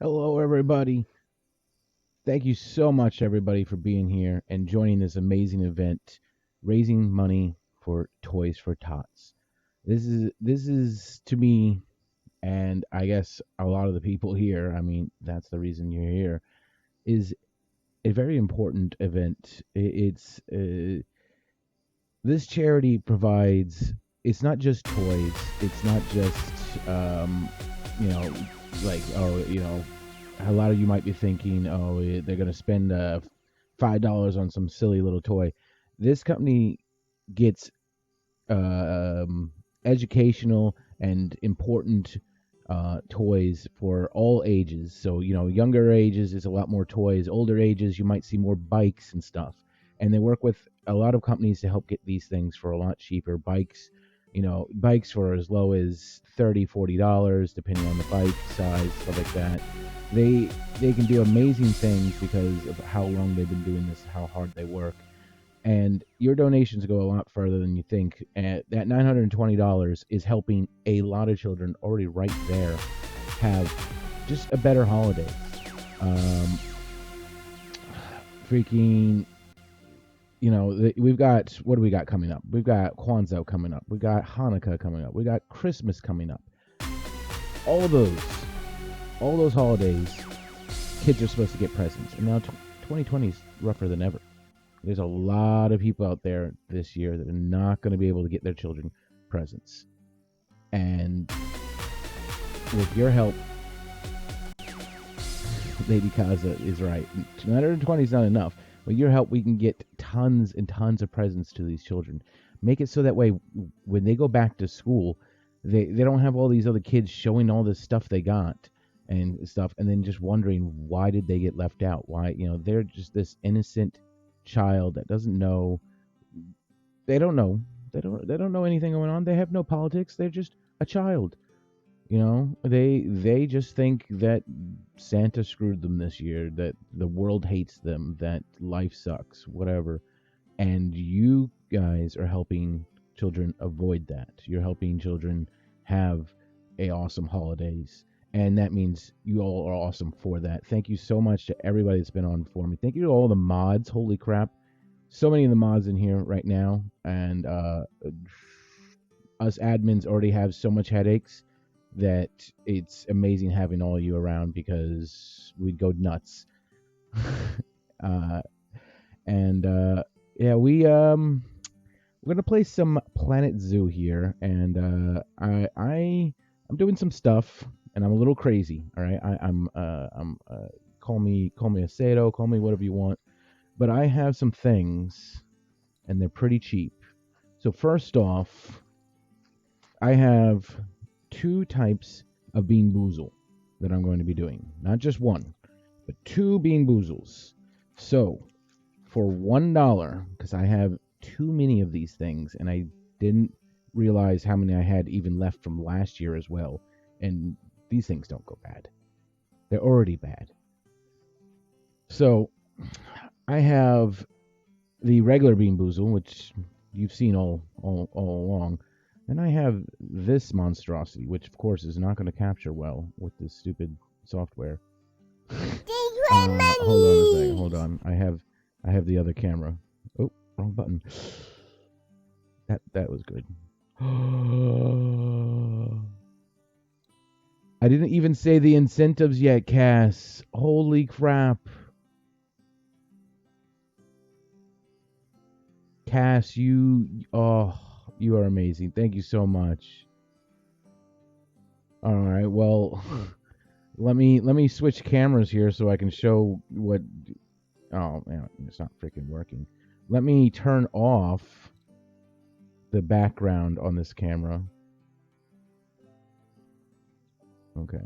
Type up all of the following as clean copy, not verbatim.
Hello, everybody. Thank you so much, everybody, for being here and joining this amazing event, raising money for Toys for Tots. This is to me, and I guess a lot of the people here. I mean, that's the reason you're here. Is a very important event. It's this charity provides. It's not just toys. It's not just you know, like a lot of you might be thinking, oh, they're going to spend $5 on some silly little toy. This company gets educational and important toys for all ages. So, younger ages is a lot more toys. Older ages, you might see more bikes and stuff. And they work with a lot of companies to help get these things for a lot cheaper. Bikes for as low as $30, $40, depending on the bike size, stuff like that. They can do amazing things because of how long they've been doing this, how hard they work. And your donations go a lot further than you think. And that $920 is helping a lot of children already right there have just a better holiday. Um, freaking, we've got, what do we got coming up? We've got Kwanzaa coming up. We got Hanukkah coming up. We got Christmas coming up. All those holidays, kids are supposed to get presents. And now 2020 is rougher than ever. There's a lot of people out there this year that are not going to be able to get their children presents. And with your help, Lady Kaza is right. 220 is not enough. With your help, we can get tons and tons of presents to these children. Make it so that way when they go back to school, they don't have all these other kids showing all this stuff they got and stuff, and then just wondering why did they get left out? Why, they're just this innocent child that doesn't know. They don't know. They don't know anything going on. They have no politics. They're just a child. They just think that Santa screwed them this year, that the world hates them, that life sucks, whatever. And you guys are helping children avoid that. You're helping children have a awesome holidays. And that means you all are awesome for that. Thank you so much to everybody that's been on for me. Thank you to all the mods. Holy crap. So many of the mods in here right now. And us admins already have so much headaches that it's amazing having all of you around because we'd go nuts. Yeah, we're gonna play some Planet Zoo here, and I'm doing some stuff, and I'm a little crazy. All right, I'm call me a Sado, call me whatever you want, but I have some things, and they're pretty cheap. So first off, I have two types of Bean Boozle that I'm going to be doing. Not just one, but two Bean Boozles. So, for $1, because I have too many of these things, and I didn't realize how many I had even left from last year as well. And these things don't go bad. They're already bad. So, I have the regular Bean Boozle, which you've seen all along. And I have this monstrosity, which of course is not going to capture well with this stupid software. Hold on a second. Hold on. I have the other camera. Oh, wrong button. That was good. I didn't even say the incentives yet, Cass. Holy crap. Cass, you are amazing. Thank you so much. All right. Well, let me switch cameras here so I can show what. Oh man, it's not freaking working. Let me turn off the background on this camera. Okay.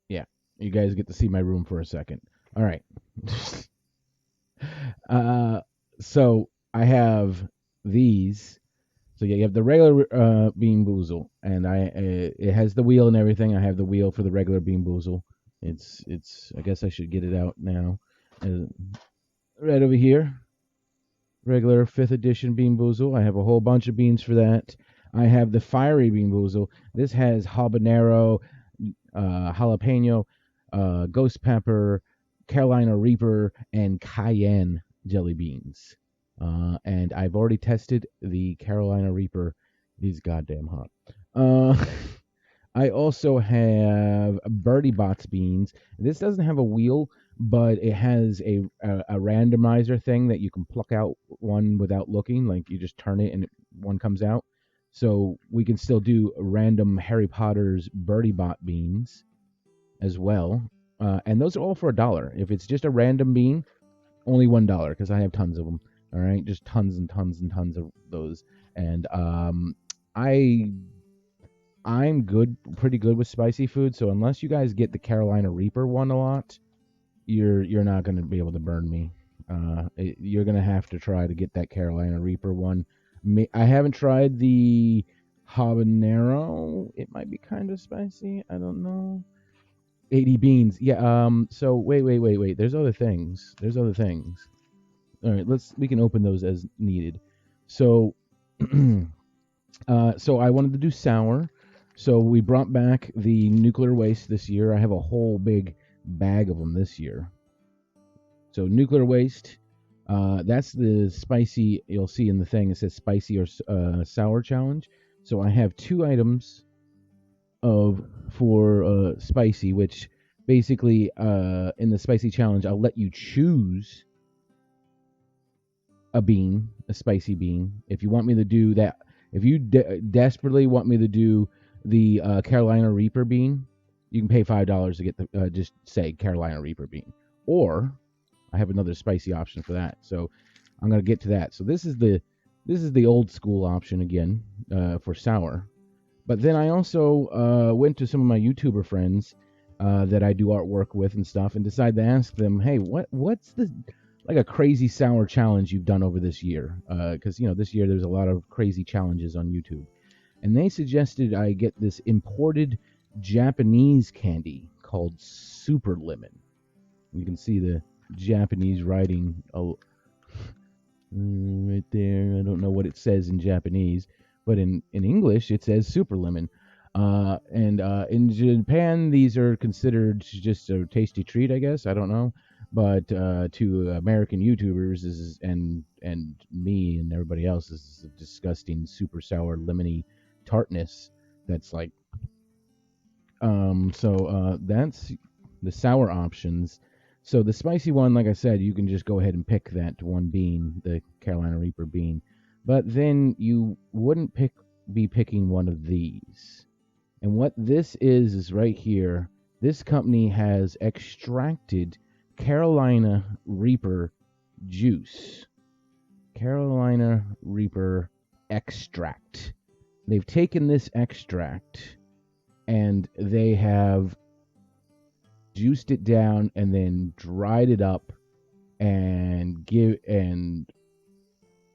Yeah. You guys get to see my room for a second. All right. So I have these. So yeah, you have the regular Bean Boozle, and it has the wheel and everything. I have the wheel for the regular Bean Boozle. It's. I guess I should get it out now. Right over here, regular 5th edition Bean Boozle. I have a whole bunch of beans for that. I have the fiery bean boozle. This has habanero, jalapeno, ghost pepper, Carolina Reaper, and cayenne jelly beans. And I've already tested the Carolina Reaper. It is goddamn hot. Uh, I also have Birdie Bots beans. This doesn't have a wheel, but it has a randomizer thing that you can pluck out one without looking. Like you just turn it and one comes out. So we can still do random Harry Potter's Birdie Bot beans as well. And those are all for $1. If it's just a random bean, only $1 because I have tons of them. All right, just tons and tons and tons of those. And I I'm good, pretty good with spicy food. So unless you guys get the Carolina Reaper one a lot, you're not going to be able to burn me. You're going to have to try to get that Carolina Reaper one. I haven't tried the habanero. It might be kind of spicy. I don't know. 80 beans. Yeah. So wait. There's other things. All right. We can open those as needed. So, so I wanted to do sour. So we brought back the nuclear waste this year. I have a whole big bag of them this year. So nuclear waste, that's the spicy. You'll see in the thing it says spicy or sour challenge. So I have 2 items for spicy, which basically in the spicy challenge I'll let you choose a spicy bean. If you want me to do that, if you desperately want me to do the Carolina Reaper bean, you can pay $5 to get the just say Carolina Reaper bean. Or I have another spicy option for that. So I'm gonna get to that. So this is the old school option again for sour. But then I also went to some of my YouTuber friends that I do artwork with and stuff, and decided to ask them, hey, what's the like a crazy sour challenge you've done over this year? Because this year there's a lot of crazy challenges on YouTube, and they suggested I get this imported Japanese candy called Super Lemon. You can see the Japanese writing right there. I don't know what it says in Japanese, but in English it says Super Lemon. And in Japan, these are considered just a tasty treat, I guess. I don't know, but to American YouTubers and me and everybody else, this is a disgusting, super sour, lemony tartness. That's like, that's the sour options. So the spicy one, like I said, you can just go ahead and pick that one bean, the Carolina Reaper bean, but then you wouldn't be picking one of these. And what this is right here. This company has extracted Carolina Reaper juice. Carolina Reaper extract. They've taken this extract and they have juiced it down and then dried it up and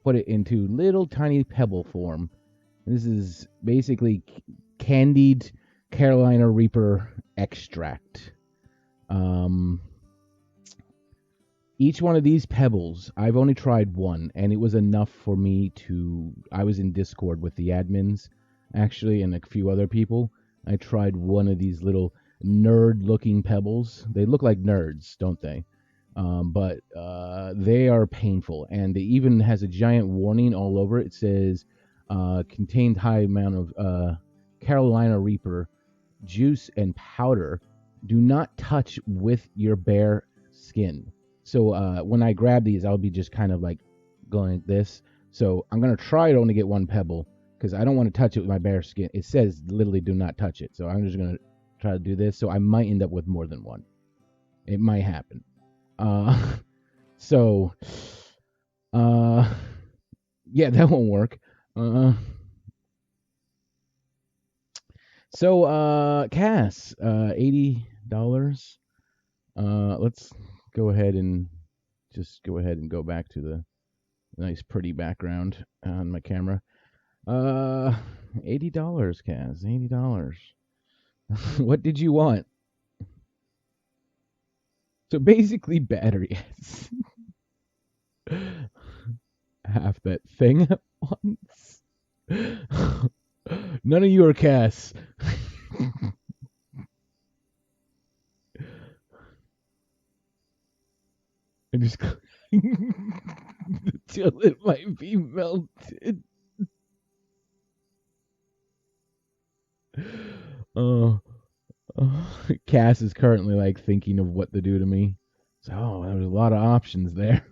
put it into little tiny pebble form. This is basically candied Carolina Reaper extract. Each one of these pebbles, I've only tried one, and it was enough for me to. I was in Discord with the admins, actually, and a few other people. I tried one of these little nerd-looking pebbles. They look like nerds, don't they? But they are painful, and it even has a giant warning all over it. It says, contained high amount of Carolina Reaper juice and powder. Do not touch with your bare skin. So when I grab these, I'll be just kind of like going like this. So I'm going to try to only get one pebble because I don't want to touch it with my bare skin. It says literally do not touch it. So I'm just going to try to do this. So I might end up with more than one. It might happen. So, yeah, that won't work. So, Cass, $80. Let's go ahead and go back to the nice, pretty background on my camera. $80, Cass, $80. What did you want? So basically, batteries. Half that thing at once. None of you are Cass. And just until it might be melted. Oh, Cass is currently like thinking of what to do to me. So there's a lot of options there.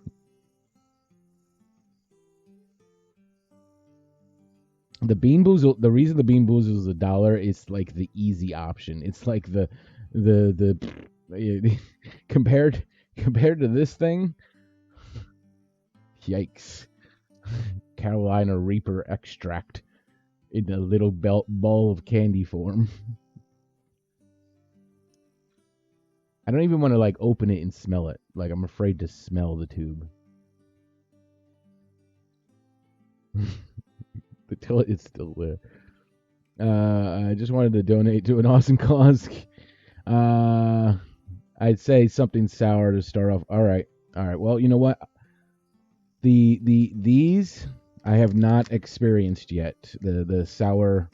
The Bean Boozle. The reason the Bean Boozle is $1 is like the easy option. It's like the compared to this thing. Yikes! Carolina Reaper extract in a little ball of candy form. I don't even want to like open it and smell it. Like I'm afraid to smell the tube. The toilet is still there. I just wanted to donate to an awesome cause. I'd say something sour to start off. All right. Well, you know what? These I have not experienced yet. The sour,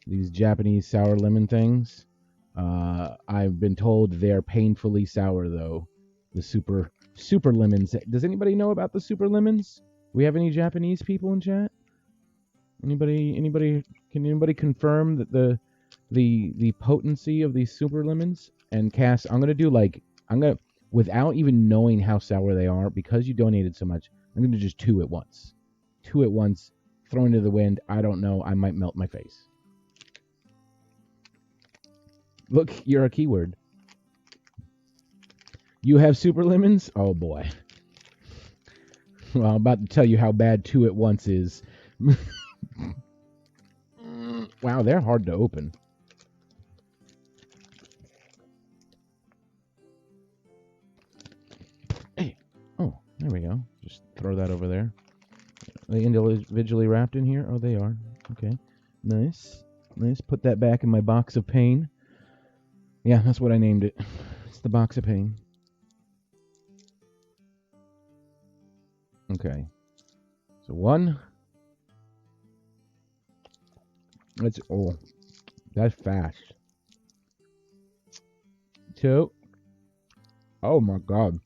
these Japanese sour lemon things. I've been told they're painfully sour though. The super lemons. Does anybody know about the super lemons? We have any Japanese people in chat? Anybody? Can anybody confirm that the potency of these super lemons? And Cass, I'm gonna without even knowing how sour they are, because you donated so much, I'm gonna just two at once. Two at once, throw into the wind. I don't know. I might melt my face. Look, you're a keyword. You have super lemons? Oh boy. Well, I'm about to tell you how bad two at once is. Wow, they're hard to open. Hey. Oh, there we go. Just throw that over there. Are they individually wrapped in here? Oh, they are. Okay. Nice. Nice. Put that back in my box of pain. Yeah, that's what I named it. It's the box of pain. Okay. So one. That's fast. Two. Oh my god.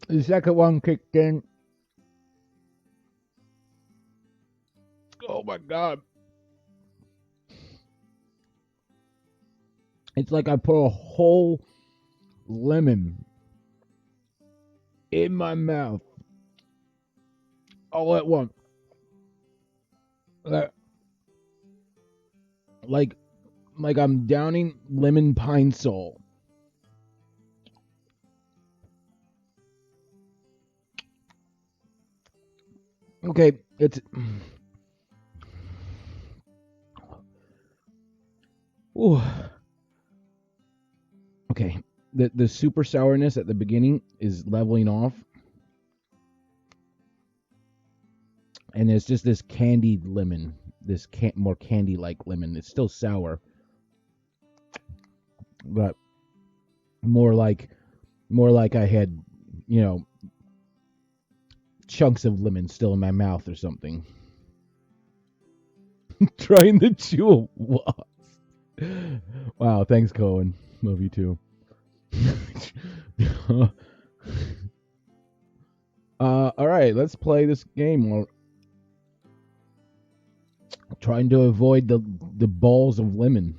The second one kicked in. Oh my god. It's like I put a whole lemon in my mouth all at once. Like I'm downing lemon pine sol. Okay, it's ooh. Okay. The super sourness at the beginning is leveling off. And it's just this candied lemon, this more candy-like lemon. It's still sour, but more like I had, chunks of lemon still in my mouth or something. Trying to chew a wasp. Wow, thanks, Cohen. Love you too. All right, let's play this game. Trying to avoid the balls of lemon.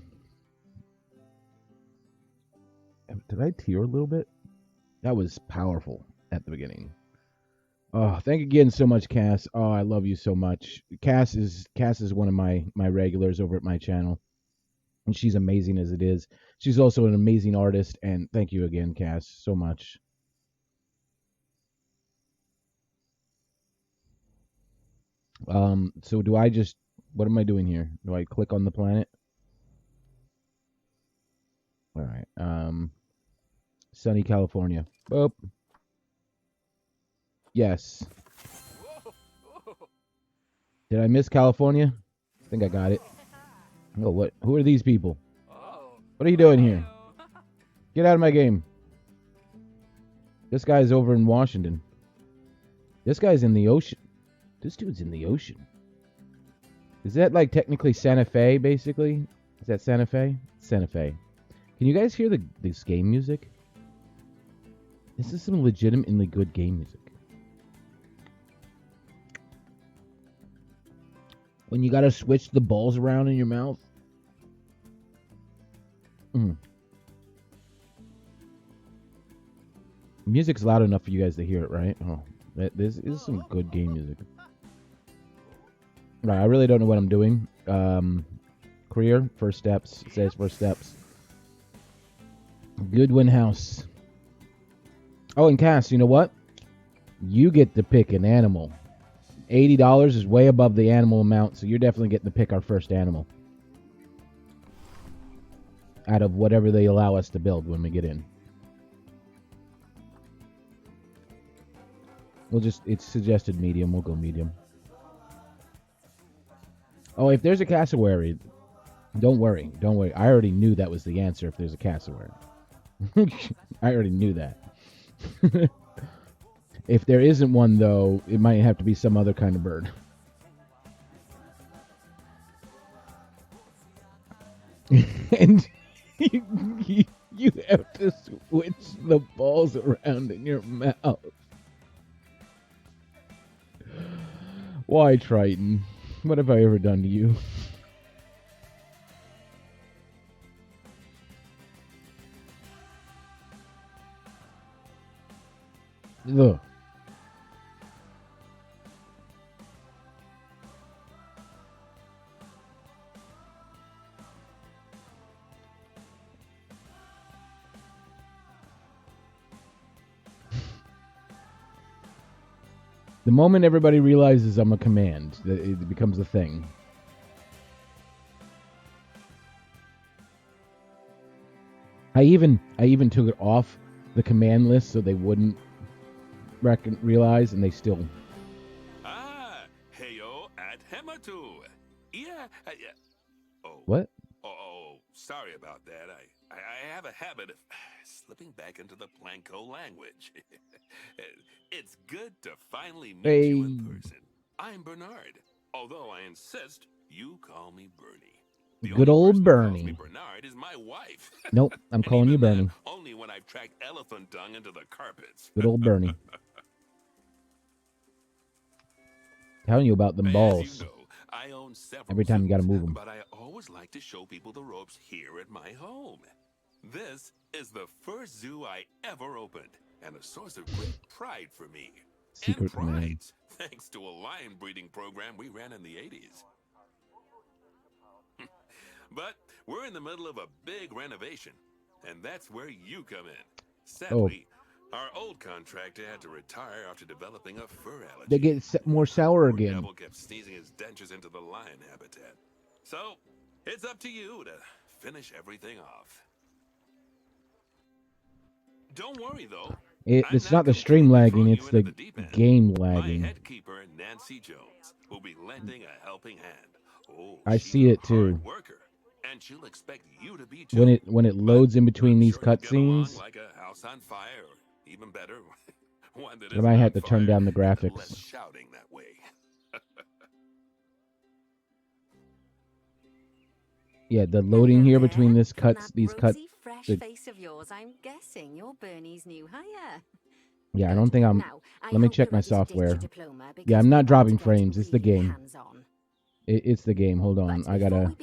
Did I tear a little bit? That was powerful at the beginning. Oh, thank you again so much, Cass. Oh, I love you so much. Cass is one of my regulars over at my channel, and she's amazing as it is. She's also an amazing artist, and thank you again, Cass, so much. So do I just, what am I doing here? Do I click on the planet? All right. Sunny California. Boop. Yes. Did I miss California? I think I got it. Oh, what? Who are these people? What are you doing here? Get out of my game. This guy's over in Washington. This guy's in the ocean. This dude's in the ocean. Is that like technically Santa Fe, basically? Is that Santa Fe? Santa Fe. Can you guys hear this game music? This is some legitimately good game music. When you gotta switch the balls around in your mouth. Music's loud enough for you guys to hear it, right? Oh, this is some good game music. Right, I really don't know what I'm doing. Career, first steps. It says first steps. Goodwin House. Oh, and Cass, you know what? You get to pick an animal. $80 is way above the animal amount, so you're definitely getting to pick our first animal. Out of whatever they allow us to build when we get in. It's suggested medium. We'll go medium. Oh, if there's a cassowary, don't worry. Don't worry. I already knew that was the answer if there's a cassowary. I already knew that. If there isn't one, though, it might have to be some other kind of bird. And you have to switch the balls around in your mouth. Why, Triton? What have I ever done to you? Ugh. The moment everybody realizes I'm a command, it becomes a thing. I even took it off the command list so they wouldn't realize, and they still. Heyo at Hematu. Yeah. Oh. What? Oh, sorry about that. I have a habit of slipping back into the Planko language. It's good to finally meet you in person. I'm Bernard, although I insist you call me Bernie. The Good old Bernie. Calls me Bernard is my wife. Nope, I'm calling you Bernie. Only when I've tracked elephant dung into the carpets. Good old Bernie. Telling you about them balls. You know, I own several every time you gotta move them. But I always like to show people the ropes here at my home. This is the first zoo I ever opened, and a source of great pride for me. Secret and pride, man. thanks to a lion breeding program we ran in the 80s. But we're in the middle of a big renovation, and that's where you come in. Sadly, our old contractor had to retire after developing a fur allergy. They get more sour again. Devil kept sneezing his dentures into the lion habitat. So, it's up to you to finish everything off. Don't worry, though. It's not the stream lagging, it's the game lagging. My head keeper, Nancy Jones, will be lending a helping hand. Oh, I see it too. Worker, and she'll expect you to be too. When it loads in between these cutscenes, like a house on fire, or even better, one that I might have to turn down the graphics. Less shouting that way. Yeah, the loading here between these cuts. Fresh face of yours, I'm guessing you're Bernie's new hire. Yeah, I don't think I'm. Let me check my software. Yeah, I'm not dropping frames. It's the game. It's the game. Hold on, I gotta.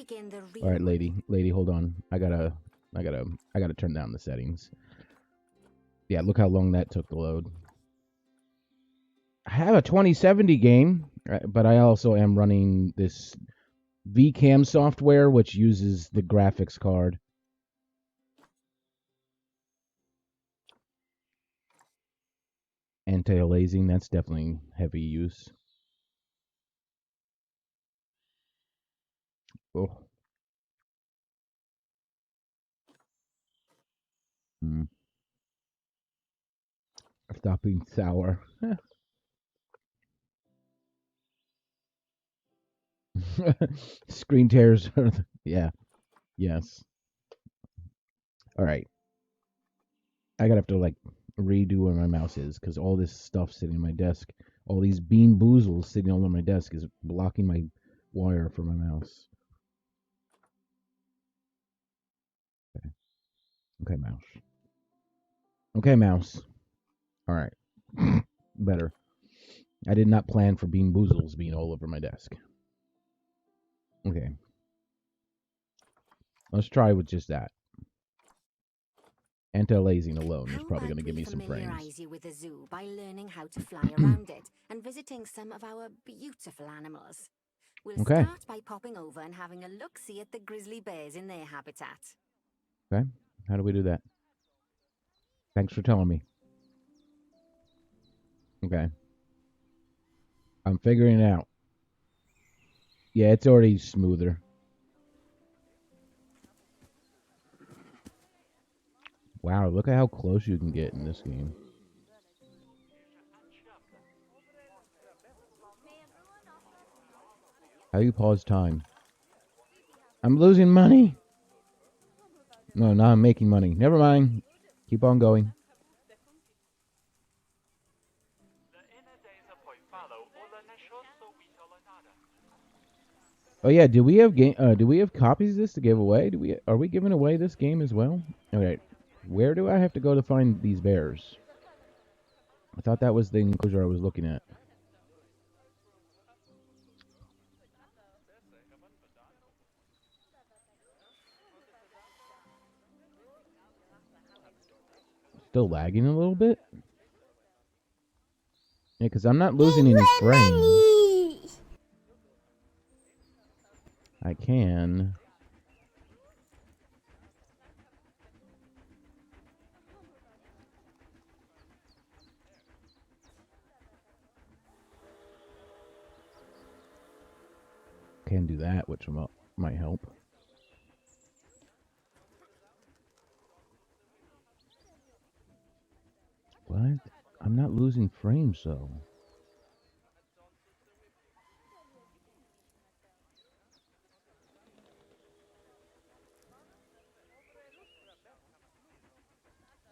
All right, lady, hold on. I gotta turn down the settings. Yeah, look how long that took to load. I have a 2070 game, but I also am running this VCam software, which uses the graphics card. Anti-aliasing, that's definitely heavy use. Oh. Stop being sour. Screen tears. Yeah. Yes. All right. I gotta have to redo where my mouse is because all this stuff sitting on my desk, all these bean boozles sitting all on my desk is blocking my wire for my mouse. Okay. Okay, mouse. Okay, mouse. All right. Better. I did not plan for bean boozles being all over my desk. Okay. Let's try with just that. Anti-aliasing alone is probably going to give me some frames. Familiarize you with the zoo by learning how to fly around it and visiting some of our beautiful animals. We'll start by popping over and having a look-see at the grizzly bears in their habitat. Okay. How do we do that? Thanks for telling me. Okay. I'm figuring it out. Yeah, it's already smoother. Wow, look at how close you can get in this game. How do you pause time? I'm losing money. No, now I'm making money. Never mind. Keep on going. Oh yeah, do we have do we have copies of this to give away? Are we giving away this game as well? Okay. Where do I have to go to find these bears? I thought that was the enclosure I was looking at. Still lagging a little bit? Yeah, because I'm not losing any frames. I can. Can do that, which might help. What? I'm not losing frames, though.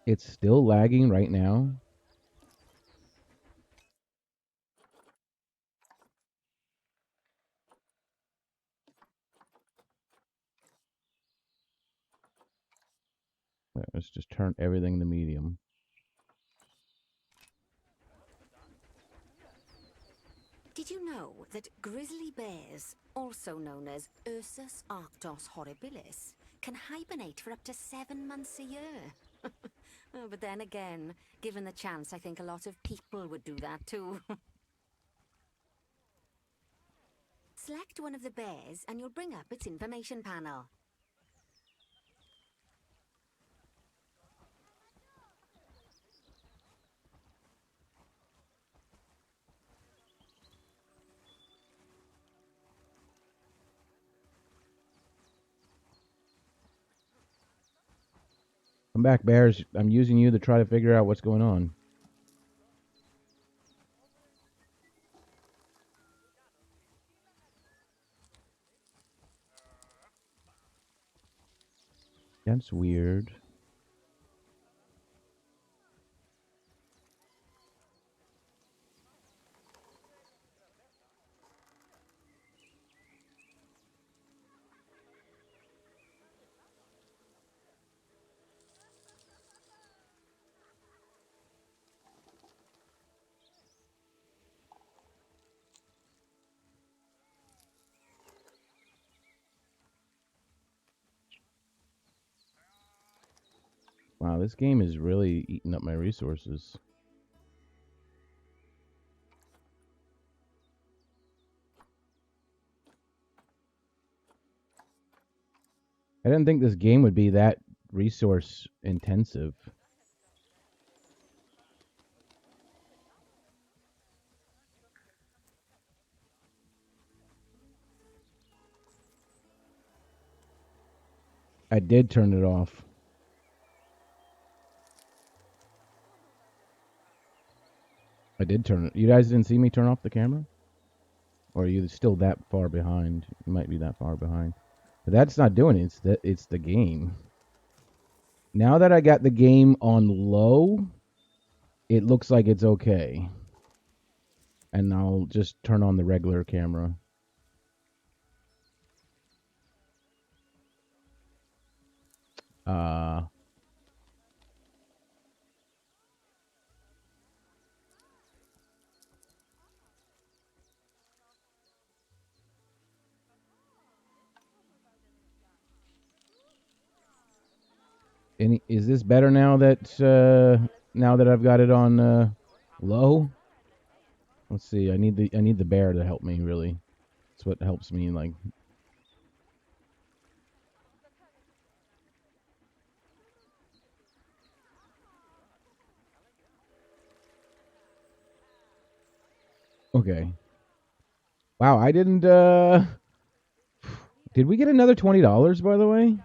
It's still lagging right now. Let's just turn everything to medium. Did you know that grizzly bears, also known as Ursus arctos horribilis, can hibernate for up to 7 months a year? Oh, but then again, given the chance, I think a lot of people would do that too. Select one of the bears and you'll bring up its information panel. Come back, bears. I'm using you to try to figure out what's going on. That's weird. Wow, this game is really eating up my resources. I didn't think this game would be that resource intensive. I did turn it off. I did turn it. You guys didn't see me turn off the camera? Or are you still that far behind? You might be that far behind. But that's not doing it. It's the game. Now that I got the game on low, it looks like it's okay. And I'll just turn on the regular camera. Is this better now that I've got it on low? Let's see. I need the bear to help me really. That's what helps me like. Okay. Wow, I didn't did we get another $20 by the way?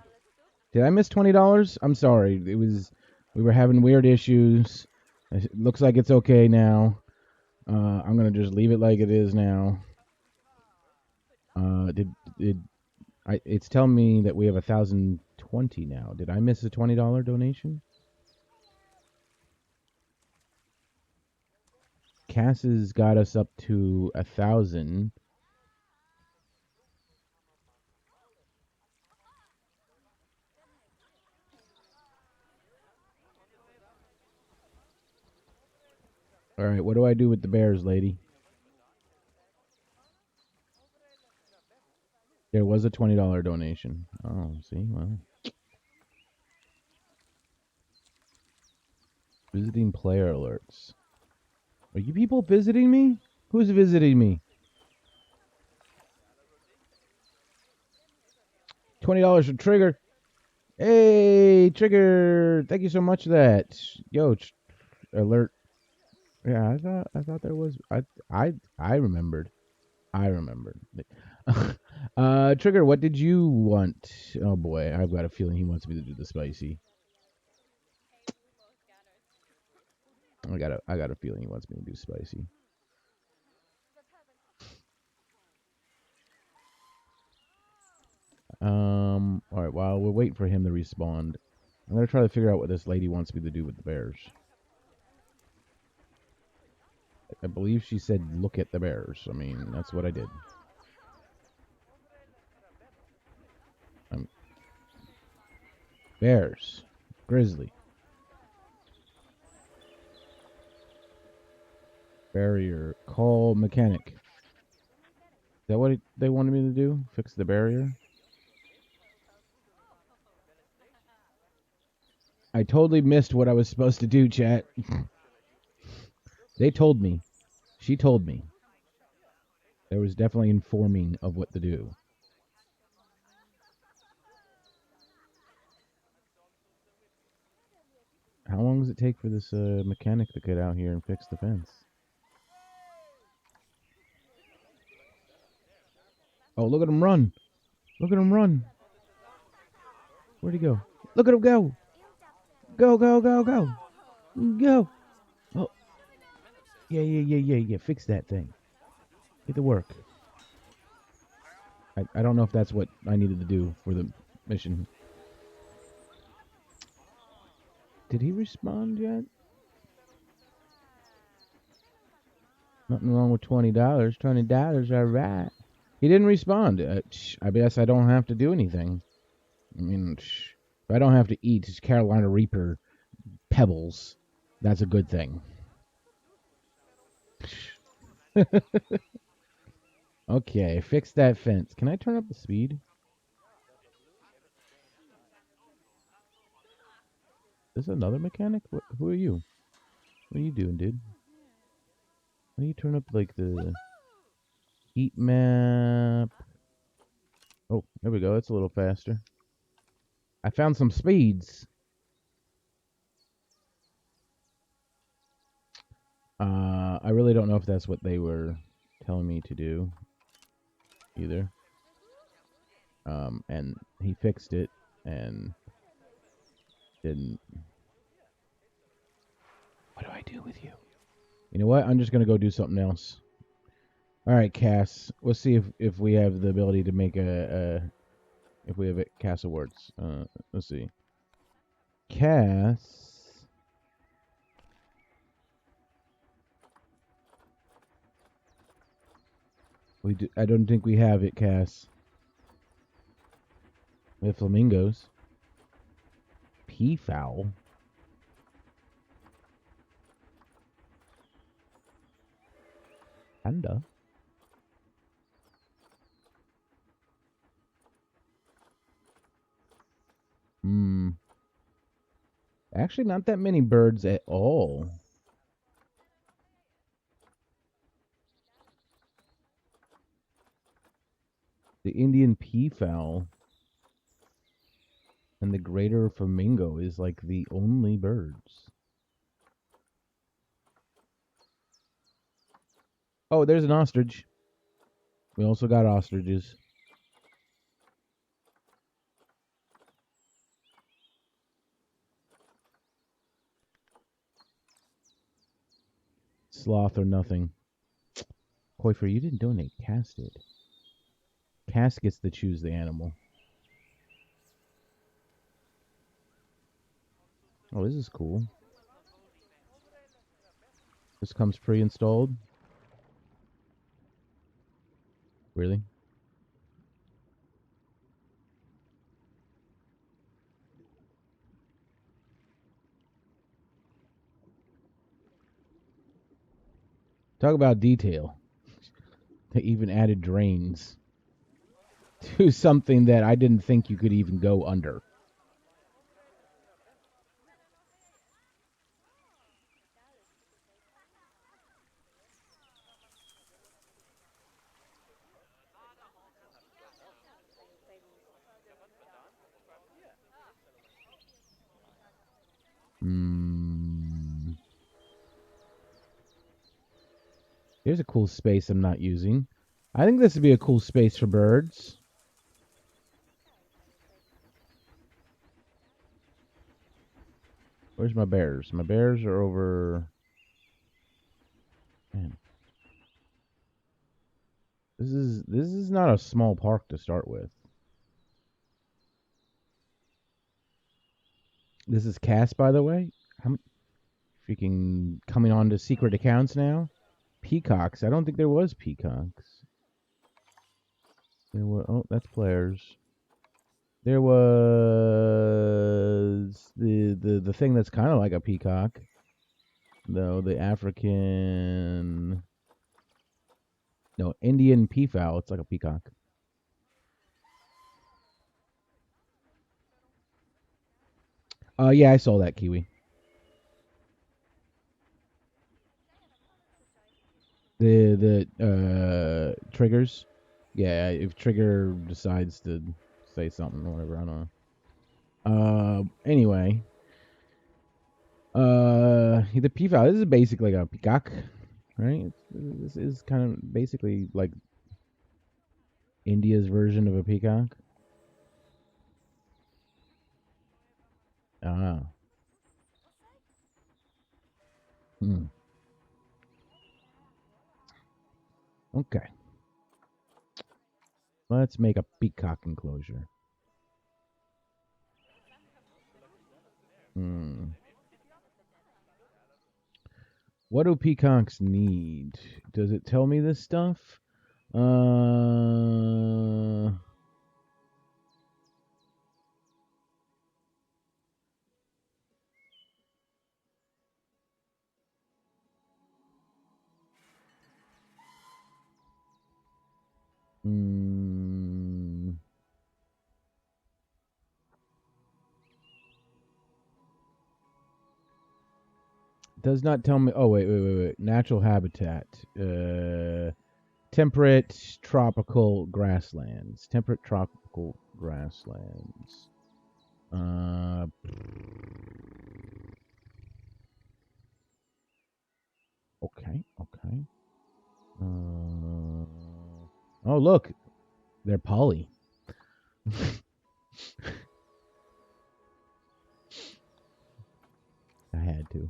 Did I miss $20? I'm sorry. We were having weird issues. It looks like it's okay now. I'm gonna just leave it like it is now. It's telling me that we have 1,020 now. Did I miss a $20 donation? Cass has got us up to 1,000. All right, what do I do with the bears, lady? There was a $20 donation. Oh, see, well. Visiting player alerts. Are you people visiting me? Who's visiting me? $20 for Trigger. Hey, Trigger! Thank you so much for that. Yo, alert. Yeah, I thought there was. I remembered. I remembered. Trigger, what did you want? Oh boy, I've got a feeling he wants me to do the spicy. I got a feeling he wants me to do spicy. All right. While we're waiting for him to respond, I'm gonna try to figure out what this lady wants me to do with the bears. I believe she said, "Look at the bears." I mean, that's what I did. Bears, grizzly, barrier, call mechanic. Is that what they wanted me to do? Fix the barrier? I totally missed what I was supposed to do, chat. They told me. She told me. There was definitely informing of what to do. How long does it take for this mechanic to get out here and fix the fence? Oh, look at him run. Look at him run. Where'd he go? Look at him go. Go, go, go, go. Go. Oh. Yeah. Fix that thing. Get to work. I don't know if that's what I needed to do for the mission. Did he respond yet? Nothing wrong with $20. $20, all right. He didn't respond. I guess I don't have to do anything. I mean, if I don't have to eat Carolina Reaper pebbles, that's a good thing. Okay, fix that fence. Can I turn up the speed? Is this another mechanic? Who are you? What are you doing, dude? Why do you turn up like the heat map? Oh, there we go. It's a little faster. I found some speeds. I really don't know if that's what they were telling me to do either. And he fixed it and didn't. What do I do with you? You know what? I'm just gonna go do something else. All right, Cass. Let's see if we have the ability to make if we have it Cass awards. Let's see. Cass. I don't think we have it, Cass. We have flamingos. Peafowl. Panda. Hmm. Actually, not that many birds at all. The Indian peafowl and the greater flamingo is like the only birds. Oh, there's an ostrich. We also got ostriches. Sloth or nothing. Koifer, you didn't donate. Cass did. Cass gets to choose the animal. Oh, this is cool. This comes pre-installed. Really? Talk about detail. They even added drains to something that I didn't think you could even go under. Hmm. Here's a cool space I'm not using. I think this would be a cool space for birds. Where's my bears? My bears are over. Man, this is not a small park to start with. This is Cass, by the way. How freaking coming on to secret accounts now? Peacocks. I don't think there was peacocks. There were. Oh, that's players. There was the thing that's kind of like a peacock, though the African, no, Indian peafowl. It's like a peacock. Yeah, I saw that, Kiwi. The triggers. Yeah, if Trigger decides to say something or whatever, I don't know. Anyway, the peafowl. This is basically like a peacock, right? This is kind of basically like India's version of a peacock. Ah. Hmm. Okay. Let's make a peacock enclosure. Hmm. What do peacocks need? Does it tell me this stuff? Uh. Hmm. Does not tell me. Oh, wait. Natural habitat. Temperate tropical grasslands. Temperate tropical grasslands. Uh. Okay. Oh, look. They're poly. I had to.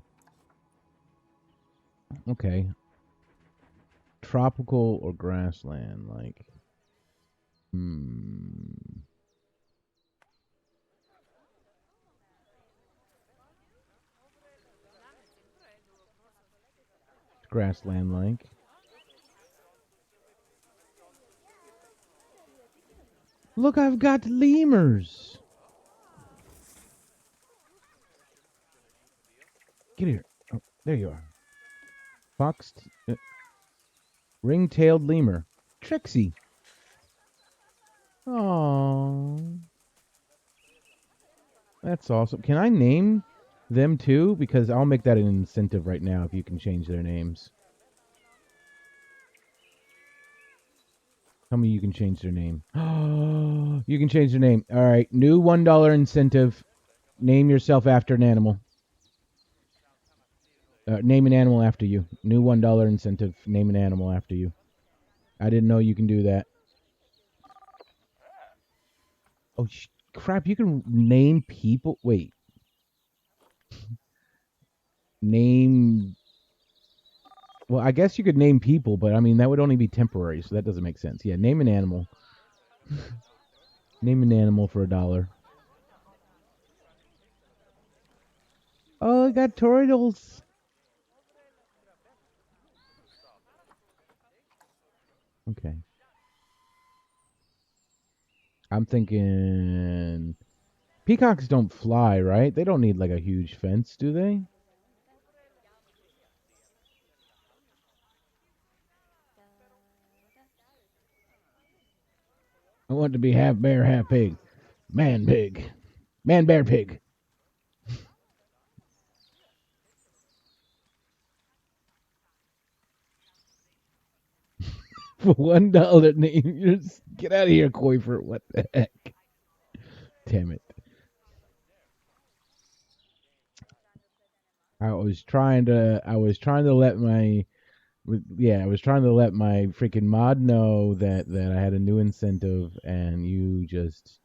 Okay. Tropical or grassland, like. Hmm. Grassland, like. Look, I've got lemurs. Get here. Oh, there you are. Fox, ring-tailed lemur. Trixie. Oh, that's awesome. Can I name them too? Because I'll make that an incentive right now if you can change their names. Tell me you can change their name. Oh, you can change their name. All right. New $1 incentive. Name yourself after an animal. Name an animal after you. New $1 incentive. Name an animal after you. I didn't know you can do that. Oh, crap. You can name people. Wait. Name. Well, I guess you could name people, but I mean, that would only be temporary, so that doesn't make sense. Yeah, name an animal. Name an animal for $1. Oh, I got turtles. Okay. I'm thinking peacocks don't fly, right? They don't need like a huge fence, do they? I want to be half bear, half pig. Man pig. Man bear pig. For $1 name. Just get out of here, Coifer. What the heck? Damn it. I was trying to let my I was trying to let my freaking mod know that I had a new incentive, and you just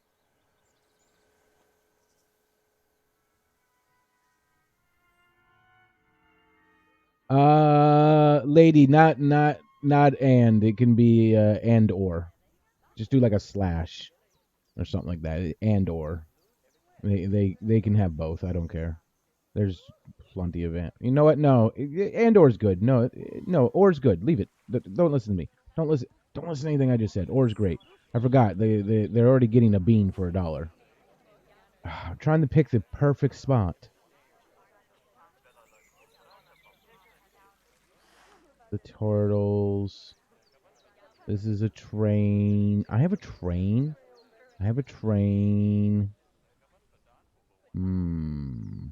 lady, not and. It can be and or. Just do like a slash or something like that. And or. They can have both. I don't care. There's plenty of and. You know what? No, and or's good. No, or's good. Leave it. Don't listen to me. Don't listen. Don't listen to anything I just said. Or's great. I forgot. They're already getting a bean for $1. I'm trying to pick the perfect spot. The turtles. This is a train. I have a train. I have a train. Hmm.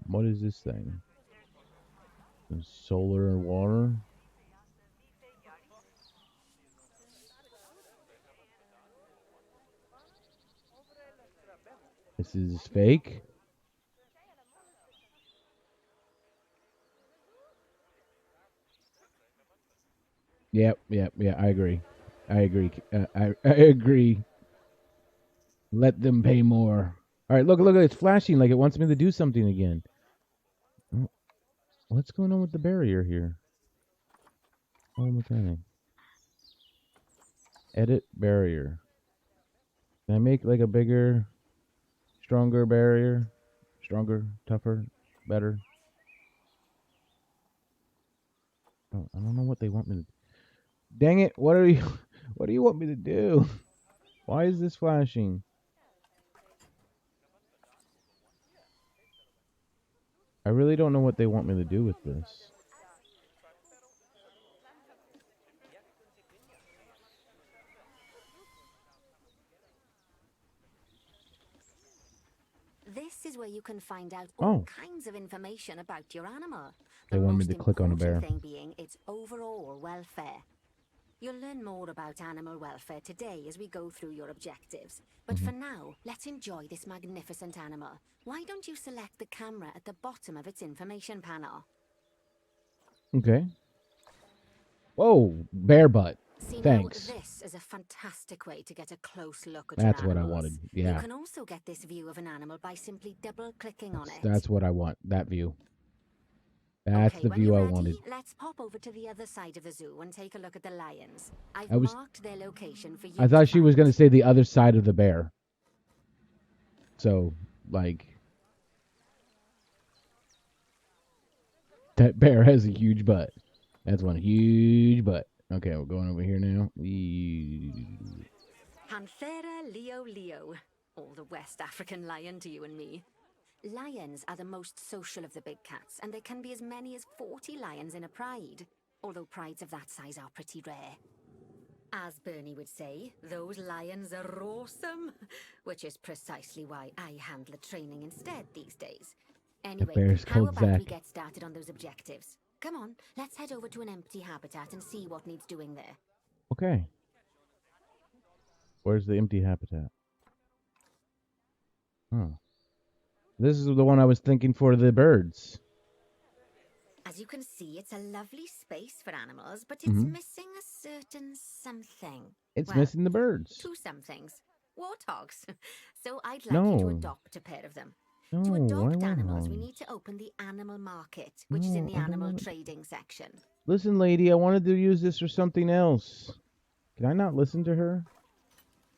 What is this thing? Solar and water. This is fake. Yep. Yeah. I agree. I agree. I agree. Let them pay more. All right. Look. It's flashing like it wants me to do something again. Oh, what's going on with the barrier here? Oh, mechanic. Edit barrier. Can I make like a bigger, stronger barrier? Stronger, tougher, better? Oh, I don't know what they want me to. Dang it! What are you? What do you want me to do? Why is this flashing? I really don't know what they want me to do with this. This is where you can find out all Oh, kinds of information about your animal. they The want me most to click on a important bear. thing being its overall welfare. You'll learn more about animal welfare today as we go through your objectives. But for now, let's enjoy this magnificent animal. Why don't you select the camera at the bottom of its information panel? Okay. Whoa, bear butt. See now, Thanks. this is a fantastic way to get a close look at your That's what I animals. wanted. You Yeah, can also get this view of an animal by simply double-clicking on it. that's what I want. That view. That's Okay, the when view you're I ready, wanted. let's pop over to the other side of the zoo and take a look at the lions. I've I was. marked their location for I you to thought she was gonna find. say the other side of the bear. So, like, that bear has a huge butt. That's one huge butt. Okay, we're going over here now. Panthera leo leo, or the West African lion to you and me. Lions are the most social of the big cats, and there can be as many as 40 lions in a pride, although prides of that size are pretty rare. As Bernie would say, those lions are awesome, which is precisely why I handle the training instead these days. The Anyway, bear's how called about Zach. we get started on those objectives? Come on, let's head over to an empty habitat and see what needs doing there. Okay. Where's the empty habitat? Oh. This is the one I was thinking for the birds. As you can see, it's a lovely space for animals, but it's missing a certain something. It's Well, missing the birds. 2 somethings. Warthogs. So I'd like you to No. adopt a pair of them. No, To why adopt animals, we warthogs? need to open the animal market, which is in the No, I don't animal wanna- trading section. Listen, lady, I wanted to use this for something else. Can I not listen to her?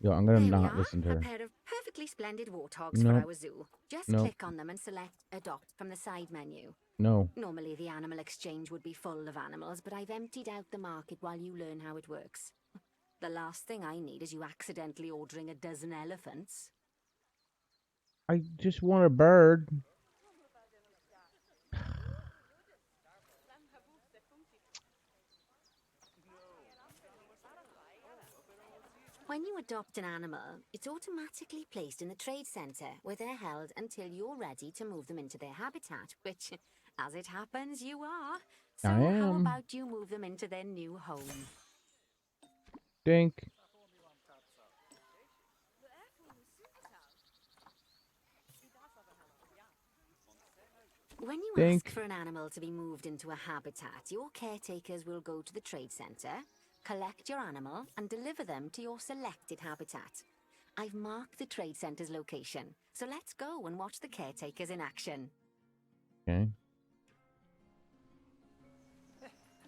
Yo, I'm gonna There we not are, listen to a her. pair of perfectly splendid warthogs No. for our zoo. Just No. click on them and select Adopt from the side menu. No. Normally the animal exchange would be full of animals, but I've emptied out the market while you learn how it works. The last thing I need is you accidentally ordering a dozen elephants. I just want a bird. When you adopt an animal, it's automatically placed in the trade centre, where they're held until you're ready to move them into their habitat, which, as it happens, you are. So I how am. about you move them into their new home? Dink. When you Dink. ask for an animal to be moved into a habitat, your caretakers will go to the trade centre, collect your animal, and deliver them to your selected habitat. I've marked the trade centre's location, so let's go and watch the caretakers in action. Okay.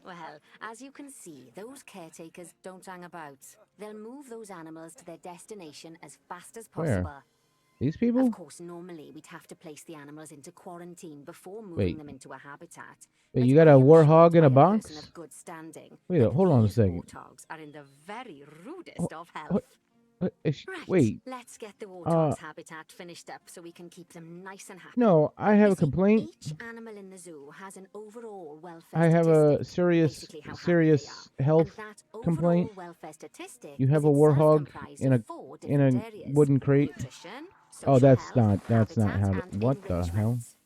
Well, as you can see, those caretakers don't hang about. They'll move those animals to their destination as fast as Where? possible. These people? Of course, normally we'd have to place the animals into quarantine before moving Wait. them into a habitat. Wait, but you got I a am warthog assured in a by person box? of good standing Wait, that hold on a these second. warthogs are in the very rudest of health. What? Right, Wait. let's get the warthog's habitat finished up so we can keep them nice and happy. No, I have You a see, complaint. each animal in the zoo has an overall welfare I have a statistic, basically how happy they serious are. health And that complaint. overall welfare statistic You have is a itself warthog comprised in of a 4 in different a areas: wooden crate. nutrition, Oh, social that's health, not habitat, how. and What the hell? enrichment.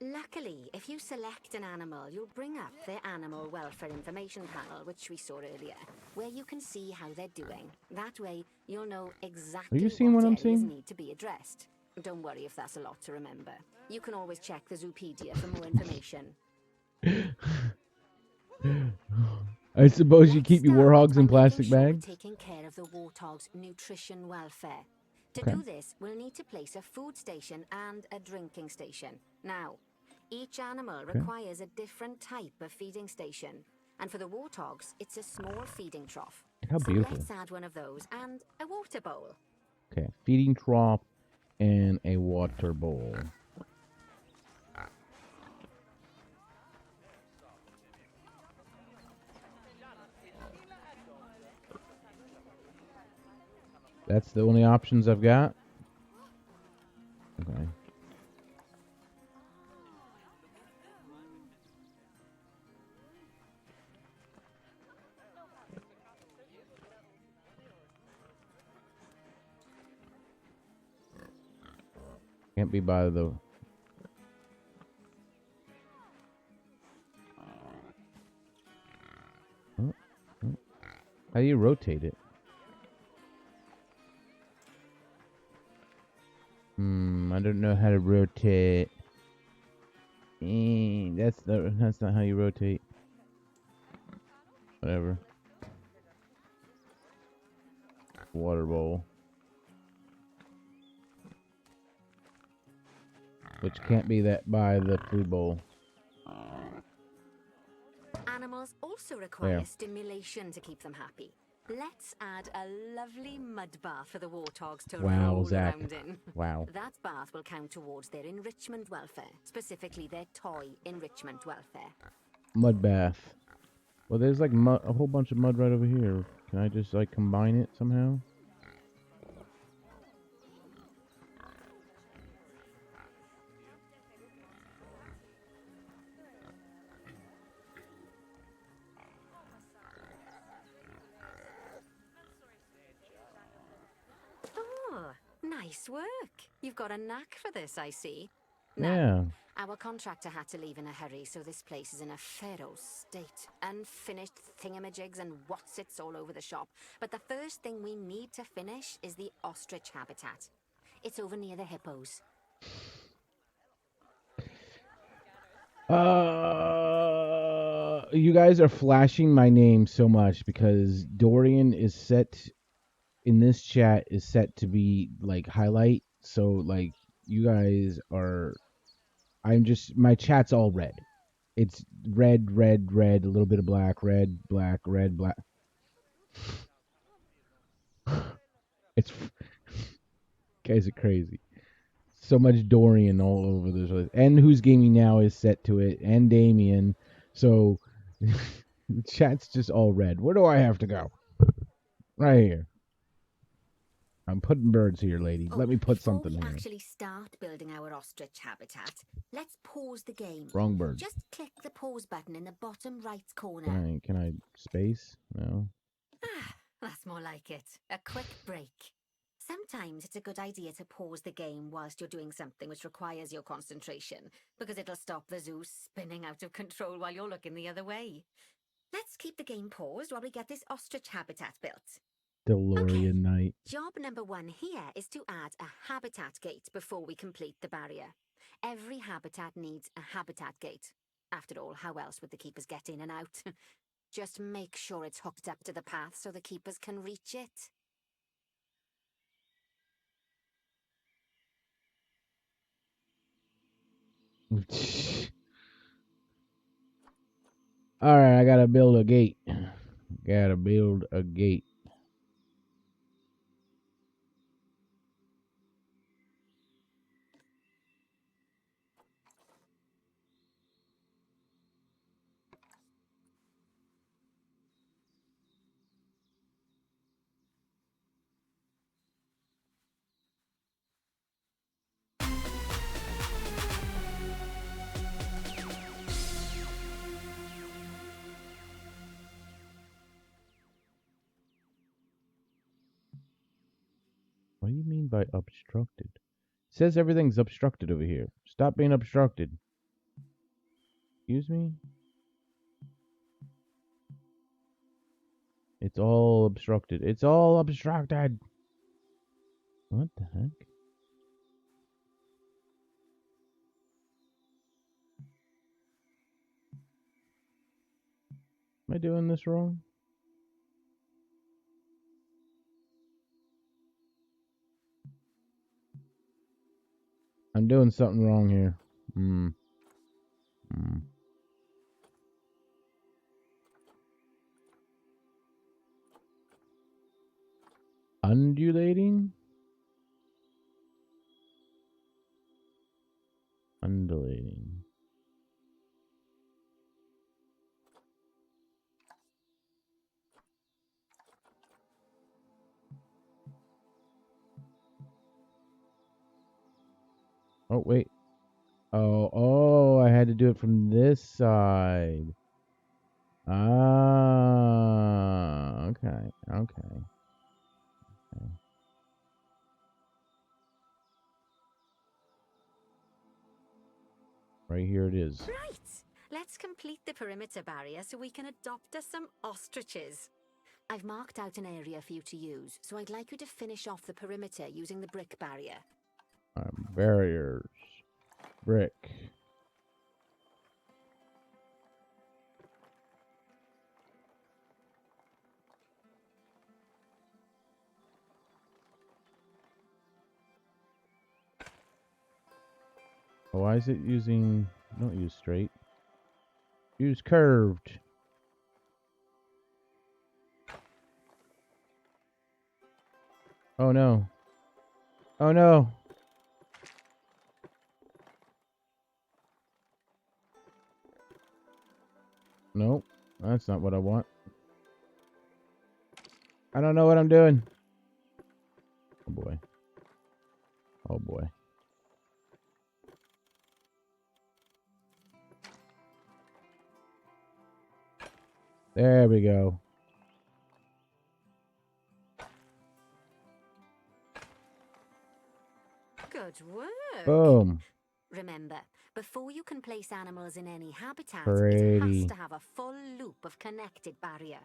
Luckily, if you select an animal, you'll bring up their animal welfare information panel, which we saw earlier, where you can see how they're doing. That way, you'll know exactly seeing what I'm areas seeing? need to be addressed. Don't worry if that's a lot to remember. You can always check the Zoopedia for more information. I suppose you Let's keep your start warthogs by in making plastic sure we're bags. taking care of the warthog's nutrition welfare. To Okay. do this, we'll need to place a food station and a drinking station. Now, each animal requires a different type of feeding station. And for the warthogs, it's a small feeding trough. How So beautiful. let's add one of those and a water bowl. Okay, feeding trough and a water bowl. That's the only options I've got. Okay. Can't be by the... How do you rotate it? I don't know how to rotate. That's not how you rotate. Whatever. Water bowl. Which can't be that by the food bowl. Animals also require There. stimulation to keep them happy. Let's add a lovely mud bath for the warthogs to Wow, roll Zach. around in. Wow. That bath will count towards their enrichment welfare, specifically their toy enrichment welfare. Mud bath. Well, there's like mud, a whole bunch of mud right over here. Can I just like combine it somehow? Oh, nice work. You've got a knack for this, I see. Now, Yeah. our contractor had to leave in a hurry, so this place is in a pharaoh state. Unfinished thingamajigs and whatsits all over the shop. But the first thing we need to finish is the ostrich habitat. It's over near the hippos. You guys are flashing my name so much because Dorian is set in this chat is set to be like highlight. So like you guys are, I'm just my chat's all red. It's red, red, red, a little bit of black, red, black, red, black. It's guys are crazy. So much Dorian all over this place. And Who's Gaming Now is set to it, and Damien. So the chat's just all red. Where do I have to go? Right here. I'm putting birds here, lady. Oh, Let me put before something we here. actually start building our ostrich habitat, let's pause the game. Wrong bird. Just click the pause button in the bottom right corner. Can I space? No. Ah, that's more like it. A quick break. Sometimes it's a good idea to pause the game whilst you're doing something which requires your concentration, because it'll stop the zoo spinning out of control while you're looking the other way. Let's keep the game paused while we get this ostrich habitat built. DeLorean Okay. Knight. Job number 1 here is to add a habitat gate before we complete the barrier. Every habitat needs a habitat gate. After all, how else would the keepers get in and out? Just make sure it's hooked up to the path so the keepers can reach it. Alright, I gotta build a gate. Gotta build a gate. What do you mean by obstructed? It says everything's obstructed over here. Stop being obstructed. Excuse me? It's all obstructed. It's all obstructed. What the heck? Am I doing this wrong? I'm doing something wrong here. Hmm. Undulating? Undulating. Oh, wait. Oh, I had to do it from this side. Ah, okay, okay. Right here it is. Right, let's complete the perimeter barrier so we can adopt us some ostriches. I've marked out an area for you to use, so I'd like you to finish off the perimeter using the brick barrier. Barriers. Brick. Oh, why is it using... Don't use straight. Use curved. Oh no. Oh no. Nope. That's not what I want. I don't know what I'm doing. Oh boy. Oh boy. There we go. Good work. Boom. Remember, before you can place animals in any habitat, it has Pretty. to have a full loop of connected barrier.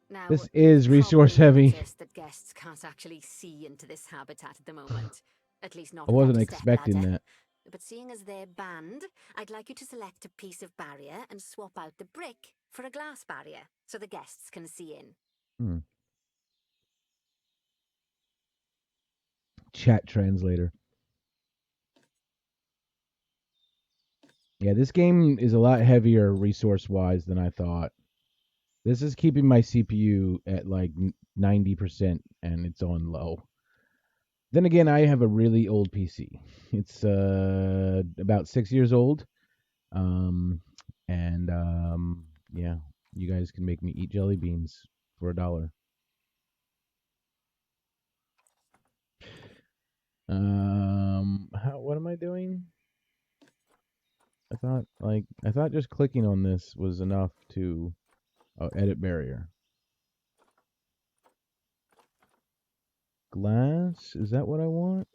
Now, This you've is resource probably heavy. noticed that guests can't actually see into this habitat at the moment. At least not I without wasn't a expecting stepladder. that. But seeing as they're banned, I'd like you to select a piece of barrier and swap out the brick for a glass barrier so the guests can see in. Hmm. Chat translator. Yeah, this game is a lot heavier resource-wise than I thought. This is keeping my CPU at like 90% and it's on low. Then again, I have a really old PC. It's about 6 years old. And yeah, you guys can make me eat jelly beans for $1. What am I doing? I thought just clicking on this was enough to edit barrier. Glass? Is that what I want?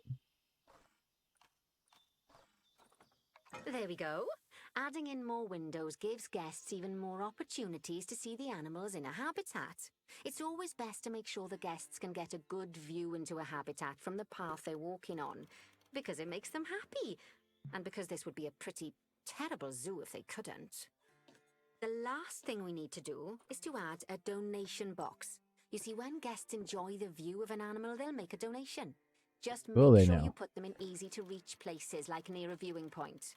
There we go. Adding in more windows gives guests even more opportunities to see the animals in a habitat. It's always best to make sure the guests can get a good view into a habitat from the path they're walking on, because it makes them happy, and because this would be a pretty terrible zoo if they couldn't. The last thing we need to do is to add a donation box. You see, when guests enjoy the view of an animal, they'll make a donation. Just Will make they sure now? you put them in easy-to-reach places, like near a viewing point.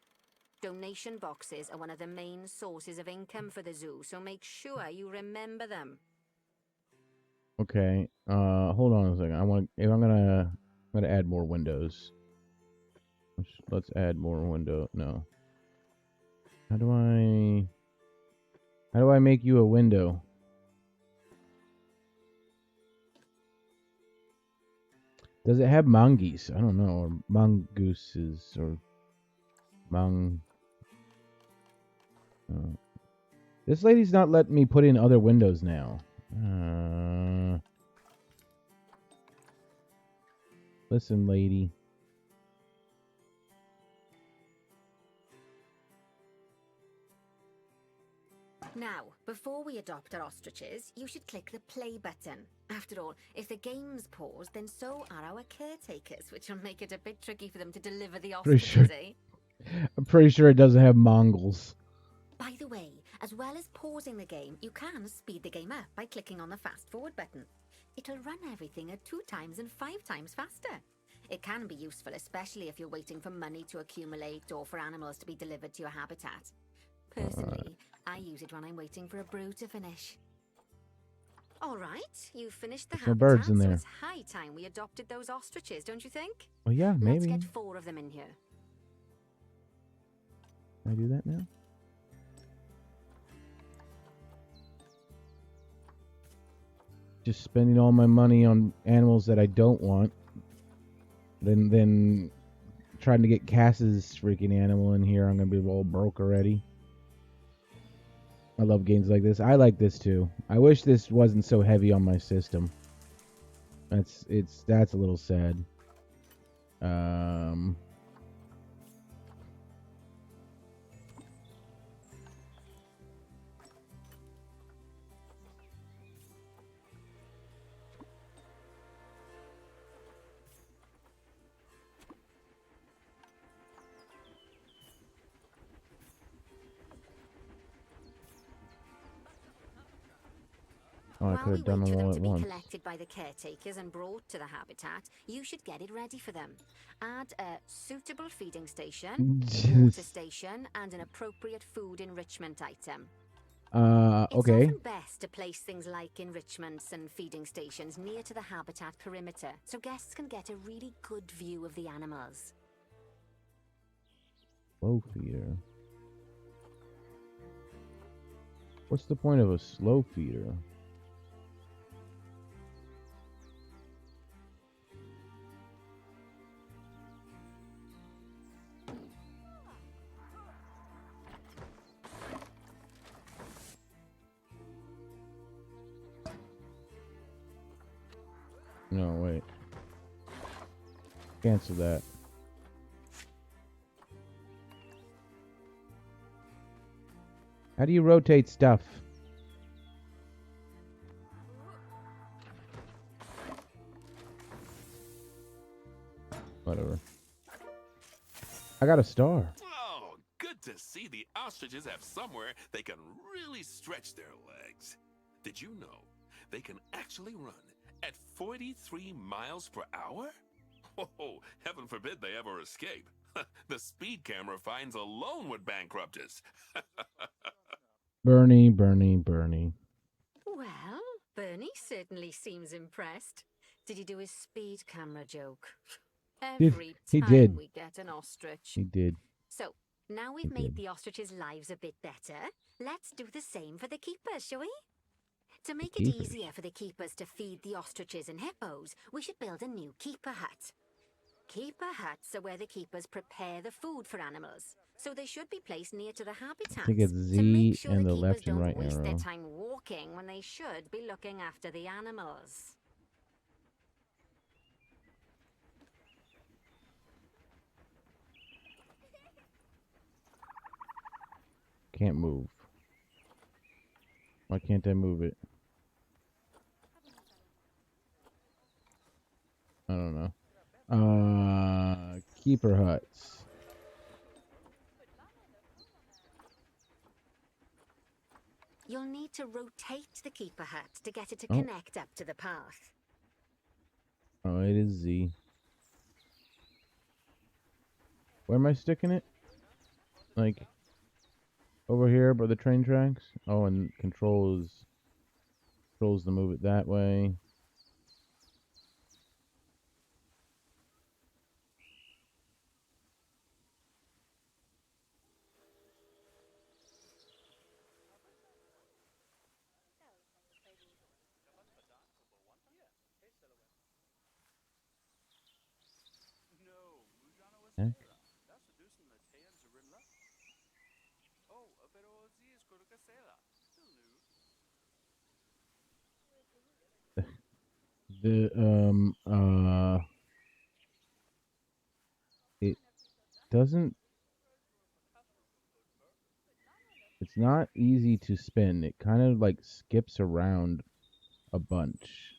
Donation boxes are one of the main sources of income for the zoo, so make sure you remember them. Okay. Hold on a second. I'm gonna add more windows. Let's add more window. No. How do I make you a window? Does it have mongoose? I don't know, or mongooses, or mong. This lady's not letting me put in other windows now. Listen, lady. Now, before we adopt our ostriches, you should click the play button. After all, if the game's paused, then so are our caretakers, which will make it a bit tricky for them to deliver the Pretty ostriches, sure. eh? I'm pretty sure it doesn't have Mongols. By the way, as well as pausing the game, you can speed the game up by clicking on the fast forward button. It'll run everything at 2 times and 5 times faster. It can be useful, especially if you're waiting for money to accumulate or for animals to be delivered to your habitat. Personally, I use it when I'm waiting for a brew to finish. All right, you've finished the There's no birds in habitat, so there. it's high time we adopted those ostriches, don't you think? Oh yeah, Let's maybe. get 4 of them in here. Can I do that now? Just spending all my money on animals that I don't want. Then trying to get Cass's freaking animal in here. I'm gonna be all broke already. I love games like this. I like this too. I wish this wasn't so heavy on my system. That's a little sad. Oh, I While could we have done wait for them them all to at be once. collected by the caretakers and brought to the habitat, you should get it ready for them. Add a suitable feeding station, water station, and an appropriate food enrichment item. It's Okay. often best to place things like enrichments and feeding stations near to the habitat perimeter, so guests can get a really good view of the animals. Low feeder. What's the point of a slow feeder? No, wait. Cancel that. How do you rotate stuff? Whatever. I got a star. Oh, good to see the ostriches have somewhere they can really stretch their legs. Did you know they can actually run at 43 miles per hour? Oh, heaven forbid they ever escape. The speed camera fines alone would bankrupt us. Bernie, Bernie, Bernie. Well, Bernie certainly seems impressed. Did he do his speed camera joke? Every He time did. we get an ostrich. He did. So, now we've made the ostriches' lives a bit better, let's do the same for the keepers, shall we? To make it easier for the keepers to feed the ostriches and hippos, we should build a new keeper hut. Keeper huts are where the keepers prepare the food for animals, so they should be placed near to the habitats I think it's to make Z sure and the the keepers left and don't right waste their arrow. time walking when they should be looking after the animals. Can't move. Why can't I move it? I don't know. Keeper huts. You'll need to rotate the keeper hut to get it to connect up to the path. Oh, it is Z. Where am I sticking it? Like, over here by the train tracks? Oh, and controls to move it that way. Heck? It doesn't. It's not easy to spin. It kind of like skips around a bunch.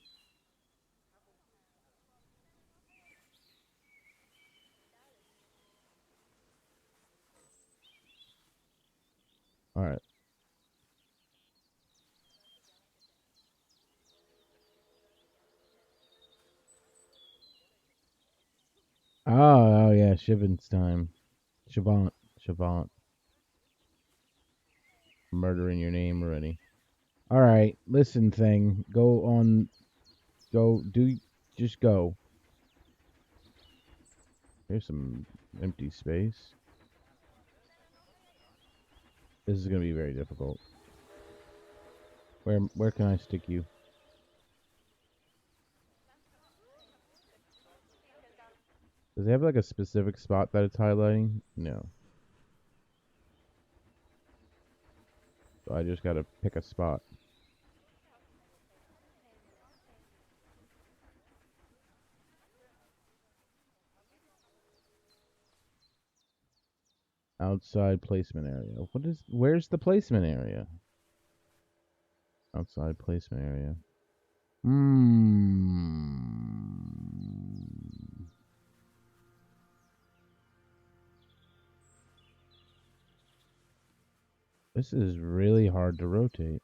All right. Oh yeah, Shivan's time. Shavant. Murdering your name already. All right, listen, thing. Just go. Here's some empty space. This is gonna be very difficult. Where can I stick you? Does it have like a specific spot that it's highlighting? No. So I just gotta pick a spot. Outside placement area. Where's the placement area? Outside placement area. This is really hard to rotate.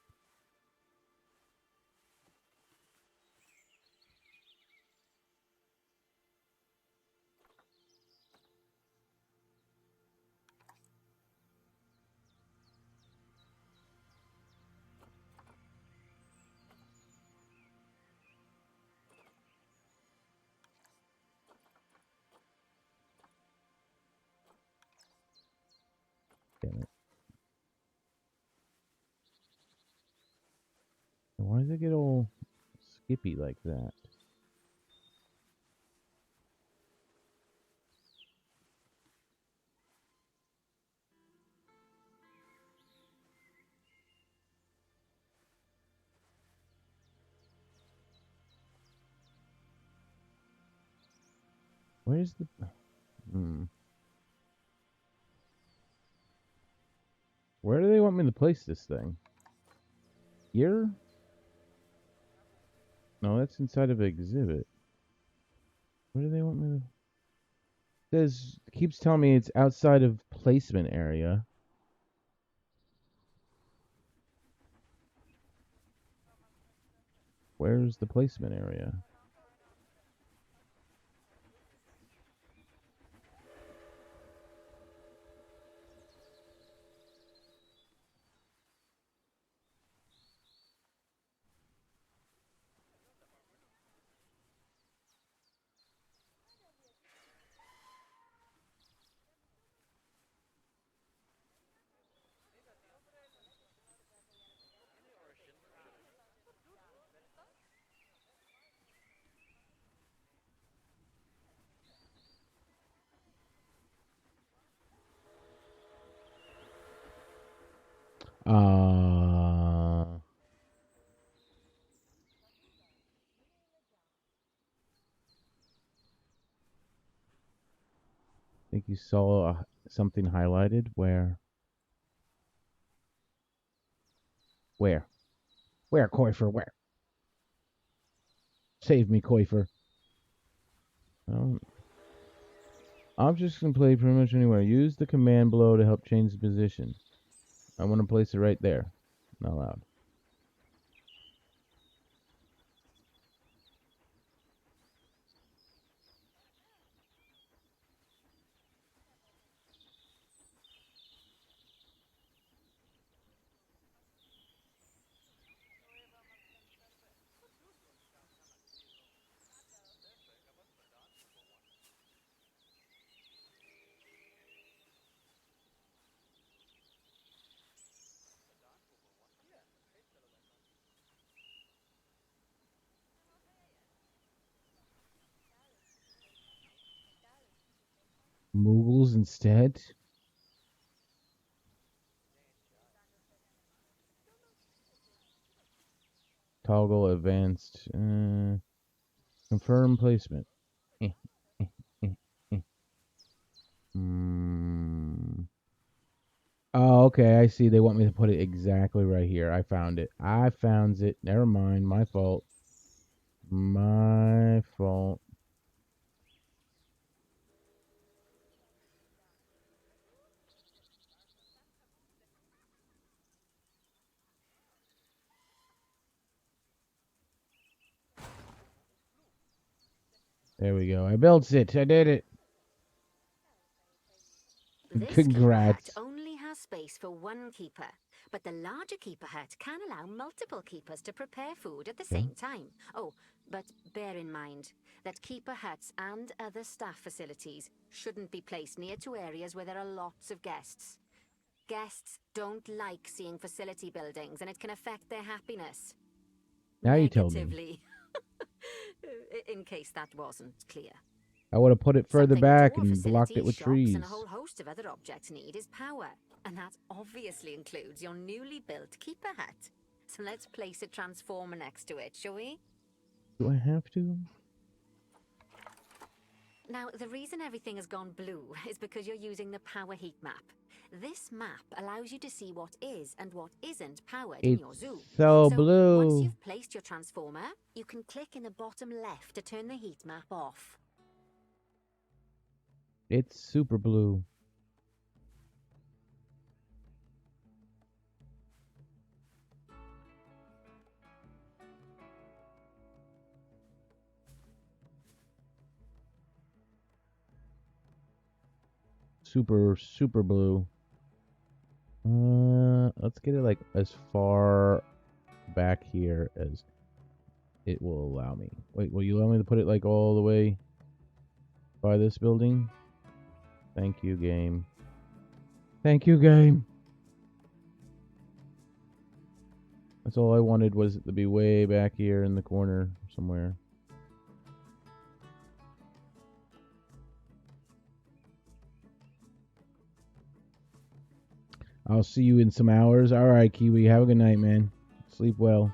Damn it. does it get all skippy like that? Where's the... Where do they want me to place this thing? Here? No, that's inside of an exhibit. Where do they want me to... Says, keeps telling me it's outside of placement area. Where's the placement area? I think you saw something highlighted. Where? Where? Where, Koifer? Where? Save me, Koifer. Objects can play pretty much anywhere. Use the command below to help change the position. I want to place it right there. Not allowed. Moogles instead? Toggle advanced. Confirm placement. Eh, eh, eh, eh. Oh, okay. I see. They want me to put it exactly right here. I found it. I found it. Never mind. My fault. My fault. There we go. I built it. I did it. This Congrats. keeper hut only has space for one keeper, but the larger keeper hut can allow multiple keepers to prepare food at the same time. Oh, but bear in mind that keeper huts and other staff facilities shouldn't be placed near to areas where there are lots of guests. Guests don't like seeing facility buildings, and it can affect their happiness. Now you tell me. Negatively. In case that wasn't clear. I would have put it further Something back that all and blocked it with shops trees. and a whole host of other objects need is power, and that obviously includes your newly built keeper hut. So let's place a transformer next to it, shall we? Do I have to? Now, the reason everything has gone blue is because you're using the power heat map. This map allows you to see what is and what isn't powered in your zoo. So blue. Once you've placed your transformer, you can click in the bottom left to turn the heat map off. It's super blue. Super, super blue. Let's get it like as far back here as it will allow me. Wait, will you allow me to put it like all the way by this building? Thank you, game. Thank you, game. That's all I wanted, was it to be way back here in the corner somewhere. I'll see you in some hours. All right, Kiwi. Have a good night, man. Sleep well.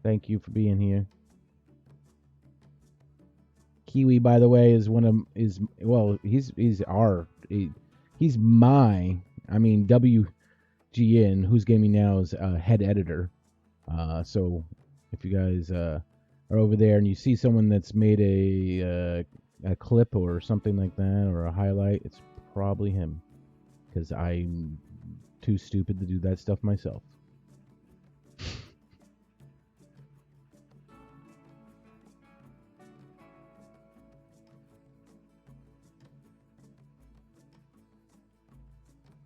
Thank you for being here. Kiwi, by the way, is one of he's my, I mean, WGN, Who's Gaming Now's head editor. So if you guys are over there and you see someone that's made a clip or something like that, or a highlight, it's probably him, because I'm too stupid to do that stuff myself.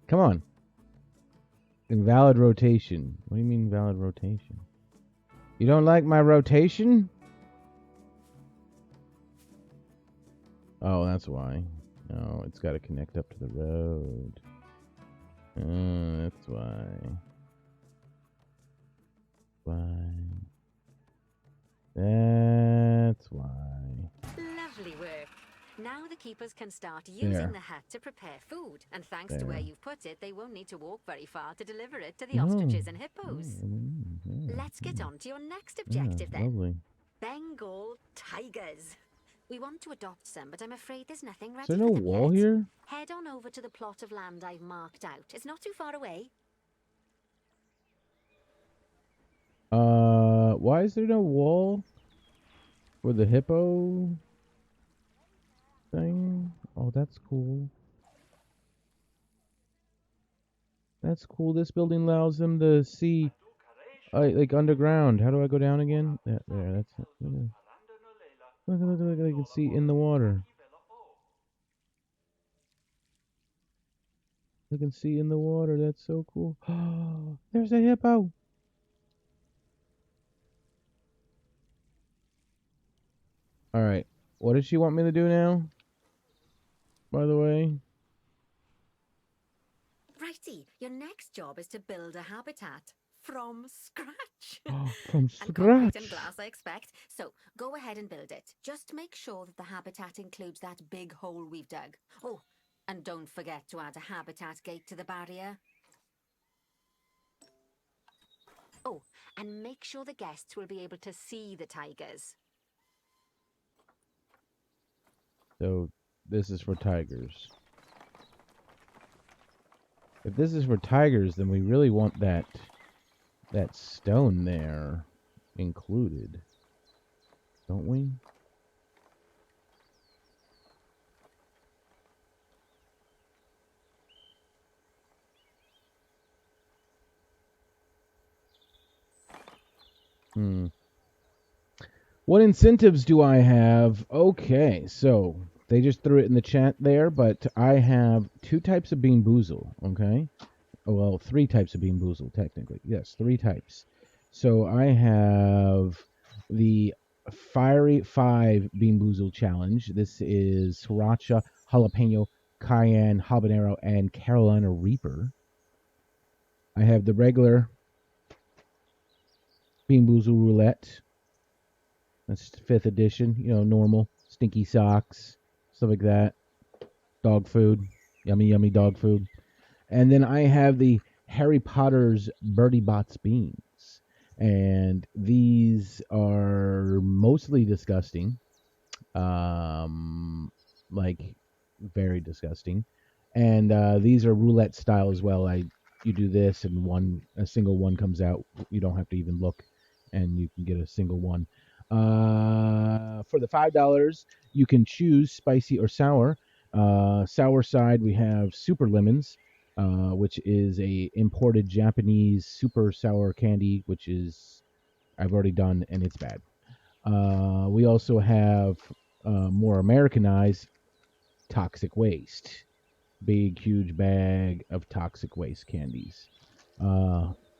Come on. Invalid rotation. What do you mean valid rotation? You don't like my rotation? Oh, that's why. Oh, it's got to connect up to the road. That's why. That's why. Lovely work. Now the keepers can start using the hut to prepare food, and thanks to where you've put it, they won't need to walk very far to deliver it to the ostriches and hippos. Let's get on to your next objective then. Lovely. Bengal tigers. We want to adopt some, but I'm afraid there's nothing ready Is there for no them wall yet. here? Head on over to the plot of land I've marked out. It's not too far away. Why is there no wall for the hippo thing? Oh, that's cool. That's cool. This building allows them to see, like, underground. How do I go down again? There, that's it. Look, I can see in the water. I can see in the water. That's so cool. There's a hippo. All right. What does she want me to do now? By the way. Righty, your next job is to build a habitat from scratch. From And scratch. concrete and glass, I expect. So go ahead and build it. Just make sure that the habitat includes that big hole we've dug. Oh, and don't forget to add a habitat gate to the barrier. Oh, and make sure the guests will be able to see the tigers. So this is for tigers. If this is for tigers, then we really want that stone there included, don't we? What incentives do I have? Okay, so they just threw it in the chat there, but I have 2 types of Bean Boozle, okay? Well, 3 types of Bean Boozle, technically. Yes, 3 types. So I have the Fiery 5 Bean Boozle Challenge. This is Sriracha, Jalapeno, Cayenne, Habanero, and Carolina Reaper. I have the regular Bean Boozle Roulette. That's 5th edition, normal. Stinky socks, stuff like that. Dog food. Yummy, yummy dog food. And then I have the Harry Potter's Bertie Bott's beans. And these are mostly disgusting. Like, very disgusting. And these are roulette style as well. You do this and a single one comes out. You don't have to even look, and you can get a single one. For the $5, you can choose spicy or sour. Sour side, we have Super Lemons, which is a imported Japanese super sour candy, which is I've already done, and it's bad. We also have more Americanized Toxic Waste. Big, huge bag of toxic waste candies.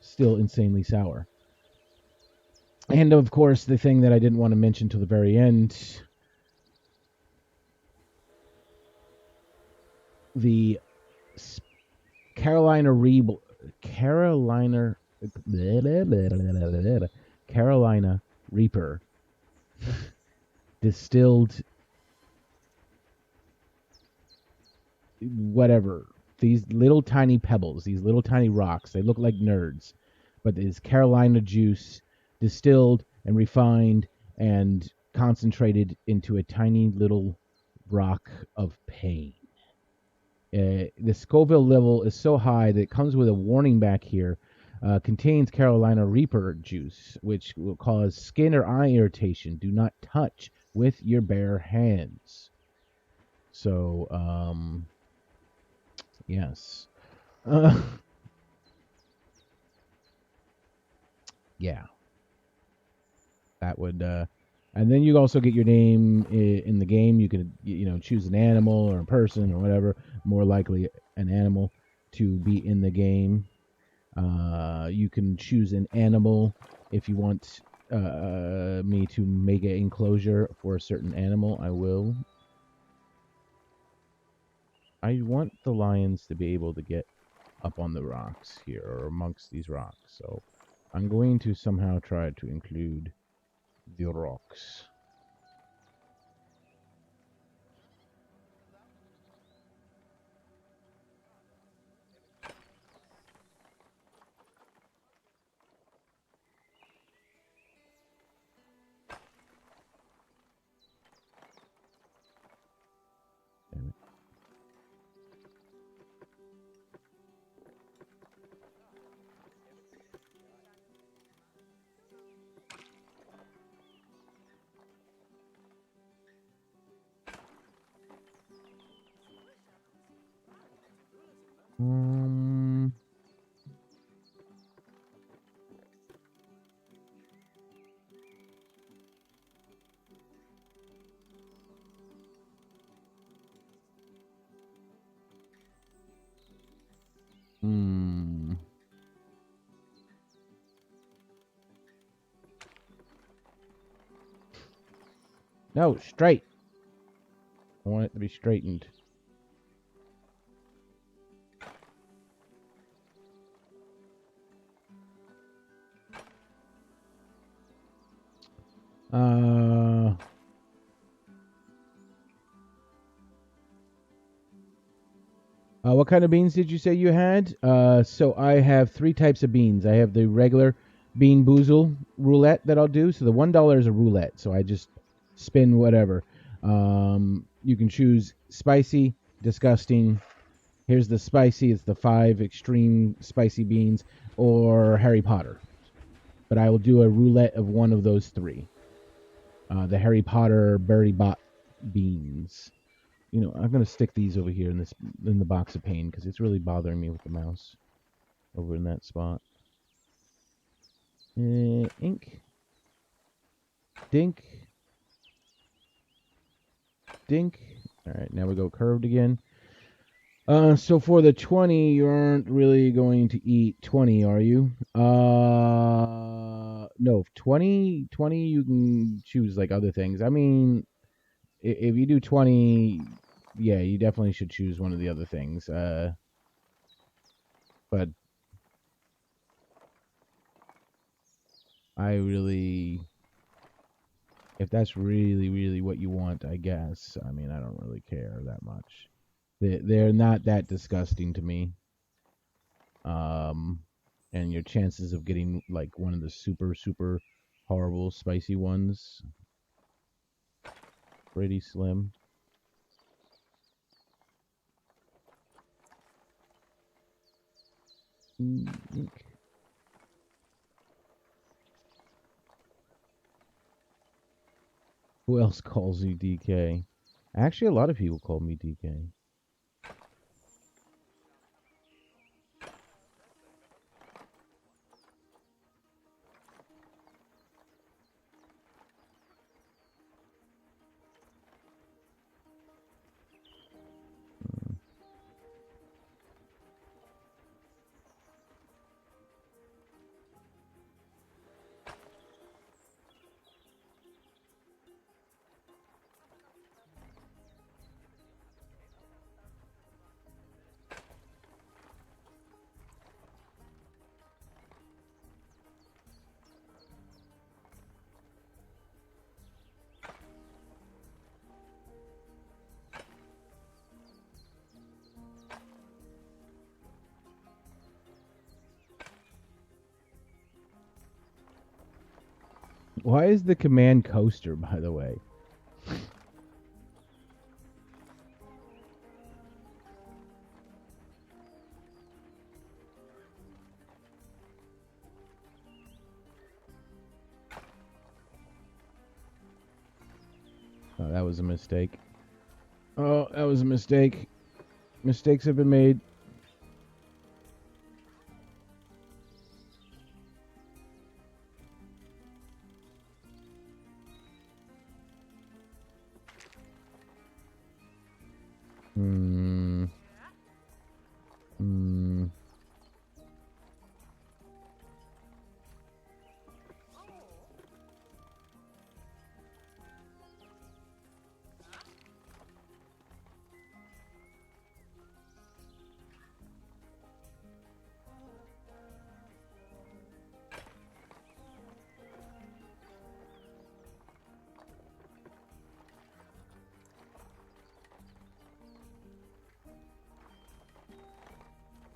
Still insanely sour. And, of course, the thing that I didn't want to mention till the very end, the Carolina Carolina Reaper distilled whatever. These little tiny pebbles, these little tiny rocks, they look like nerds, but it's Carolina juice distilled and refined and concentrated into a tiny little rock of pain. The Scoville level is so high that it comes with a warning back here. Contains Carolina Reaper juice, which will cause skin or eye irritation. Do not touch with your bare hands. So, yes. Yeah, that would. And then you also get your name in the game. You can, choose an animal or a person or whatever. More likely, an animal to be in the game. You can choose an animal if you want me to make an enclosure for a certain animal. I will. I want the lions to be able to get up on the rocks here or amongst these rocks. So I'm going to somehow try to include the rocks. Damn it. Um, hmm. No, straight. I want it to be straightened. Uh, what kind of beans did you say you had? So I have three types of beans. I have the regular bean boozle roulette that I'll do. So the $1 is a roulette. So I just spin whatever. You can choose spicy, disgusting. Here's the spicy. It's the 5 extreme spicy beans, or Harry Potter. But I will do a roulette of one of those three. The Harry Potter Berry Bot beans. I'm gonna stick these over here in the box of pain because it's really bothering me with the mouse over in that spot. Ink, dink, dink. All right, now we go curved again. So for the 20, you aren't really going to eat 20, are you? No, 20, you can choose like other things. I mean, if you do 20, yeah, you definitely should choose one of the other things. But I really, if that's really, really what you want, I guess. I mean, I don't really care that much. They're not that disgusting to me. And your chances of getting like one of the super, super horrible spicy ones, pretty slim. Who else calls you DK? Actually, a lot of people call me DK. Why is the command coaster, by the way? Oh, that was a mistake. Oh, that was a mistake. Mistakes have been made.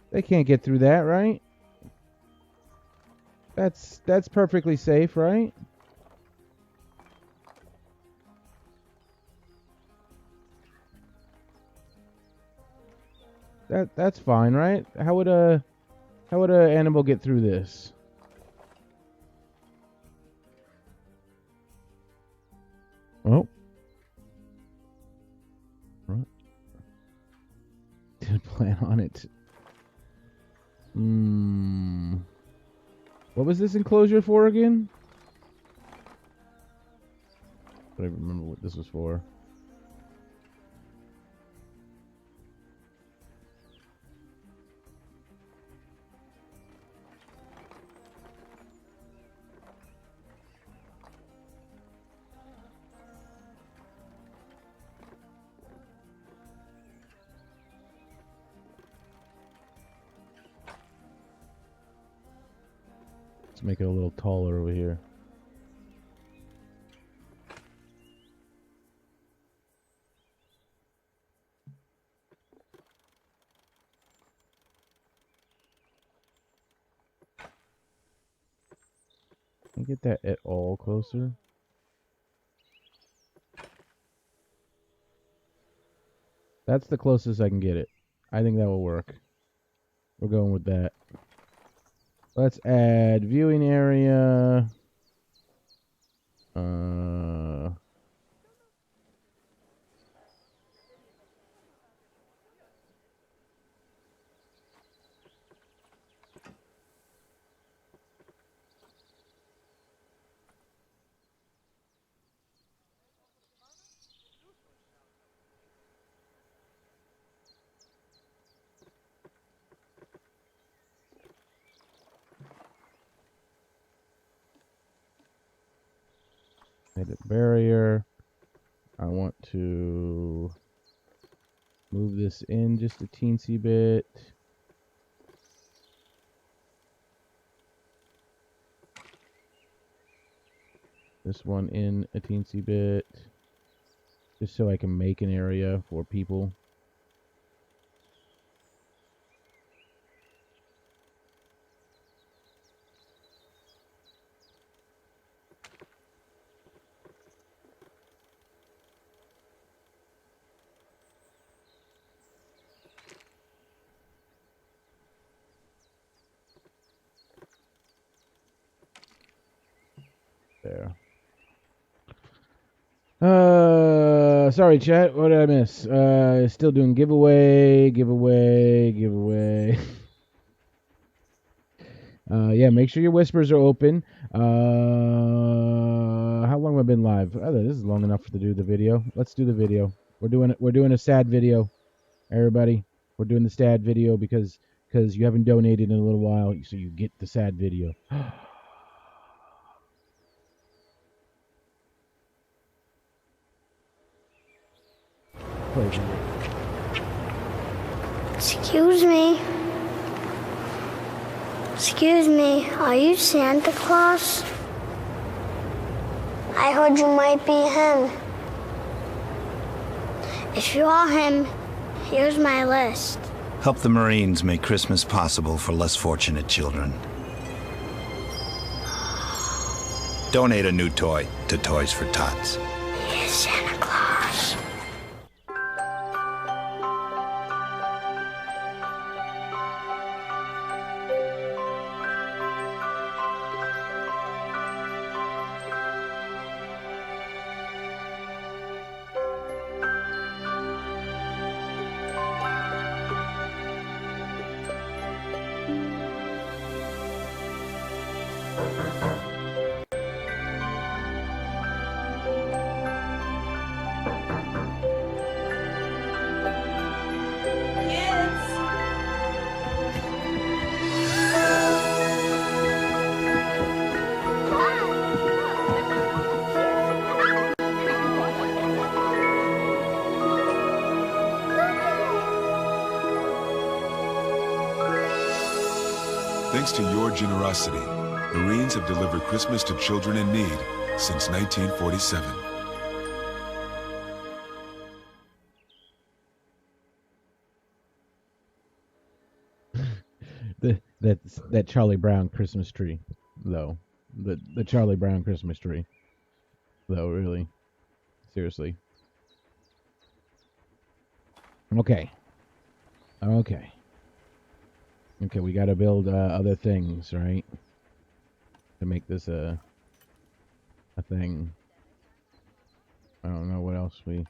They can't get through that, right? That's perfectly safe, right? That's fine, right? How would a animal get through this? Oh. Didn't plan on it. What was this enclosure for again? I don't even remember what this was for. Let's make it a little taller over here. Can I get that at all closer? That's the closest I can get it. I think that will work. We're going with that. Let's add viewing area. Edit barrier. I want to move this in just a teensy bit. This one in a teensy bit. Just so I can make an area for people. There. Sorry, chat. What did I miss? Still doing giveaway. Yeah, make sure your whispers are open. How long have I been live? Oh, this is long enough to do the video. Let's do the video. We're doing a sad video, everybody. We're doing the sad video because you haven't donated in a little while, so you get the sad video. Excuse me. Excuse me, are you Santa Claus? I heard you might be him. If you are him, here's my list. Help the Marines make Christmas possible for less fortunate children. Donate a new toy to Toys for Tots. Santa Claus. Thanks to your generosity, Marines have delivered Christmas to children in need since 1947. That Charlie Brown Christmas tree, though. The Charlie Brown Christmas tree, though. Really, seriously. Okay. Okay. Okay. We got to build other things, right? To make this a thing. I don't know what else we.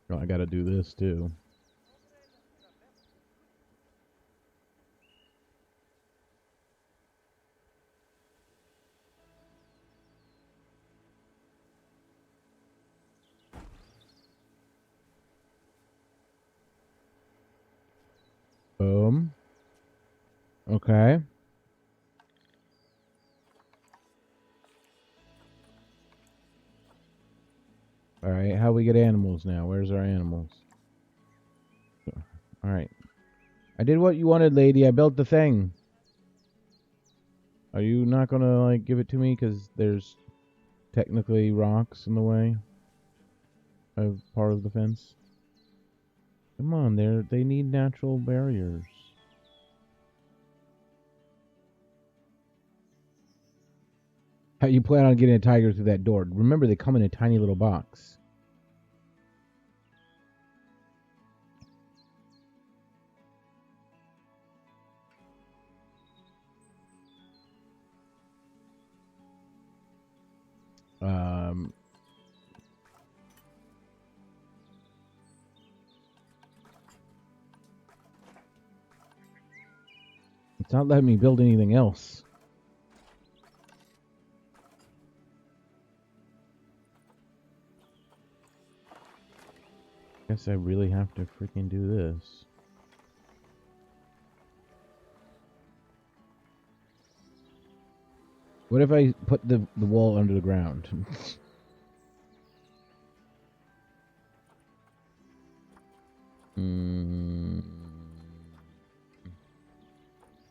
Oh, I got to do this too. Boom. Okay. All right. How we get animals now? Where's our animals? All right. I did what you wanted, lady. I built the thing. Are you not gonna like give it to me because there's technically rocks in the way of part of the fence? Come on, they need natural barriers. How you plan on getting a tiger through that door? Remember, they come in a tiny little box. It's not letting me build anything else. Guess I really have to freaking do this. What if I put the wall under the ground?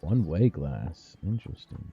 One-way glass. Interesting.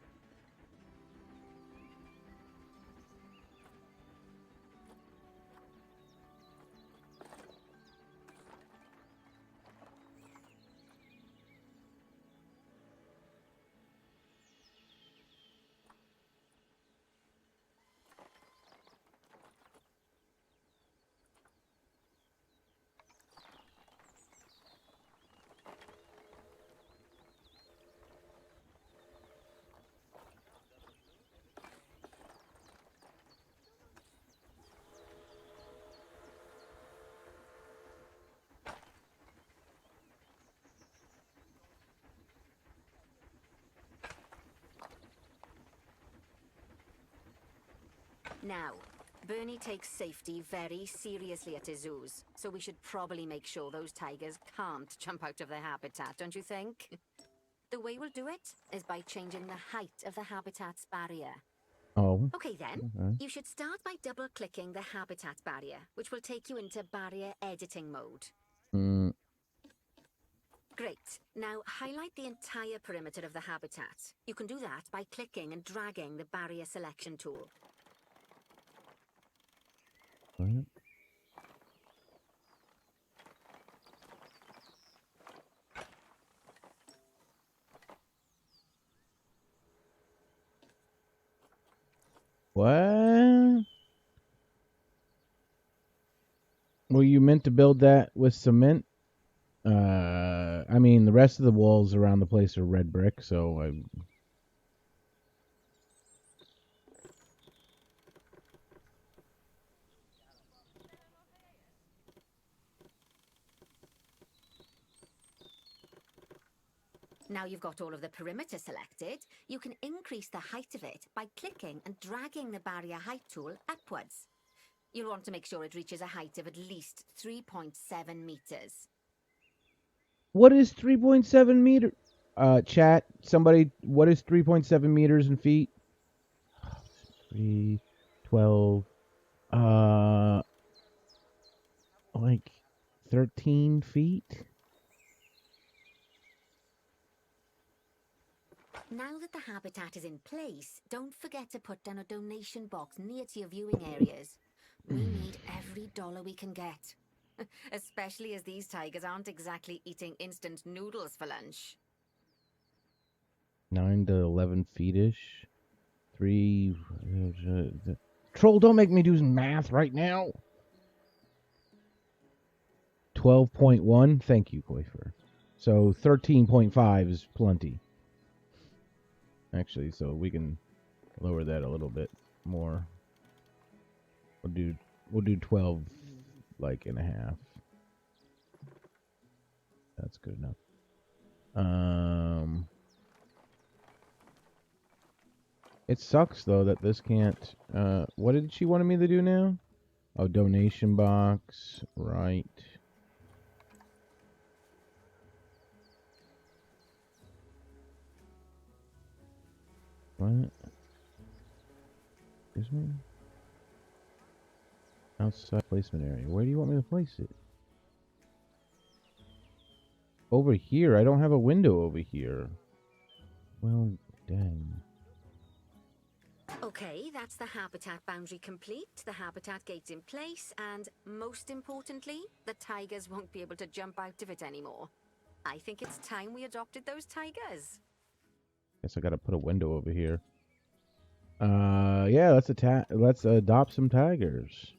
Now, Bernie takes safety very seriously at his zoos, so we should probably make sure those tigers can't jump out of their habitat, don't you think? The way we'll do it is by changing the height of the habitat's barrier. Oh. Okay then, Okay. you should start by double-clicking the habitat barrier, which will take you into barrier editing mode. Great. Now highlight the entire perimeter of the habitat. You can do that by clicking and dragging the barrier selection tool. What? What? Were you meant to build that with cement? I mean, the rest of the walls around the place are red brick, so I... Now you've got all of the perimeter selected, you can increase the height of it by clicking and dragging the barrier height tool upwards. You'll want to make sure it reaches a height of at least 3.7 meters. What is 3.7 meters? Chat, somebody, what is 3.7 meters in feet? 3, 12, like 13 feet? Now that the habitat is in place, don't forget to put down a donation box near to your viewing areas. We need every dollar we can get. Especially as these tigers aren't exactly eating instant noodles for lunch. 9 to 11 feet-ish. 3... Troll, don't make me do math right now. 12.1. Thank you, Koifer. So 13.5 is plenty. Actually, so we can lower that a little bit more. We'll do 12 like and a half. That's good enough. It sucks though that this can't what did she wanted me to do now? Oh, donation box, right. What? Excuse me? Outside placement area. Where do you want me to place it? Over here. I don't have a window over here. Well, dang. Okay, that's the habitat boundary complete, the habitat gate's in place, and most importantly, the tigers won't be able to jump out of it anymore. I think it's time we adopted those tigers. Guess I gotta put a window over here. Yeah, let's adopt some tigers.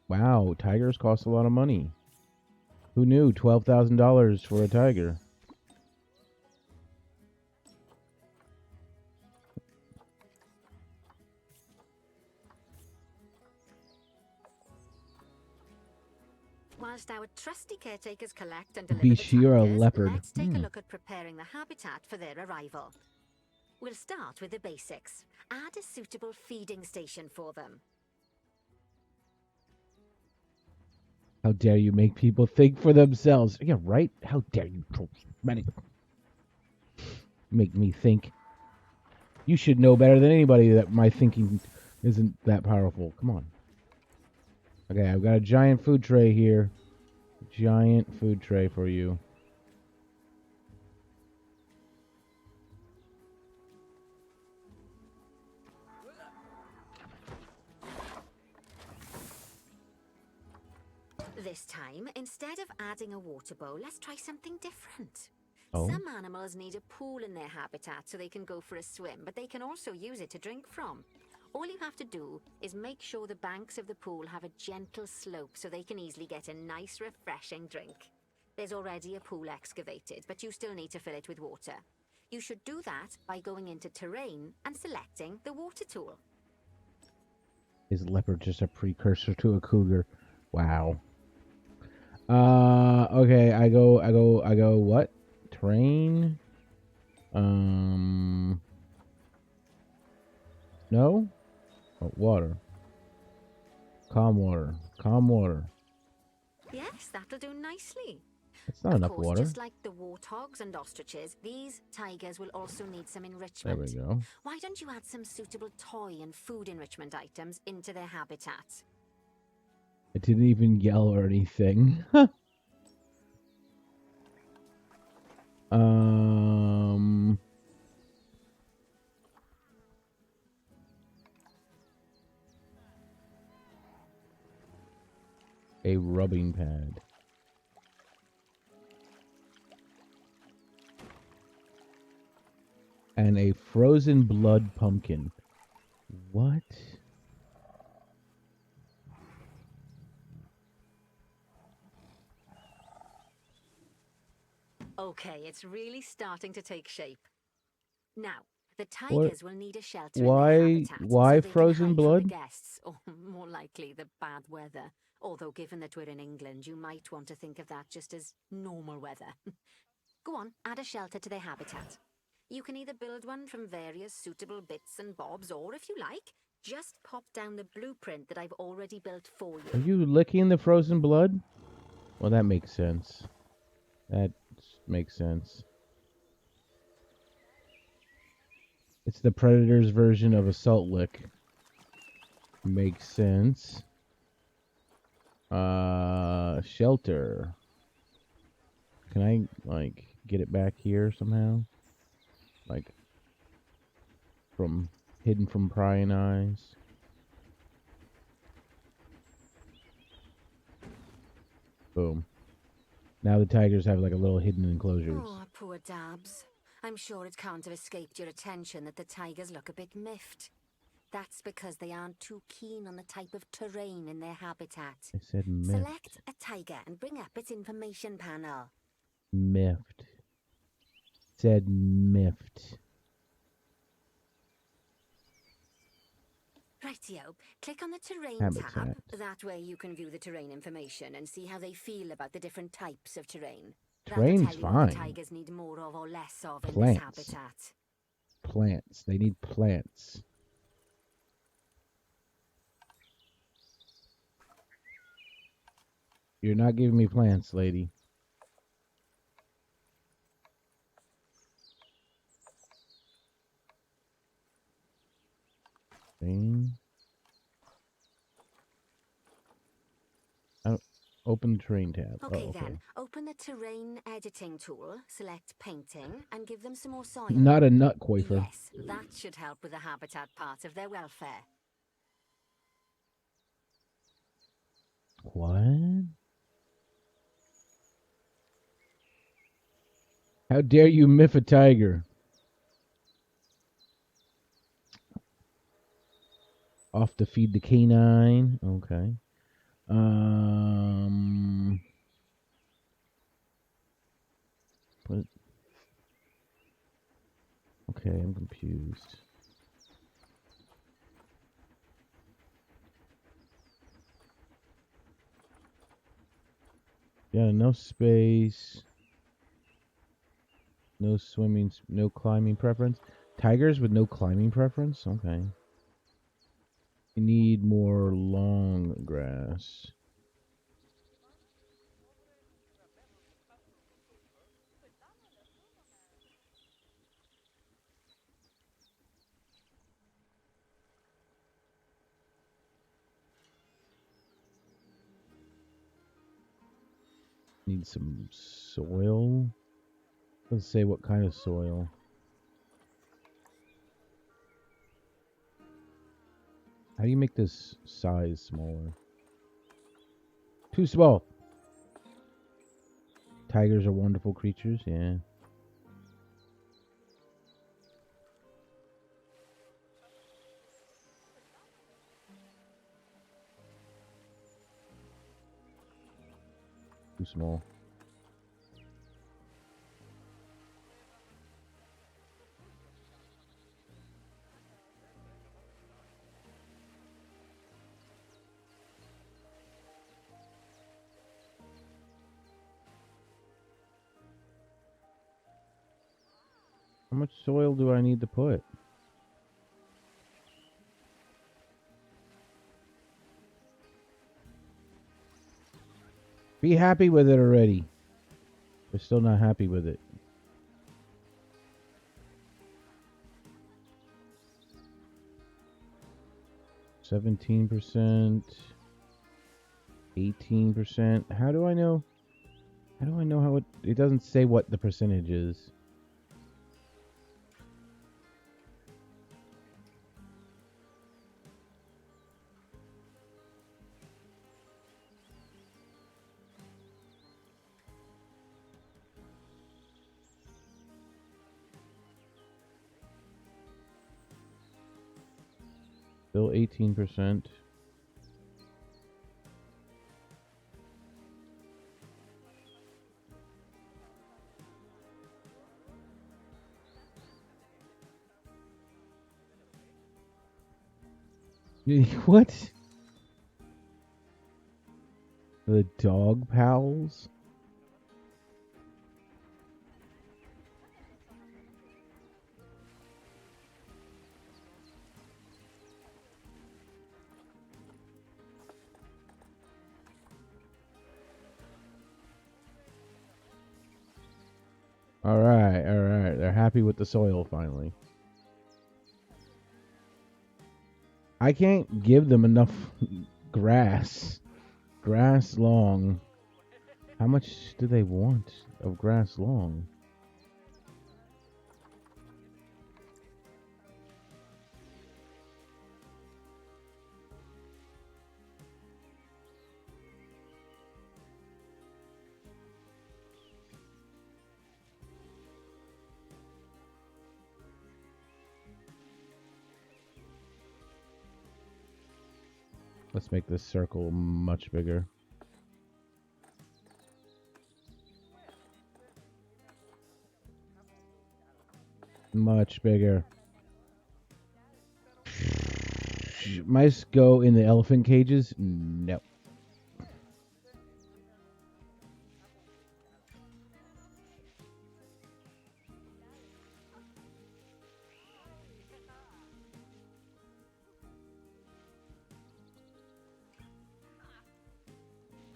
Wow, tigers cost a lot of money. Who knew? $12,000 for a tiger. Whilst our trusty caretakers collect and deliver Be the sure a tigers, leopard. let's take a look at preparing the habitat for their arrival. We'll start with the basics. Add a suitable feeding station for them. How dare you make people think for themselves? Yeah, right? How dare you make me think. You should know better than anybody that my thinking isn't that powerful. Come on. Okay, I've got a giant food tray here. Giant food tray for you. This time, instead of adding a water bowl, let's try something different. Oh. Some animals need a pool in their habitat so they can go for a swim, but they can also use it to drink from. All you have to do is make sure the banks of the pool have a gentle slope so they can easily get a nice, refreshing drink. There's already a pool excavated, but you still need to fill it with water. You should do that by going into terrain and selecting the water tool. Is leopard just a precursor to a cougar? Wow. Okay, I go what? Terrain? No? Oh, water. Calm water. Calm water. Yes, that'll do nicely. That's not enough water. Just like the warthogs and ostriches, these tigers will also need some enrichment. There we go. Why don't you add some suitable toy and food enrichment items into their habitat? I didn't even yell or anything. A rubbing pad. and a frozen blood pumpkin. What? Okay, it's really starting to take shape. Now, the What? tigers will need a shelter in their habitat Why so they can frozen hide from the blood? guests, or more likely, the bad weather. Although, given that we're in England, you might want to think of that just as normal weather. Go on, add a shelter to their habitat. You can either build one from various suitable bits and bobs, or if you like, just pop down the blueprint that I've already built for Are you. you licking the frozen blood? Well, that makes sense. That makes sense. It's the Predator's version of a salt lick. Makes sense. Shelter. Can I, like, get it back here somehow? Like, from hidden from prying eyes? Boom. Now the tigers have, like, a little hidden enclosures. Oh, poor Dabs. I'm sure it can't have escaped your attention that the tigers look a bit miffed. That's because they aren't too keen on the type of terrain in their habitat. I said miffed. Select a tiger and bring up its information panel. Miffed. Said miffed. Rightio, click on the terrain Habitat. tab. That way you can view the terrain information and see how they feel about the different types of terrain. Terrain's That'll tell you what the fine. tigers need more of or less of in Plants. this habitat. Plants. They need plants. You're not giving me plants, lady. Thing. Open the terrain tab. Okay, then, open the terrain editing tool, select painting, and give them some more soil. Not a nut coifer. Yes, that should help with the habitat part of their welfare. What? How dare you miff a tiger? Off to feed the canine. Okay. But okay, I'm confused. Yeah, no space. No swimming, no climbing preference. Tigers with no climbing preference? Okay. You need more long grass. Need some soil. Let's say what kind of soil. How do you make this size smaller? Too small. Tigers are wonderful creatures, yeah. Too small. How much soil do I need to put? Be happy with it already. We're still not happy with it. %, 18%. How do I know? How do I know how it doesn't say what the percentage is? Still 18%. What? The dog pals? All right, all right. They're happy with the soil finally. I can't give them enough grass. Grass long. How much do they want of grass long? Let's make this circle much bigger. Much bigger. Mice go in the elephant cages? No.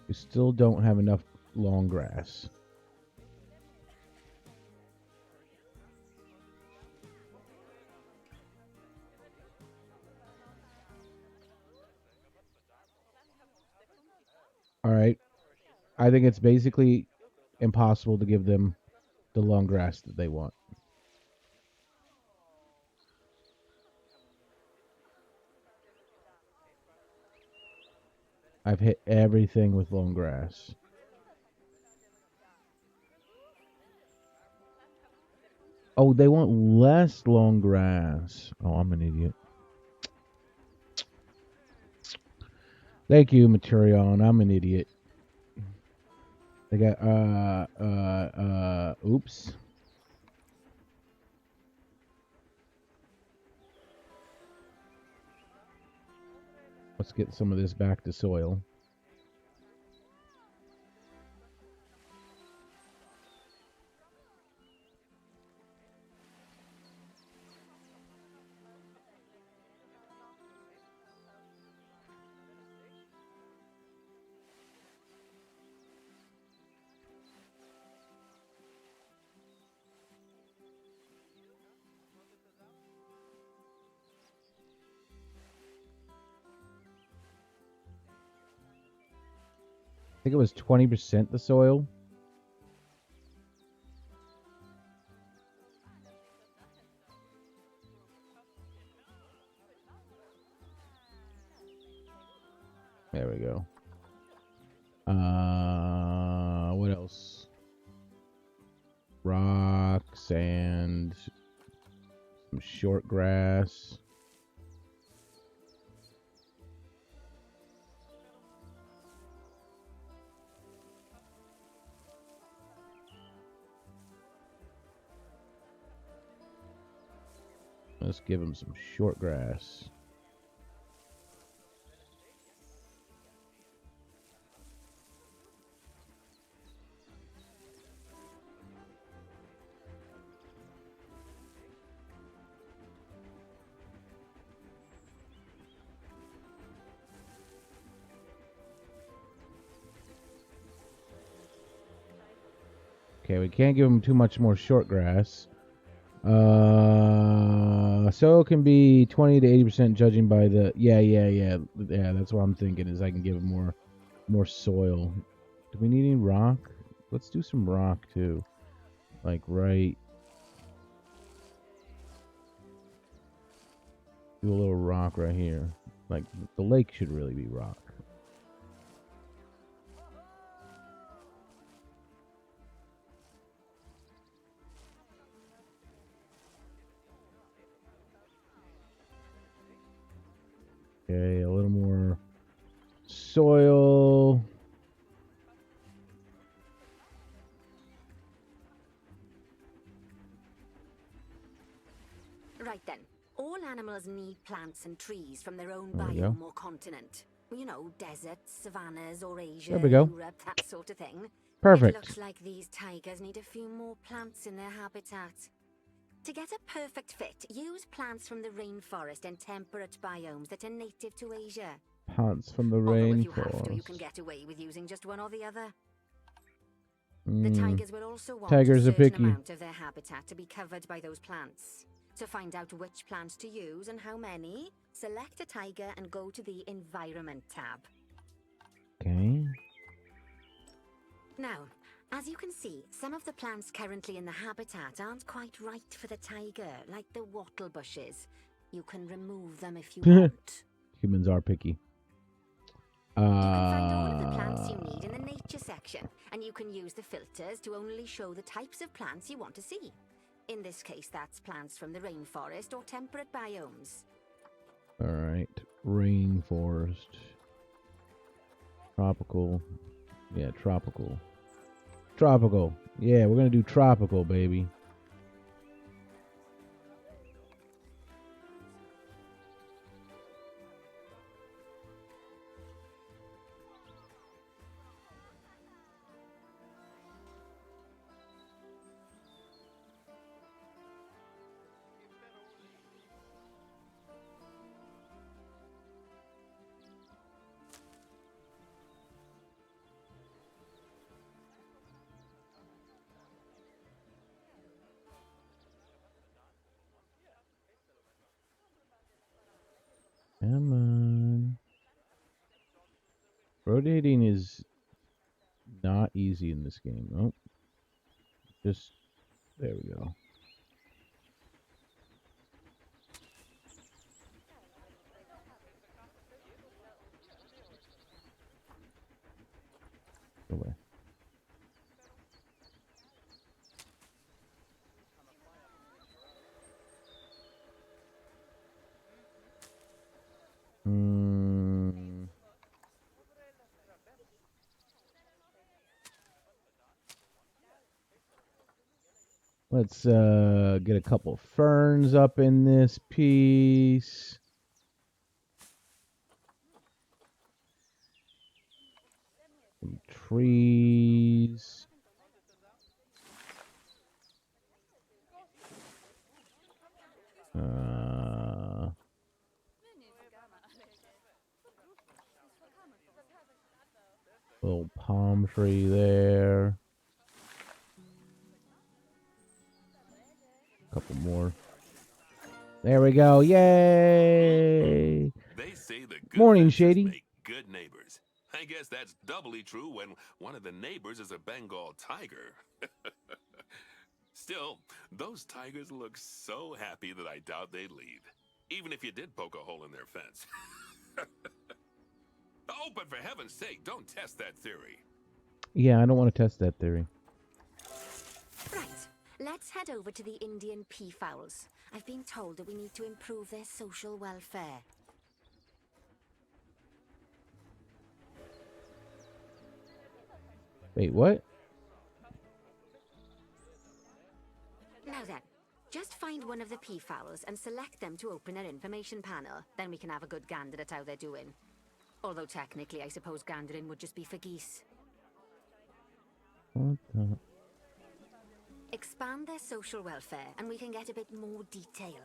We still don't have enough long grass. All right. I think it's basically impossible to give them the long grass that they want. I've hit everything with long grass. Oh, they want less long grass. Oh, I'm an idiot. Thank you, Materion. I'm an idiot. They got oops. Let's get some of this back to soil. I think it was 20% the soil. There we go. What else? Rock, sand, some short grass. Let's give him some short grass. Okay, we can't give him too much more short grass. So it can be 20 to 80% judging by the yeah. That's what I'm thinking is I can give him more soil. Do we need any rock? Let's do some rock too. Like right. Do a little rock right here. Like the lake should really be rock. soil. Right then. All animals need plants and trees from their own There we biome go. or continent. You know, deserts, savannas, or Asia, There we go. Europe, that sort of thing. It Perfect. looks like these tigers need a few more plants in their habitat. To get a perfect fit, use plants from the rainforest and temperate biomes that are native to Asia. Plants from the Although if you have to, you rainforest. can get away with using just one or the other. The Mm, tigers will also want tigers a are certain picky. amount of their habitat to be covered by those plants. To find out which plants to use and how many, select a tiger and go to the Environment tab. Okay. Now, as you can see, some of the plants currently in the habitat aren't quite right for the tiger, like the wattle bushes. You can remove them if you want. Humans are picky. You can find all of the plants you need in the nature section, and you can use the filters to only show the types of plants you want to see. In this case, that's plants from the rainforest or temperate biomes. All right. Rainforest. Tropical. Yeah, tropical. Tropical. Yeah, we're going to do tropical, baby. Come on. Rotating is not easy in this game. Oh. Just, there we go. Away. Let's get a couple ferns up in this piece. Some trees. Little palm tree there. Couple more. There we go. Yay! They say the good Morning, fences Shady. make good neighbors. I guess that's doubly true when one of the neighbors is a Bengal tiger. Still, those tigers look so happy that I doubt they'd leave, even if you did poke a hole in their fence. Oh, but for heaven's sake, don't test that theory. Yeah, I don't want to test that theory. Right, let's head over to the Indian peafowls. I've been told that we need to improve their social welfare. Wait, what? Now then, just find one of the peafowls and select them to open an information panel. Then we can have a good gander at how they're doing. Although technically, I suppose gandering would just be for geese. What the? Expand their social welfare, and we can get a bit more detail.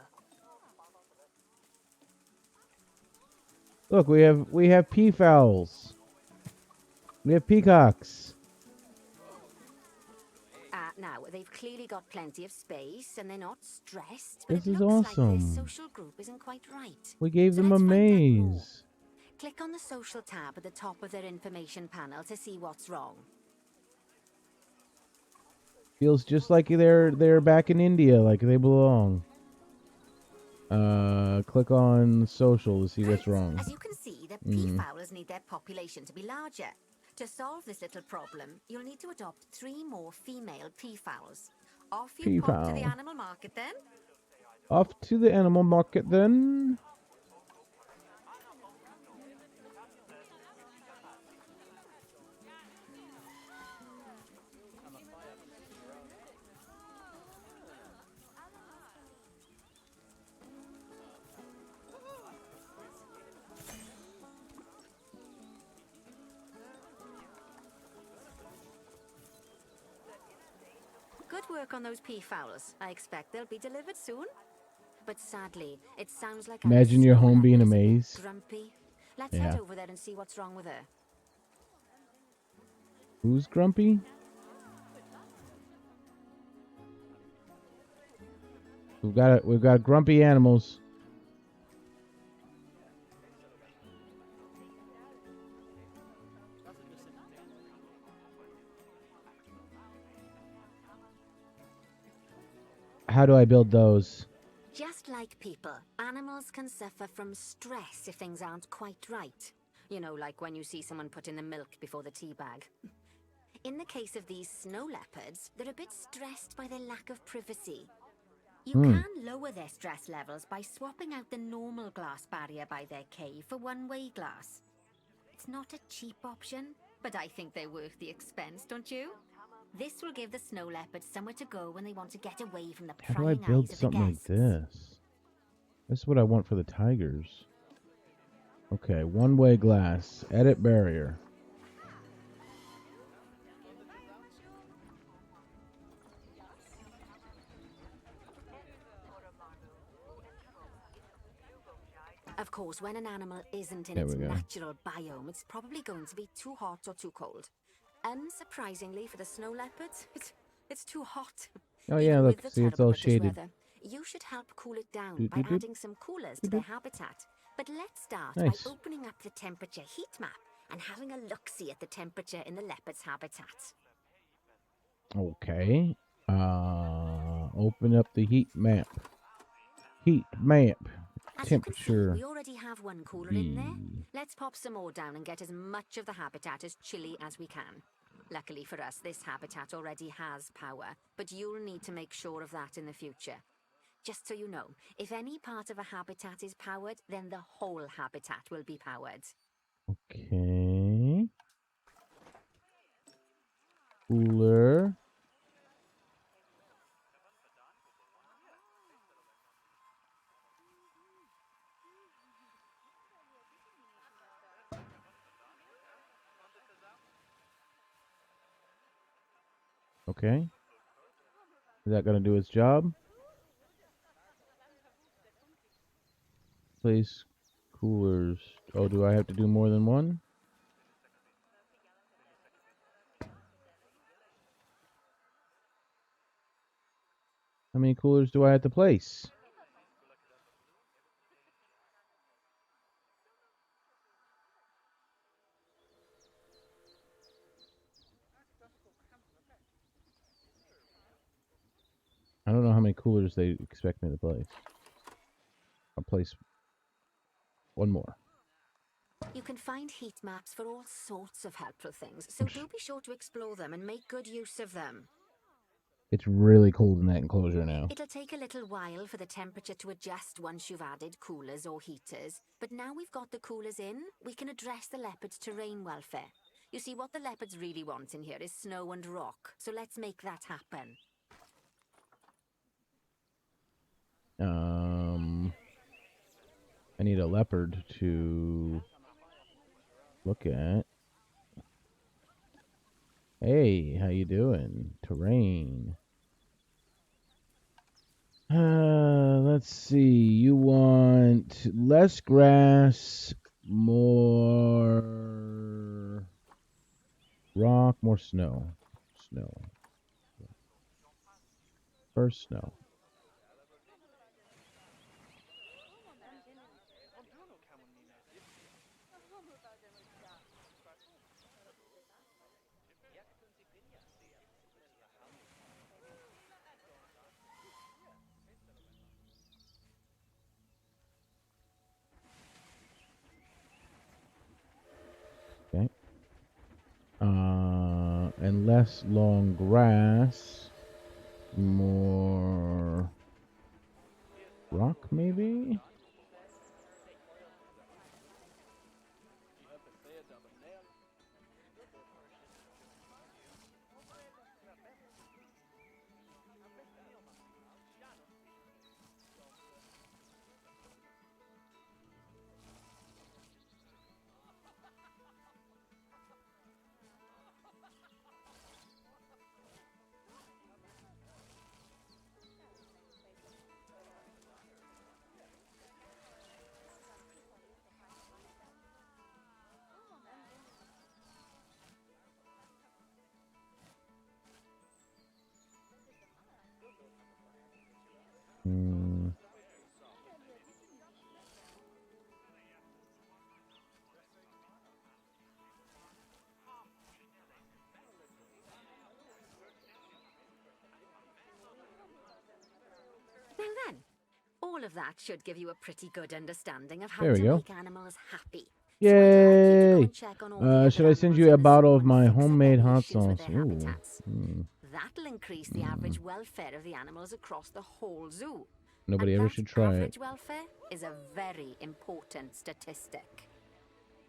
Look, we have peafowls. We have peacocks. Now, they've clearly got plenty of space, and they're not stressed, but This it is looks like awesome. their social group isn't quite right. We gave So them a let's find out more. maze. Click on the social tab at the top of their information panel to see what's wrong. Feels just like they're back in India, like they belong. Click on social to see what's wrong. As you can see, the peafowls need their population to be larger. To solve this little problem, you'll need to adopt 3 more female peafowls. Off you pop to the Peafowl. animal market then. Off to the animal market then. Good work on those peafowls. I expect they'll be delivered soon. But sadly, it sounds like Imagine your home being a maze. Grumpy. Let's Yeah. head over there and see what's wrong with her. Who's grumpy? We've got grumpy animals. How do I build those? Just like people, animals can suffer from stress if things aren't quite right. You know, like when you see someone put in the milk before the tea bag. In the case of these snow leopards, they're a bit stressed by their lack of privacy. You can lower their stress levels by swapping out the normal glass barrier by their cave for one-way glass. It's not a cheap option, but I think they're worth the expense, don't you? This will give the snow leopards somewhere to go when they want to get away from the How do I prying build eyes of the something like guests. this? This is what I want for the tigers. Okay, one-way glass. Edit barrier. Of course, when an animal isn't in There its we go. natural biome, it's probably going to be too hot or too cold. Unsurprisingly for the snow leopards, it's too hot. Oh yeah, Even look, with the see, it's terrible all British shaded. weather, you should help cool it down Doot, by doot, doot. adding some coolers to Doot, their doot. habitat. But let's start Nice. by opening up the temperature heat map and having a look-see at the temperature in the leopard's habitat. Okay. Open up the heat map. Heat map. As you can see, Temperature. we already have one cooler in there. V. Let's pop some more down and get as much of the habitat as chilly as we can. Luckily for us, this habitat already has power, but you'll need to make sure of that in the future. Just so you know, if any part of a habitat is powered, then the whole habitat will be powered. Okay. Cooler. Okay. Is that going to do its job? Place coolers. Oh, do I have to do more than one? How many coolers do I have to place? I don't know how many coolers they expect me to place. I'll place one more. You can find heat maps for all sorts of helpful things, so do be sure to explore them and make good use of them. It's really cold in that enclosure now. It'll take a little while for the temperature to adjust once you've added coolers or heaters, but now we've got the coolers in, we can address the leopards' terrain welfare. You see, what the leopards really want in here is snow and rock, so let's make that happen. I need a leopard to look at. Hey, how you doing? Terrain. Let's see. You want less grass, more rock, more snow. Snow. First snow. Okay. And less long grass, more rock, maybe? Hmm. Now then, all of that should give you a pretty good understanding of how There we to go. make animals happy. So I'd like you to go Yay! and check on all the other Should I send animals you in a the bottle zoo of and my fix up homemade any hot issues with sauce? their Ooh. habitats. That'll increase the average welfare of the animals across the whole zoo. Nobody And ever that should try it. average welfare is a very important statistic.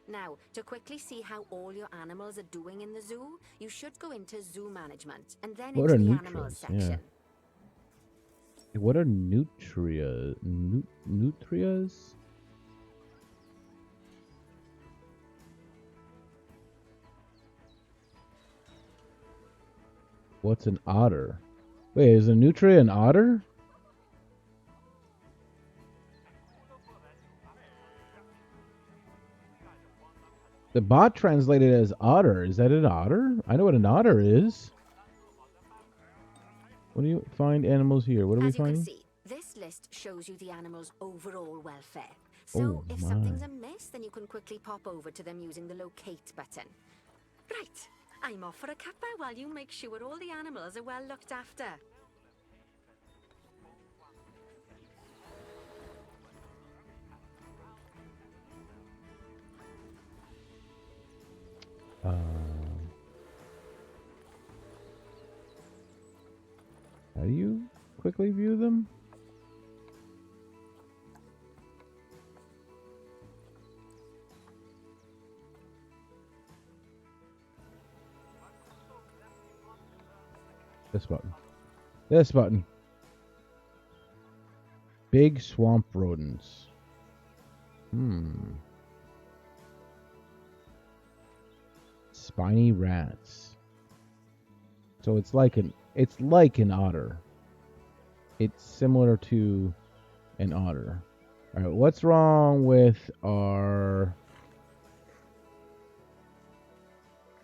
Now, to quickly see how all your animals are doing in the zoo, you should go into zoo management and then What into are the animals nutrients? Yeah. section. What are nutrias? What's an otter? Wait, is a nutria an otter? The bot translated as otter. Is that an otter? I know what an otter is. What do you find animals here? What are we As you can finding? see, this list shows you the animal's overall welfare. Oh So if my. something's amiss, then you can quickly pop over to them using the locate button. Right, I'm off for a cuppa while you make sure all the animals are well looked after. How do you quickly view them? This button. This button. Big swamp rodents. Spiny rats. So it's like an otter. It's similar to an otter. All right, what's wrong with our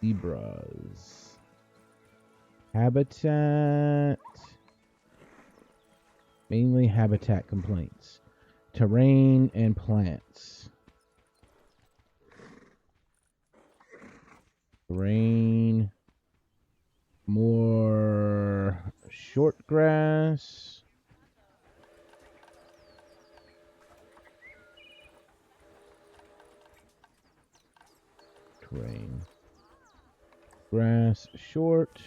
zebras? Habitat. Mainly habitat complaints. Terrain and plants. Terrain. More short grass. Terrain. Grass short.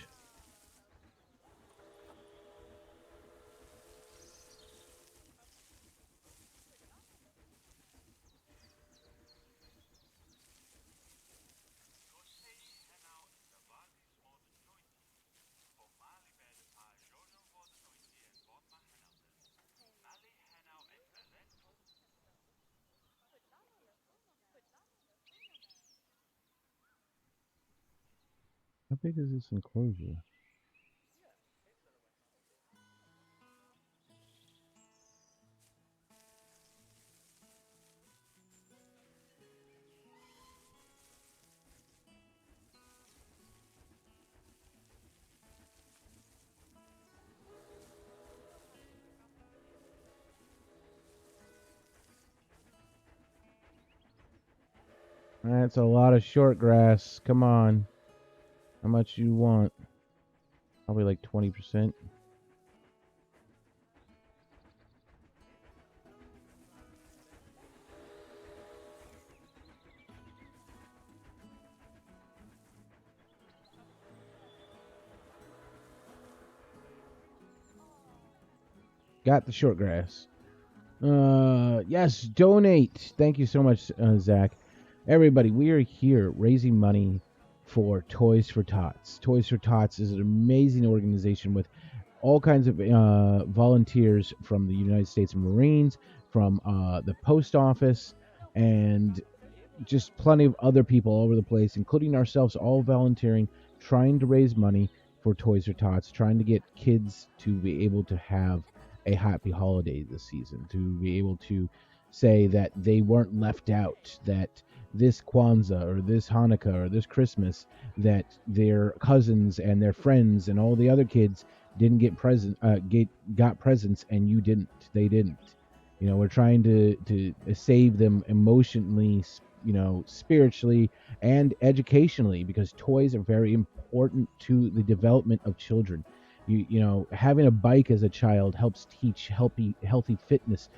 How big is this enclosure? That's a lot of short grass. Come on. How much you want? Probably like 20%. Got the short grass. Yes, donate. Thank you so much, Zach. Everybody, we are here raising money for Toys for Tots. Toys for Tots is an amazing organization with all kinds of volunteers from the United States Marines, from the post office, and just plenty of other people all over the place, including ourselves, all volunteering, trying to raise money for Toys for Tots, trying to get kids to be able to have a happy holiday this season, to be able to say that they weren't left out, that this Kwanzaa or this Hanukkah or this Christmas, that their cousins and their friends and all the other kids didn't get got presents and you didn't. They didn't. We're trying to save them emotionally, spiritually and educationally, because toys are very important to the development of children. Having a bike as a child helps teach healthy fitness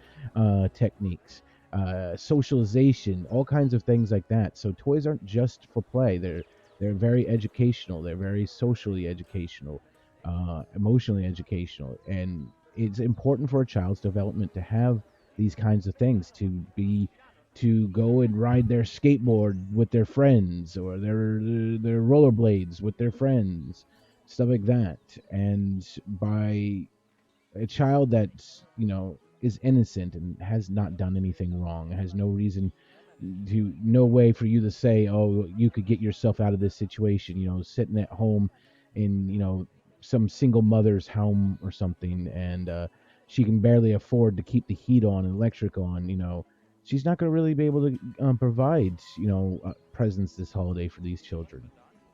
techniques, socialization, all kinds of things like that. So toys aren't just for play. They're very educational. They're very socially educational, emotionally educational, and it's important for a child's development to have these kinds of things, to go and ride their skateboard with their friends, or their rollerblades with their friends, stuff like that. And by a child that's is innocent and has not done anything wrong, has no reason no way for you to say, oh, you could get yourself out of this situation, sitting at home in some single mother's home or something, and she can barely afford to keep the heat on and electric on. She's not going to really be able to provide presents this holiday for these children.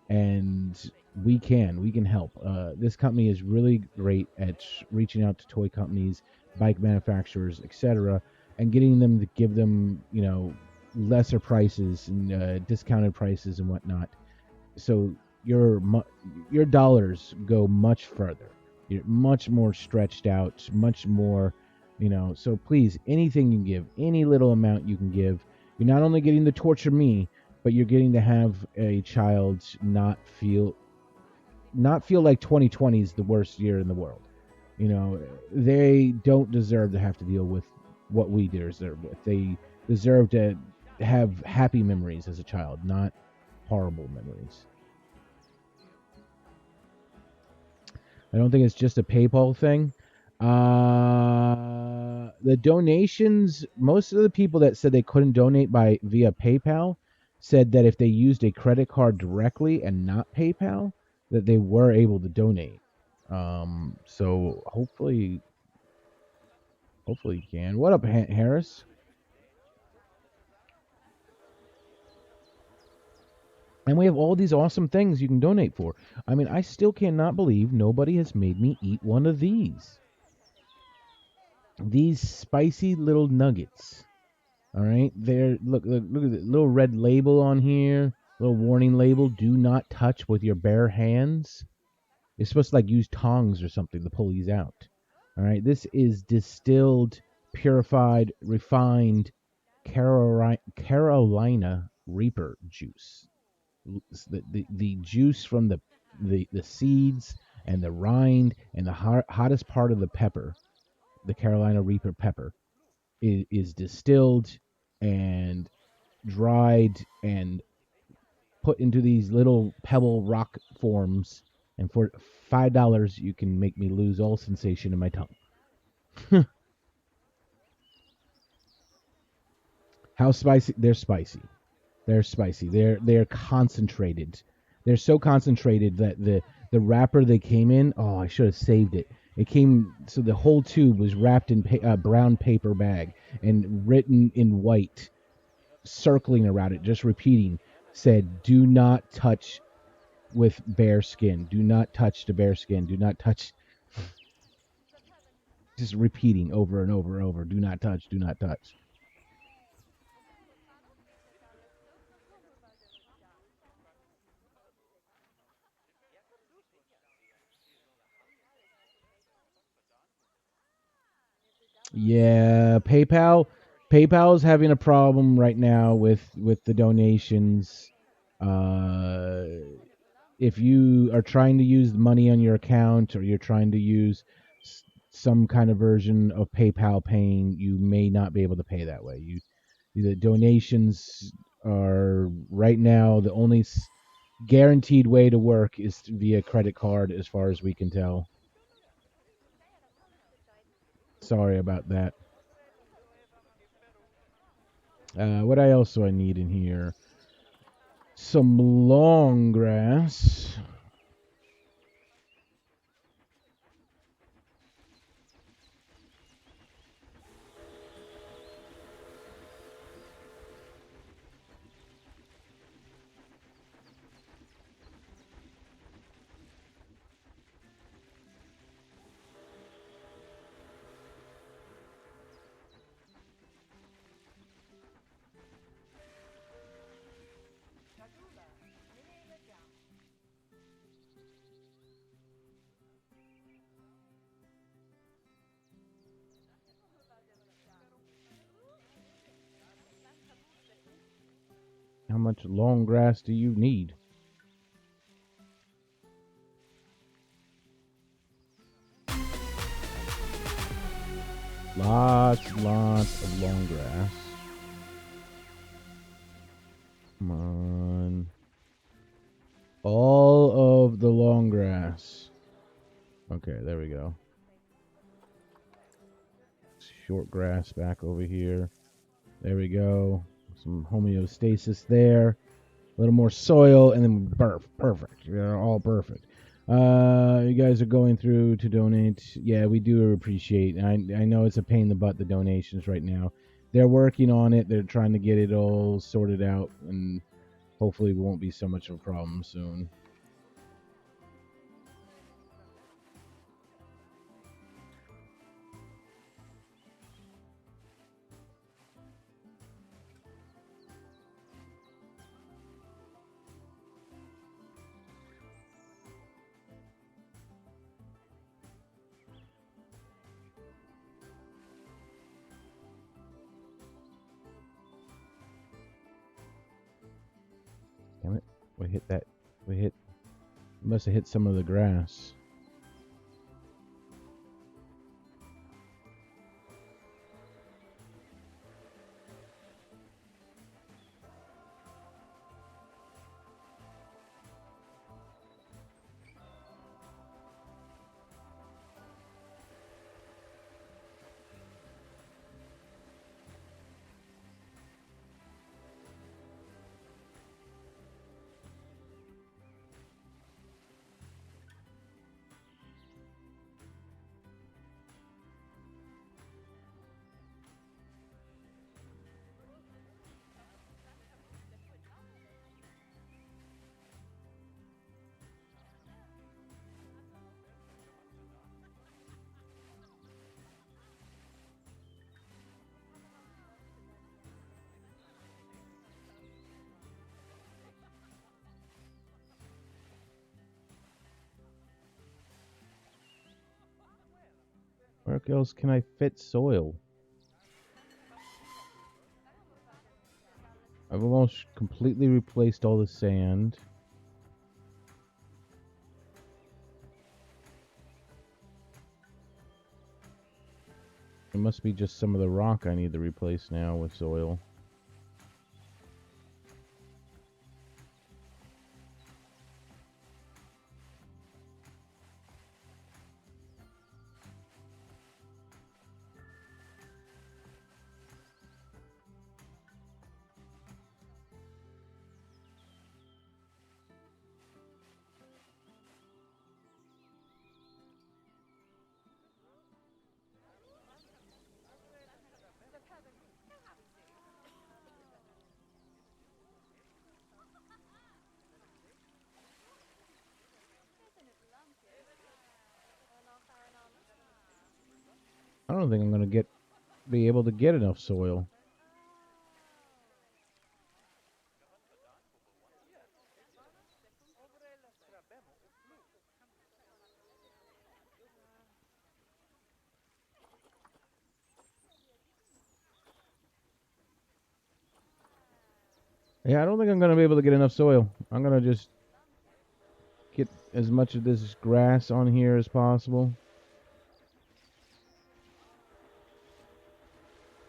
And we can help. This company is really great at reaching out to toy companies, bike manufacturers, etc., and getting them to give them lesser prices and discounted prices and whatnot. So your dollars go much further. You're much more stretched out, much more. So please, anything you can give, any little amount you can give, you're not only getting to torture me, but you're getting to have a child not feel like 2020 is the worst year in the world. They don't deserve to have to deal with what we deserve with. They deserve to have happy memories as a child, not horrible memories. I don't think it's just a PayPal thing. The donations, most of the people that said they couldn't donate via PayPal said that if they used a credit card directly and not PayPal, that they were able to donate. So hopefully you can. What up, Harris? And we have all these awesome things you can donate for. I mean, I still cannot believe nobody has made me eat one of these. These spicy little nuggets. All right, there. Look at the little red label on here. Little warning label: do not touch with your bare hands. You're supposed to use tongs or something to pull these out. All right, this is distilled, purified, refined Carolina Reaper juice. The juice from the seeds and the rind and the hottest part of the pepper, the Carolina Reaper pepper, is distilled and dried and put into these little pebble rock forms. And for $5, you can make me lose all sensation in my tongue. How spicy? They're spicy. They're spicy. They're concentrated. They're so concentrated that the wrapper they came in. Oh, I should have saved it. It came, so the whole tube was wrapped in brown paper bag and written in white, circling around it, just repeating, said, "Do not touch with bare skin. Do not touch the bare skin. Do not touch." Just repeating over and over and over. Do not touch. Do not touch. Yeah, PayPal is having a problem right now with the donations. Uh, if you are trying to use money on your account, or you're trying to use some kind of version of PayPal paying, you may not be able to pay that way. The donations are right now the only guaranteed way to work is via credit card, as far as we can tell. Sorry about that. What else do I need in here? Some long grass. much long grass do you need? Lots of long grass. Come on. All of the long grass. Okay, there we go. Short grass back over here. There we go. Some homeostasis there. A little more soil, and then perfect. They're all perfect. You guys are going through to donate. Yeah, we do appreciate. I know it's a pain in the butt, the donations right now. They're working on it. They're trying to get it all sorted out, and hopefully it won't be so much of a problem soon. Damn it. We hit that. We must have hit some of the grass. Where else can I fit soil? I've almost completely replaced all the sand. It must be just some of the rock I need to replace now with soil. I don't think I'm gonna be able to get enough soil. Yeah, I don't think I'm gonna be able to get enough soil. I'm gonna just get as much of this grass on here as possible.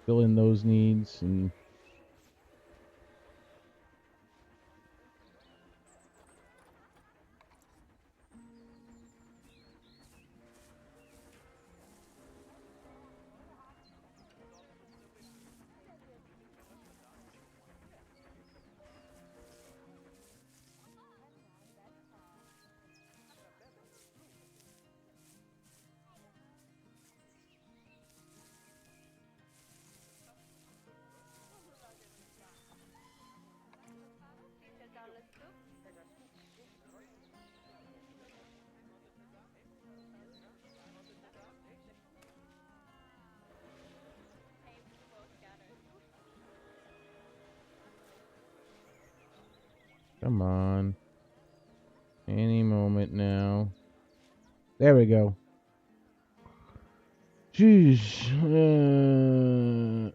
Fill in those needs and come on. Any moment now. There we go. Jeez.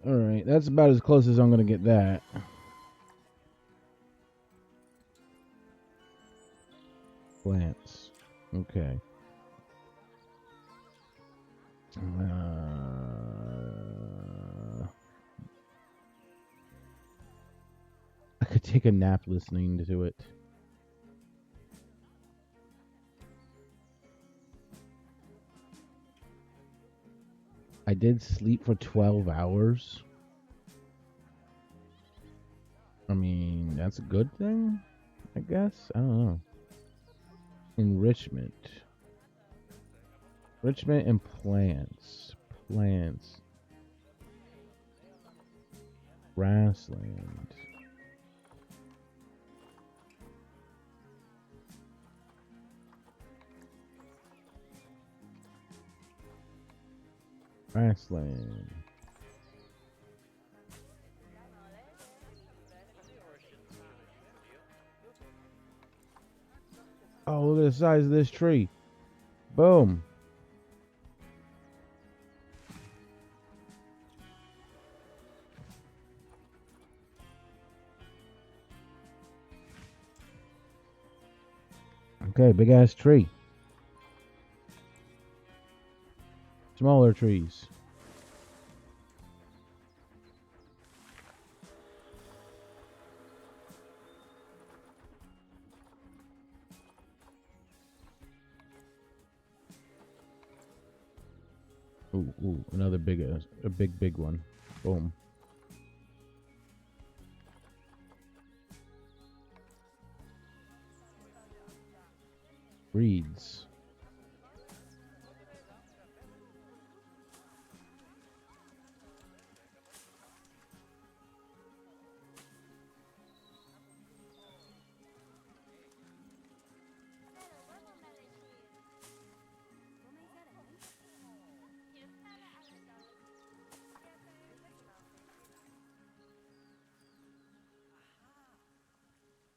Alright, that's about as close as I'm going to get that. plants. Okay. I could take a nap listening to it. I did sleep for 12 hours. I mean, that's a good thing, I guess. I don't know. Enrichment. Enrichment and plants. Plants. Grassland. Grassland. Oh, look at the size of this tree. Boom. Okay, big ass tree. Smaller trees. Ooh, another big, a big one. Boom. Reeds.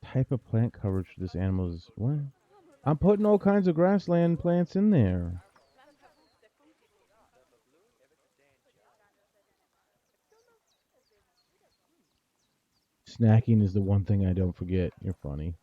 Type of plant coverage for this animal is what? I'm putting all kinds of grassland plants in there. Snacking is the one thing I don't forget. You're funny.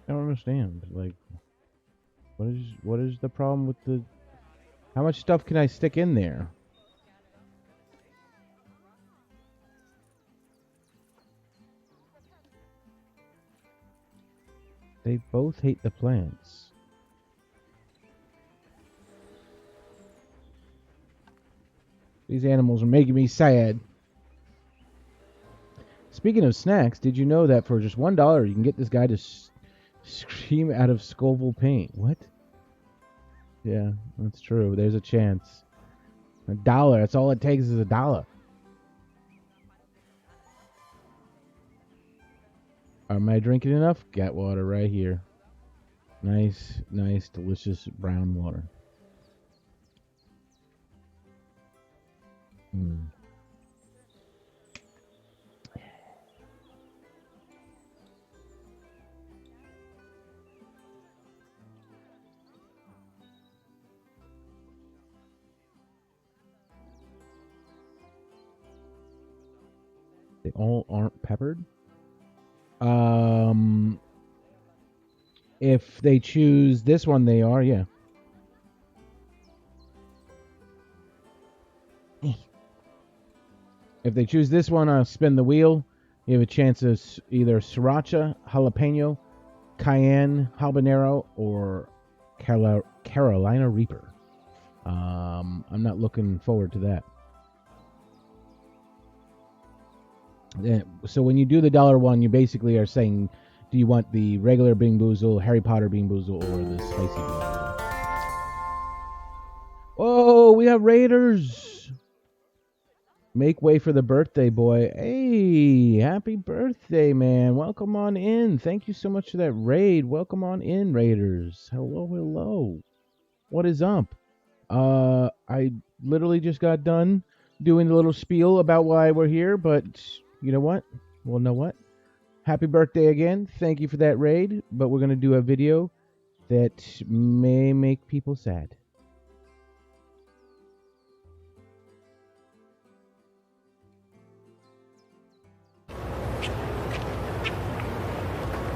I don't understand. Like, what is the problem with the? How much stuff can I stick in there? They both hate the plants. These animals are making me sad. Speaking of snacks, did you know that for just $1 you can get this guy to scream out of Scoville paint? What? Yeah, that's true. There's a chance. $1. That's all it takes is $1. Am I drinking enough? Got water right here. Nice, delicious brown water. They all aren't peppered. If they choose this one, they are, yeah. If they choose this one, I'll spin the wheel. You have a chance of either sriracha, jalapeno, cayenne, habanero, or Carolina Reaper. I'm not looking forward to that. So when you do the $1, you basically are saying, do you want the regular Bean Boozle, Harry Potter Bean Boozle, or the spicy Bean Boozle? Oh, we have Raiders. Make way for the birthday boy. Hey, happy birthday, man. Welcome on in. Thank you so much for that raid. Welcome on in, Raiders. Hello, hello. What is up? I literally just got done doing a little spiel about why we're here, but you know what? Well, know what? Happy birthday again. Thank you for that raid, but we're going to do a video that may make people sad.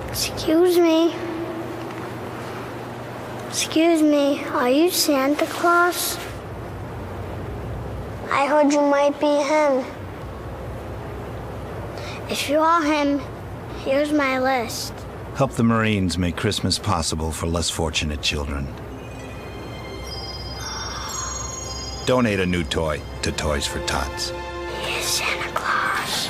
Excuse me. Excuse me, are you Santa Claus? I heard you might be him. If you are him, here's my list. Help the Marines make Christmas possible for less fortunate children. Donate a new toy to Toys for Tots. Here's Santa Claus.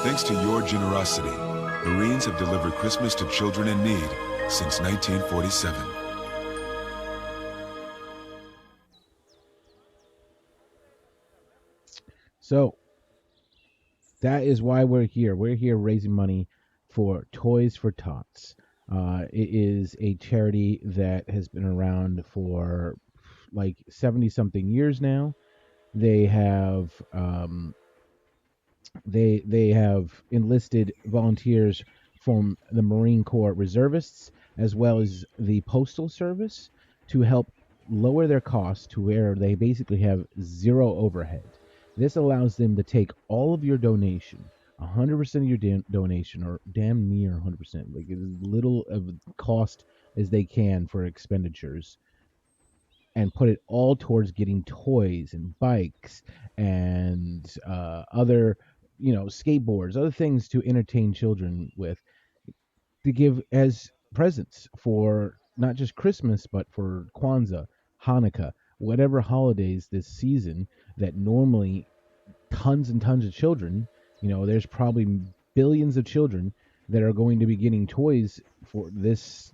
Thanks to your generosity, Marines have delivered Christmas to children in need since 1947. So that is why we're here. We're here raising money for Toys for Tots. It is a charity that has been around for like 70 something years now. They have they have enlisted volunteers from the Marine Corps reservists as well as the Postal Service to help lower their costs to where they basically have zero overhead. This allows them to take all of your donation, 100% of your donation, or damn near 100%, like as little of cost as they can for expenditures, and put it all towards getting toys and bikes and other, skateboards, other things to entertain children with, to give as presents for not just Christmas, but for Kwanzaa, Hanukkah, whatever holidays this season that normally tons and tons of children, there's probably billions of children that are going to be getting toys for this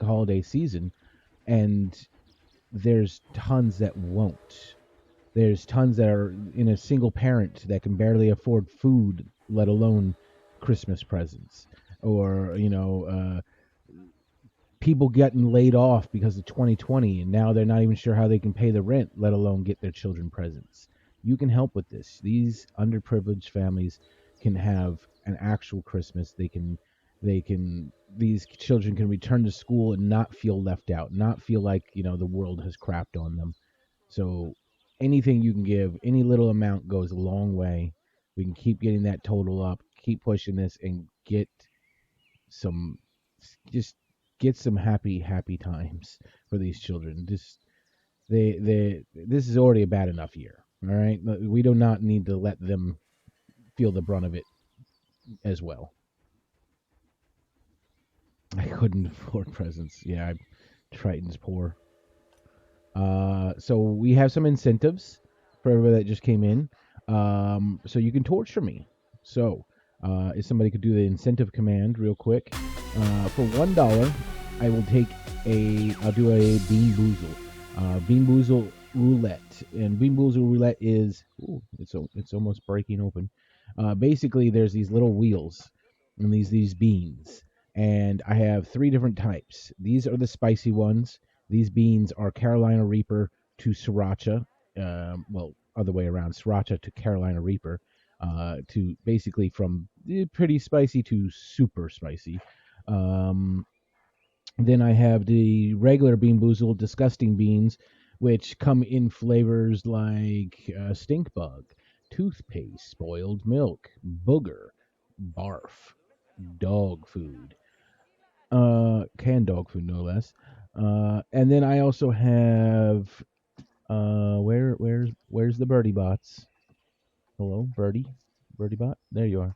holiday season, and there's tons that won't. There's tons that are in a single parent that can barely afford food, let alone Christmas presents. Or, people getting laid off because of 2020, and now they're not even sure how they can pay the rent, let alone get their children presents. You can help with this. These underprivileged families can have an actual Christmas. These children can return to school and not feel left out, not feel like, the world has crapped on them. So anything you can give, any little amount goes a long way. We can keep getting that total up, keep pushing this, and some just get some happy times for these children. Just this is already a bad enough year. All right, we do not need to let them feel the brunt of it as well. I couldn't afford presents. Yeah, Triton's poor. So we have some incentives for everybody that just came in. So you can torture me. So if somebody could do the incentive command real quick, for $1, I'll do a Bean Boozle. Bean Boozle roulette, and Bean Boozle roulette is it's almost breaking open. Basically, there's these little wheels and these beans, and I have 3 different types. These are the spicy ones. These beans are Carolina Reaper to Sriracha, well, other way around, Sriracha to Carolina Reaper, to basically from pretty spicy to super spicy. Then I have the regular Bean Boozled Disgusting Beans, which come in flavors like stink bug, toothpaste, spoiled milk, booger, barf, dog food, canned dog food no less. And then I also have where's the birdie bots? Hello, birdie bot. There you are.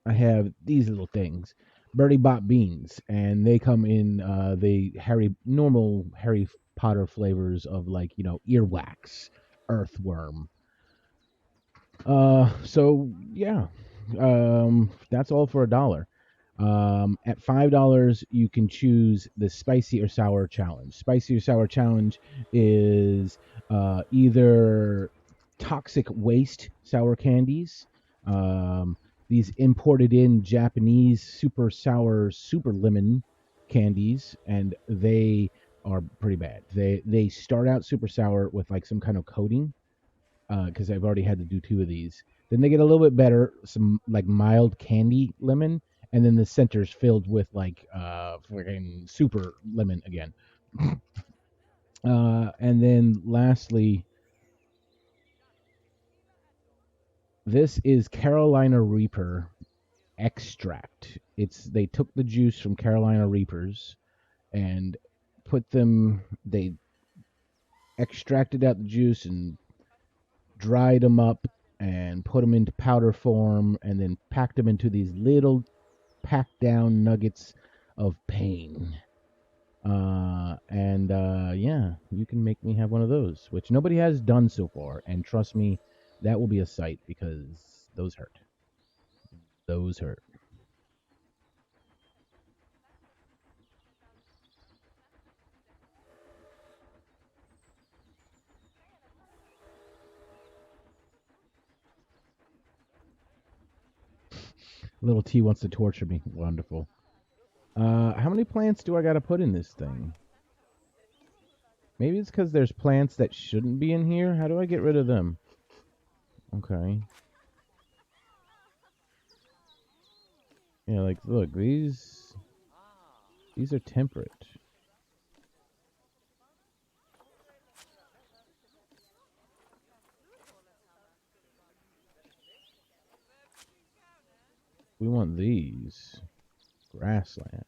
I have these little things, Birdie Bot beans, and they come in the normal Harry Potter flavors of like earwax, earthworm. So yeah, that's all for $1. At $5, you can choose the spicy or sour challenge. Spicy or sour challenge is either toxic waste sour candies, um, these imported in Japanese super sour super lemon candies, and they are pretty bad. They start out super sour with like some kind of coating, because I've already had to do 2 of these. Then they get a little bit better, some like mild candy lemon, and then the center's filled with like freaking super lemon again. And then lastly, this is Carolina Reaper extract. They took the juice from Carolina Reapers and they extracted out the juice and dried them up and put them into powder form and then packed them into these little packed down nuggets of pain. And yeah, you can make me have one of those, which nobody has done so far. And trust me, that will be a sight because those hurt. Those hurt. Little T wants to torture me. Wonderful. How many plants do I got to put in this thing? Maybe it's because there's plants that shouldn't be in here. How do I get rid of them? Okay. Yeah, like, look, these are temperate. We want these. Grassland.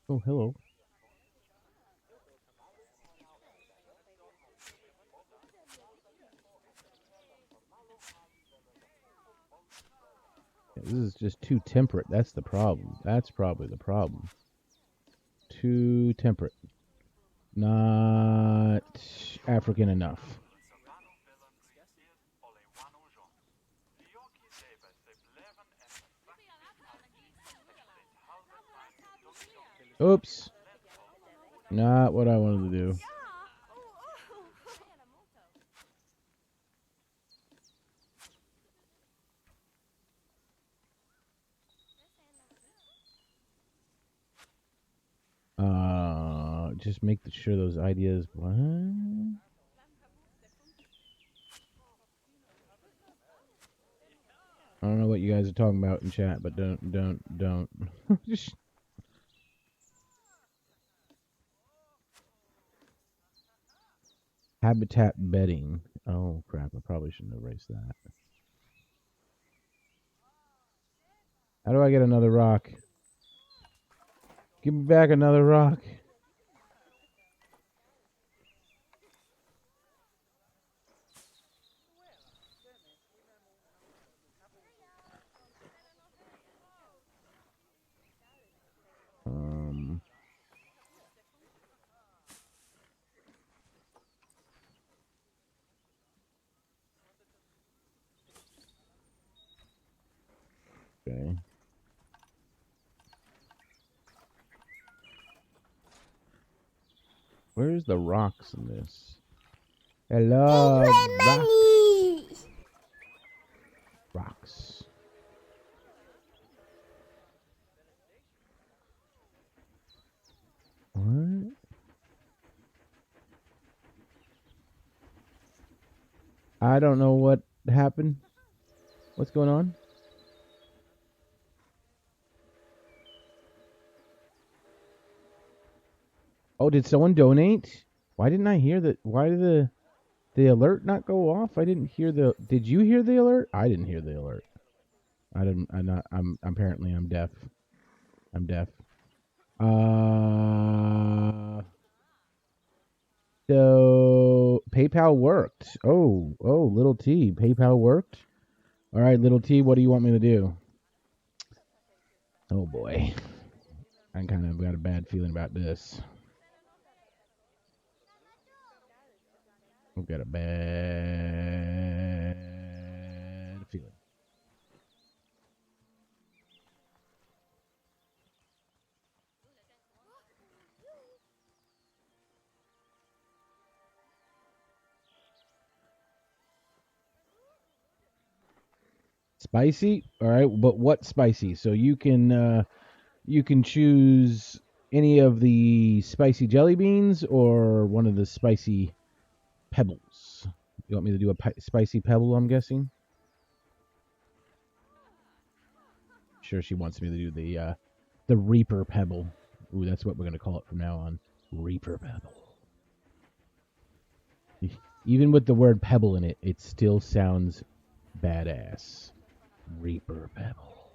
Oh, hello. Yeah, this is just too temperate. That's the problem. That's probably the problem. Too temperate. Not African enough. Oops. Not what I wanted to do. Just make sure those ideas. What? I don't know what you guys are talking about in chat, but don't. Habitat bedding. Oh crap! I probably shouldn't erase that. How do I get another rock? Give me back another rock. Um. Okay. Where's the rocks in this? Hello, rocks. Money. Rocks. What? I don't know what happened. What's going on? Oh, did someone donate? Why didn't I hear that? Why did the alert not go off? I didn't hear the. Did you hear the alert? I didn't hear the alert. I didn't. I'm not. I'm apparently I'm deaf. I'm deaf. So PayPal worked. Oh, little T, PayPal worked. All right, little T, what do you want me to do? Oh boy, I kind of got a bad feeling about this. I've got a bad feeling. Spicy? All right, but what spicy? So you can choose any of the spicy jelly beans or one of the spicy pebbles. You want me to do a spicy pebble, I'm guessing? Sure, she wants me to do the Reaper Pebble. Ooh, that's what we're going to call it from now on. Reaper Pebble. Even with the word pebble in it, it still sounds badass. Reaper Pebble.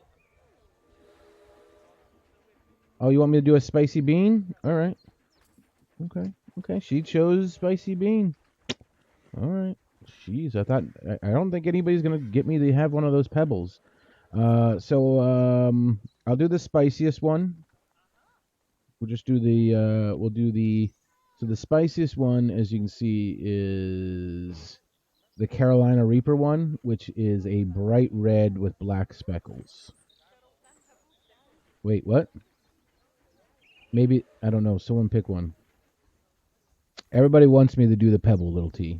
Oh, you want me to do a spicy bean? All right. Okay. She chose spicy bean. All right. Jeez, I don't think anybody's gonna get me to have one of those pebbles. So I'll do the spiciest one. We'll just do so the spiciest one, as you can see, is the Carolina Reaper one, which is a bright red with black speckles. Wait, what? Maybe, I don't know. Someone pick one. Everybody wants me to do the pebble, little T.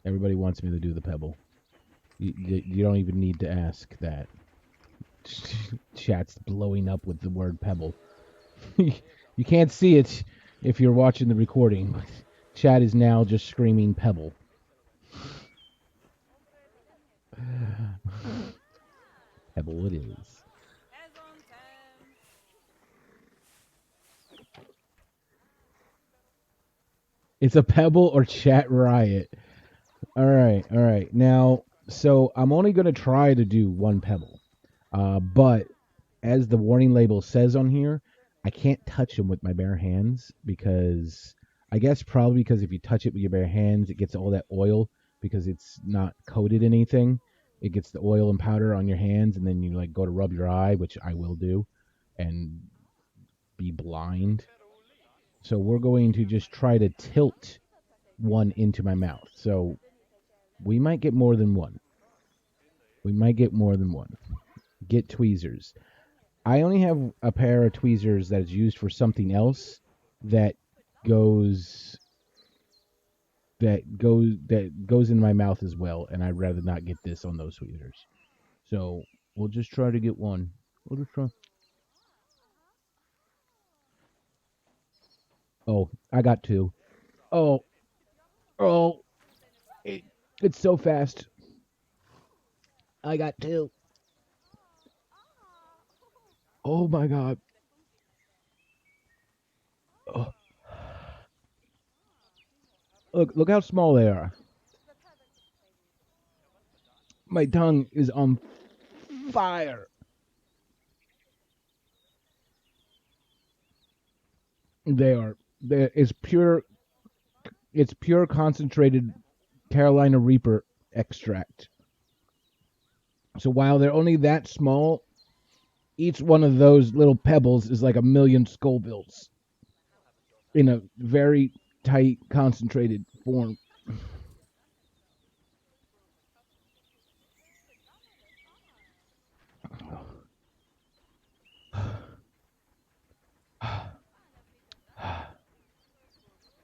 Everybody wants me to do the pebble. You don't even need to ask that. Chat's blowing up with the word pebble. You can't see it if you're watching the recording, but chat is now just screaming pebble. Pebble it is. It's a pebble or chat riot. All right. Now, so I'm only going to try to do one pebble. But as the warning label says on here, I can't touch them with my bare hands because I guess probably because if you touch it with your bare hands, it gets all that oil because it's not coated in anything. It gets the oil and powder on your hands, and then you like go to rub your eye, which I will do, and be blind. So we're going to just try to tilt one into my mouth. So we might get more than one. Get tweezers. I only have a pair of tweezers that is used for something else that goes in my mouth as well, and I'd rather not get this on those tweezers. So we'll just try to get one. We'll just try. Oh, I got two. Oh, it's so fast. I got two. Oh my god. Oh. Look how small they are. My tongue is on fire. It's pure concentrated Carolina Reaper extract. So while they're only that small, each one of those little pebbles is like 1,000,000 Scovilles in a very tight, concentrated form.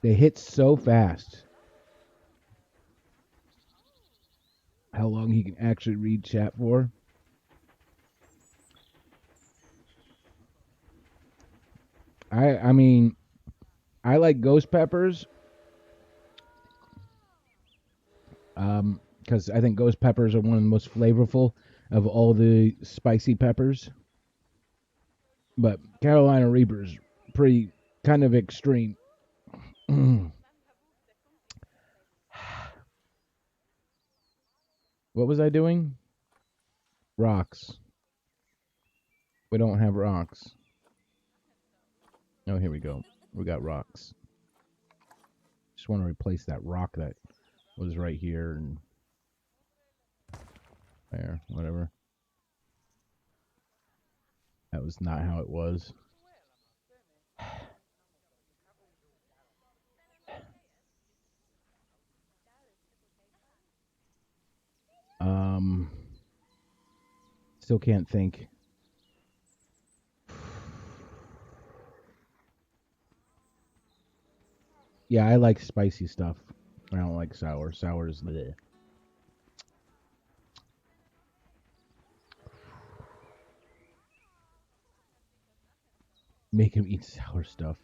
They hit so fast. How long he can actually read chat for? I mean, I like ghost peppers. Because I think ghost peppers are one of the most flavorful of all the spicy peppers. But Carolina Reaper's pretty kind of extreme. What was I doing? Rocks. We don't have rocks. Oh, here we go. We got rocks. Just want to replace that rock that was right here and there, whatever. That was not how it was. Still can't think. Yeah, I like spicy stuff. I don't like sour. Sour is bleh. Make him eat sour stuff.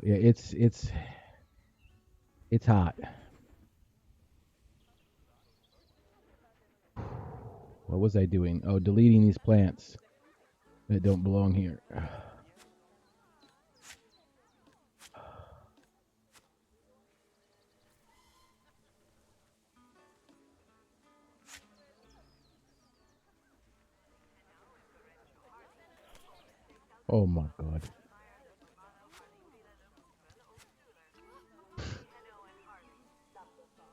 Yeah, it's hot. What was I doing? Oh, deleting these plants that don't belong here. Oh my god.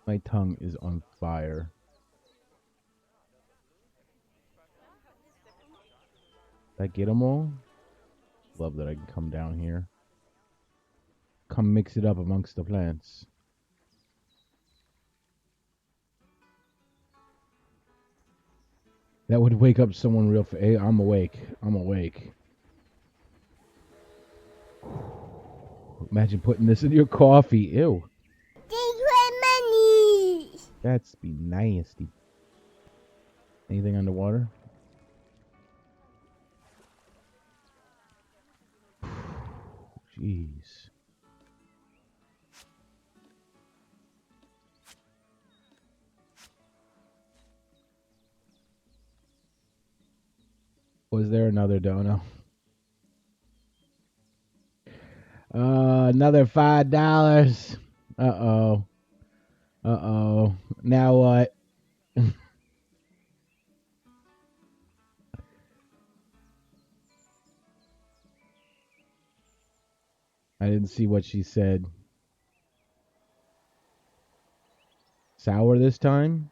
My tongue is on fire. Did I get them all? Love that I can come down here. Come mix it up amongst the plants. That would wake up someone real fast. Hey, I'm awake. I'm awake. Imagine putting this in your coffee. Ew. That's be nasty. Anything underwater? Jeez. Was there another dono? Another $5. Uh-oh. Uh-oh. Now what? I didn't see what she said. Sour this time?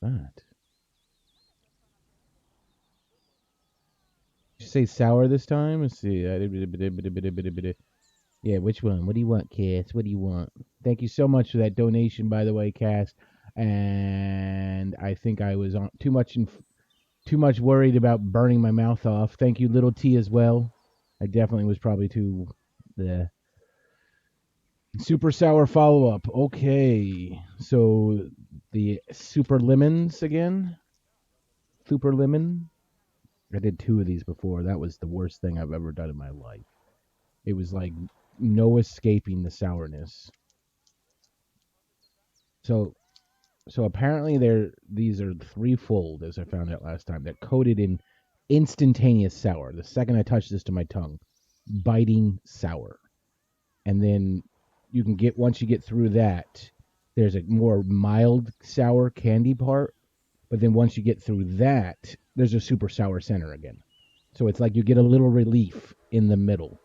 That. Did you say sour this time? Let's see. Yeah, which one? What do you want, Cass? What do you want? Thank you so much for that donation, by the way, Cass. And I think I was on too much worried about burning my mouth off. Thank you, Little T, as well. I definitely was probably too the super sour follow up. Okay, so the super lemons again. Super lemon. I did 2 of these before. That was the worst thing I've ever done in my life. It was like no escaping the sourness. So apparently these are threefold, as I found out last time. They're coated in instantaneous sour. The second I touch this to my tongue, biting sour. And then once you get through that, there's a more mild sour candy part. But then once you get through that, there's a super sour center again. So it's like you get a little relief in the middle.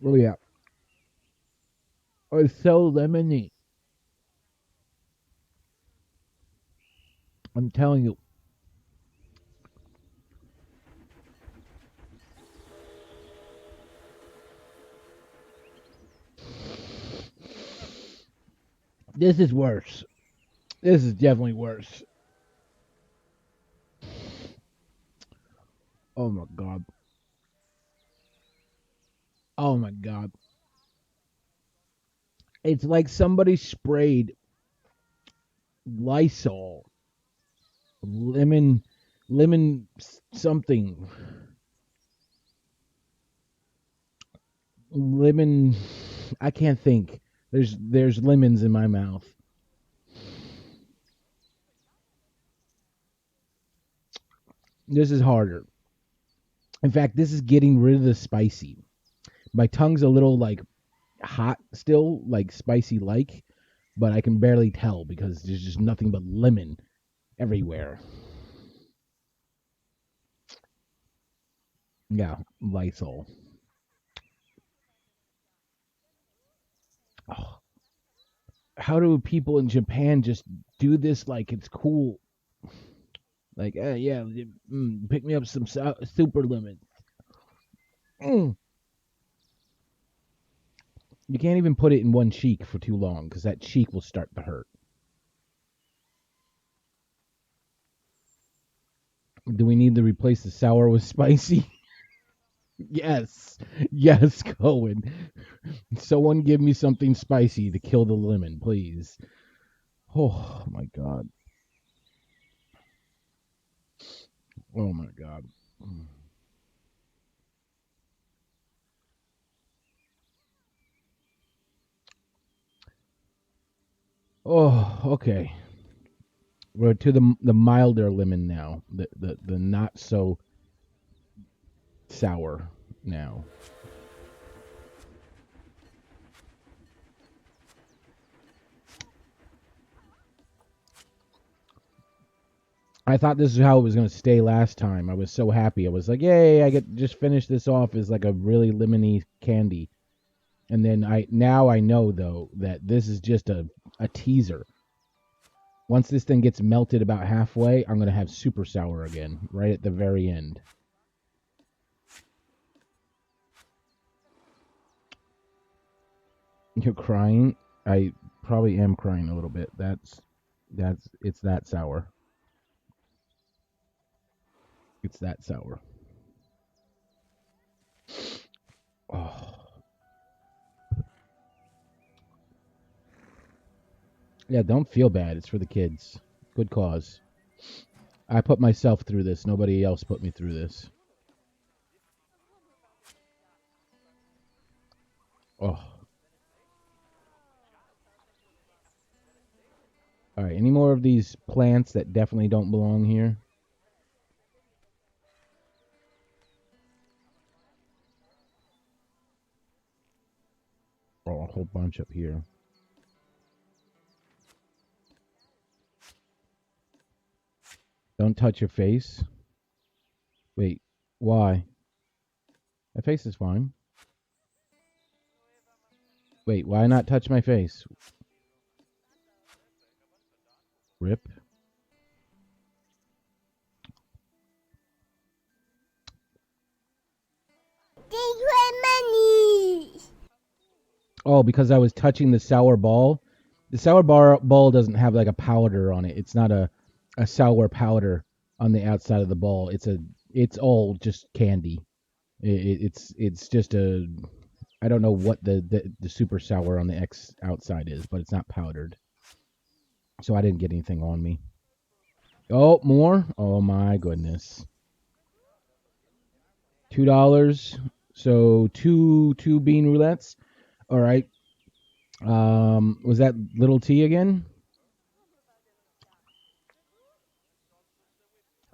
Oh, yeah. Oh, it's so lemony. I'm telling you. This is worse. This is definitely worse. Oh my god. Oh my god. It's like somebody sprayed Lysol, lemon something, lemon. I can't think. There's lemons in my mouth. This is harder. In fact, this is getting rid of the spicy. My tongue's a little like hot still, like spicy like, but I can barely tell because there's just nothing but lemon everywhere. Yeah, Lysol. Oh, how do people in Japan just do this like it's cool? Like, yeah, pick me up some super lemon. Mm. You can't even put it in one cheek for too long because that cheek will start to hurt. Do we need to replace the sour with spicy? Yes. Yes, Cohen. Someone give me something spicy to kill the lemon, please. Oh, my God. Oh, my God. Oh, okay. We're to the milder lemon now. The not so sour now. I thought this is how it was going to stay last time. I was so happy. I was like, "Yay, I get just finish this off as like a really lemony candy." And then I know though that this is just a teaser. Once this thing gets melted about halfway, I'm going to have super sour again right at the very end. You're crying? I probably am crying a little bit. That's it's that sour. It's that sour. Oh. Yeah, don't feel bad. It's for the kids. Good cause. I put myself through this. Nobody else put me through this. Oh. All right. Any more of these plants that definitely don't belong here? Oh, a whole bunch up here. Don't touch your face. Wait. Why? My face is fine. Wait. Why not touch my face? Rip. Oh, because I was touching the sour ball. The sour ball doesn't have like a powder on it. It's not a sour powder on the outside of the ball. It's all just candy. It's just a I don't know what the super sour on the X outside is, but it's not powdered. So I didn't get anything on me. Oh, more? Oh my goodness. $2. So two bean roulettes. All right. Was that little T again?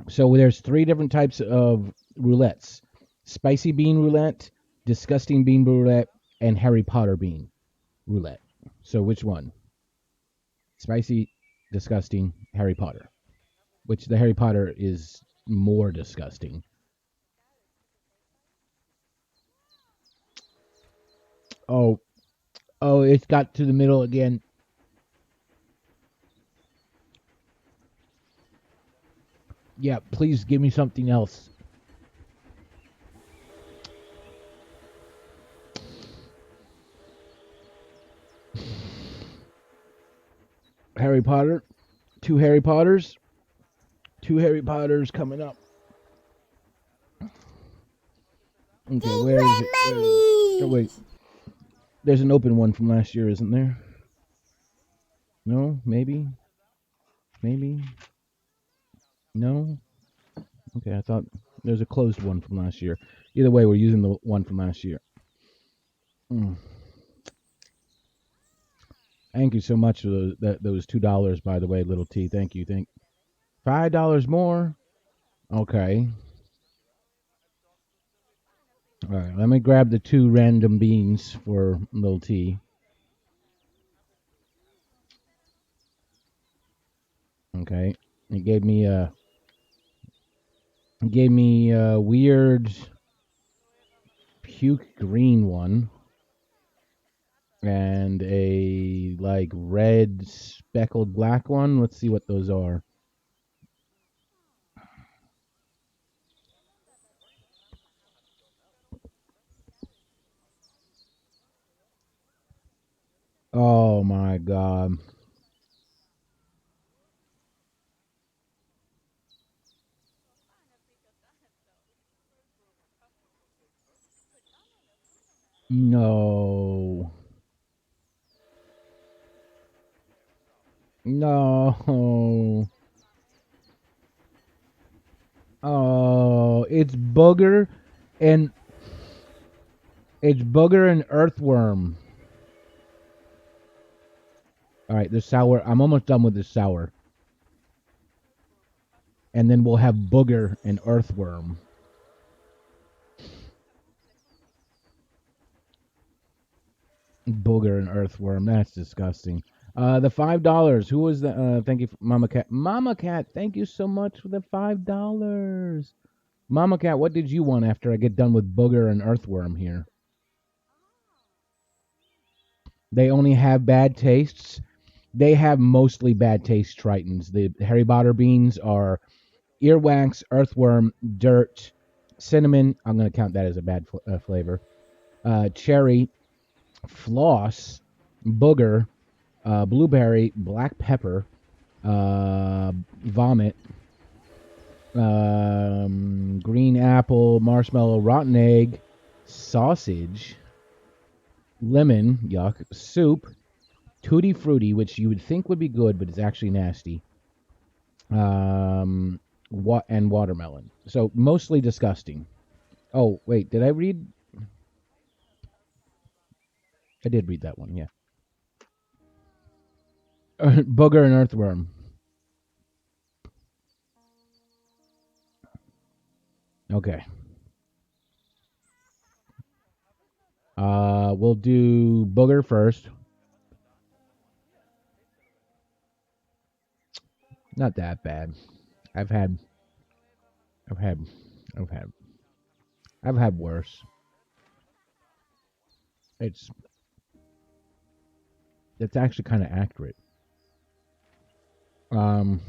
So there's three different types of roulettes: spicy bean roulette, disgusting bean roulette, and Harry Potter bean roulette. So which one? Spicy, disgusting, Harry Potter. Which the Harry Potter is more disgusting. Oh, oh, it's got to the middle again. Yeah, please give me something else. Harry Potter. Two Harry Potters. Two Harry Potters coming up. Okay, where is it? Oh, wait. There's an open one from last year, isn't there? No? Maybe? Maybe? No? Okay, I thought there's a closed one from last year. Either way, we're using the one from last year. Thank you so much for those $2, by the way, little T. Thank you. $5 more? Okay. All right, let me grab the 2 random beans for little T. Okay. It gave me a weird puke green one and a like red speckled black one. Let's see what those are. Oh my god. No. No. Oh, and it's booger and earthworm. All right, the sour. I'm almost done with the sour. And then we'll have booger and earthworm. Booger and earthworm. That's disgusting. The $5. Who was the? Thank you, Mama Cat. Mama Cat, thank you so much for the $5. Mama Cat, what did you want after I get done with booger and earthworm here? They only have bad tastes. They have mostly bad taste Tritons. The Harry Potter beans are earwax, earthworm, dirt, cinnamon. I'm going to count that as a bad flavor. Cherry, floss, booger, blueberry, black pepper, vomit, green apple, marshmallow, rotten egg, sausage, lemon, yuck, soup, tutti frutti, which you would think would be good, but it's actually nasty, and watermelon. So mostly disgusting. Oh, wait, did I read? I did read that one, yeah. Booger and earthworm. Okay. We'll do booger first. Not that bad. I've had worse. It's actually kind of accurate. And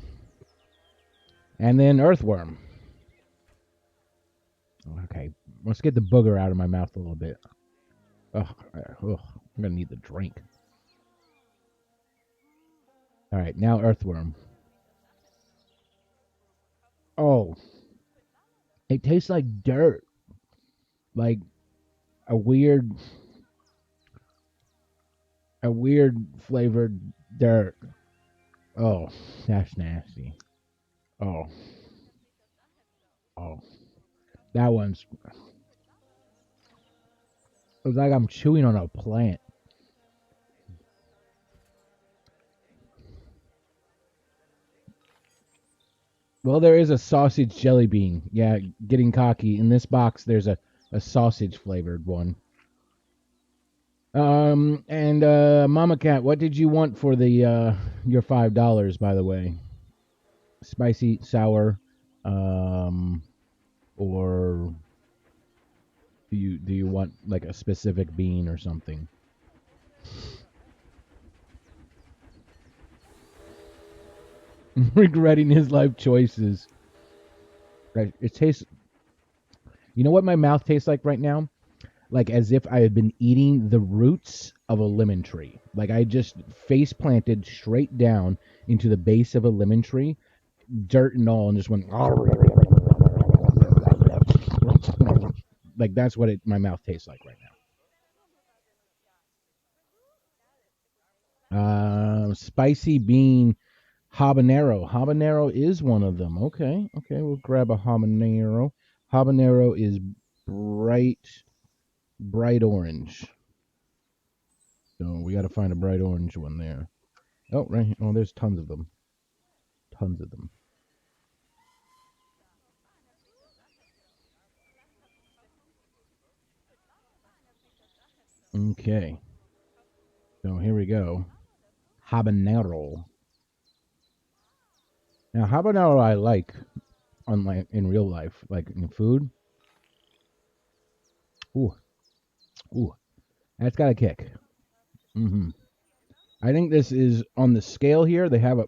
then earthworm. Okay, let's get the booger out of my mouth a little bit. Ugh, I'm gonna need the drink. All right, now earthworm. Oh, it tastes like dirt, like a weird flavored dirt. Oh, that's nasty. Oh, that one's. It's like I'm chewing on a plant. Well, there is a sausage jelly bean. Yeah, getting cocky. In this box, there's a sausage flavored one. And Mama Cat, what did you want for the your $5? By the way, spicy, sour, or do you want like a specific bean or something? Regretting his life choices. It tastes. You know what my mouth tastes like right now? Like as if I had been eating the roots of a lemon tree. Like I just face planted straight down into the base of a lemon tree, dirt and all, and just went. like that's what my mouth tastes like right now. Spicy bean habanero. Habanero is one of them. Okay, we'll grab a habanero. Habanero is bright orange. So we got to find a bright orange one there. Oh, right. Oh, there's tons of them. Tons of them. Okay. So here we go. Habanero. Now, habanero I like in real life, like in food. Ooh, that's got a kick. Mm-hmm. I think this is on the scale here. They have a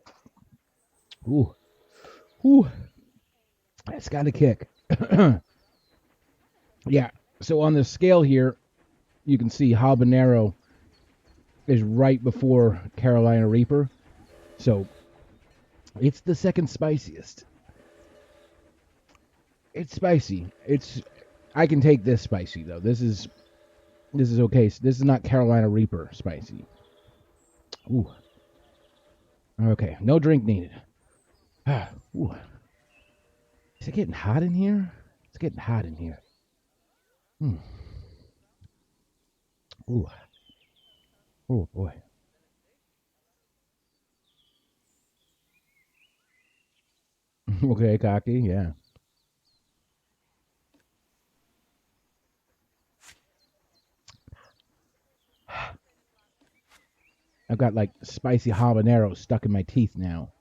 that's got a kick. Yeah. So on the scale here, you can see habanero is right before Carolina Reaper. So it's the second spiciest. It's spicy. I can take this spicy though. This is okay. This is not Carolina Reaper spicy. Ooh. Okay. No drink needed. Ooh. Is it getting hot in here? It's getting hot in here. Ooh. Oh boy. Okay, cocky. Yeah. I've got like spicy habanero stuck in my teeth now.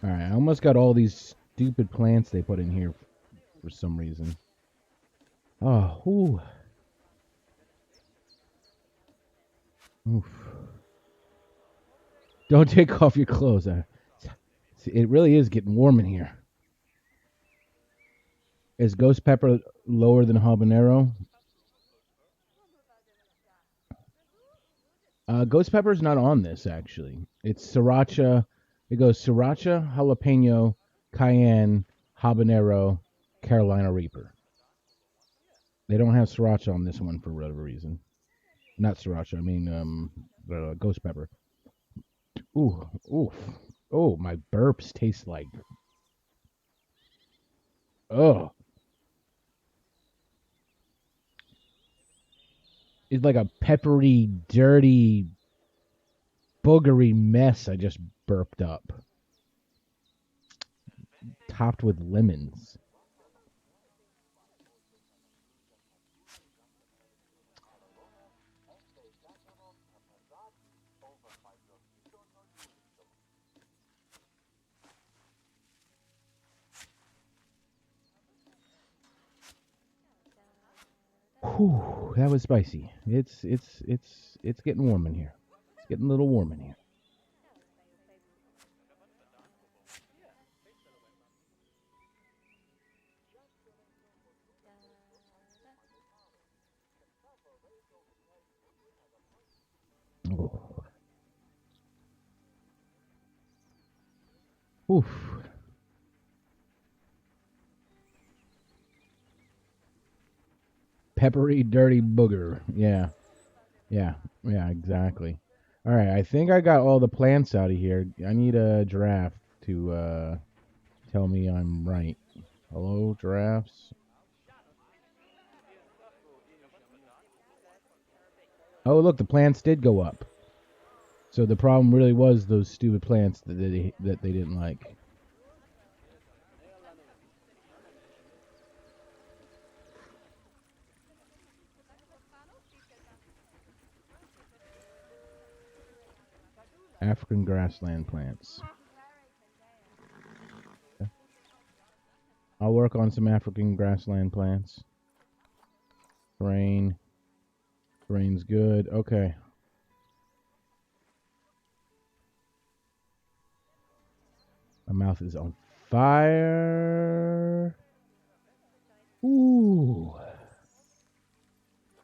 All right, I almost got all these stupid plants they put in here for some reason. Oh, ooh. Oof. Don't take off your clothes. It really is getting warm in here. Is ghost pepper lower than habanero? Ghost pepper is not on this, actually. It's sriracha. It goes sriracha, jalapeno, cayenne, habanero, Carolina Reaper. They don't have sriracha on this one for whatever reason. Not sriracha, I mean ghost pepper. Ooh, oof. Oh, my burps taste like... Oh. It's like a peppery, dirty, boogery mess I just burped up. Topped with lemons. Whew, that was spicy. It's getting warm in here. It's getting a little warm in here. Oh. Oof. Peppery, dirty booger. Yeah. Yeah. Yeah, exactly. All right, I think I got all the plants out of here. I need a giraffe to tell me I'm right. Hello, giraffes? Oh, look, the plants did go up. So the problem really was those stupid plants that they didn't like. African grassland plants. Okay. I'll work on some African grassland plants. Terrain's good. Okay. My mouth is on fire. Ooh.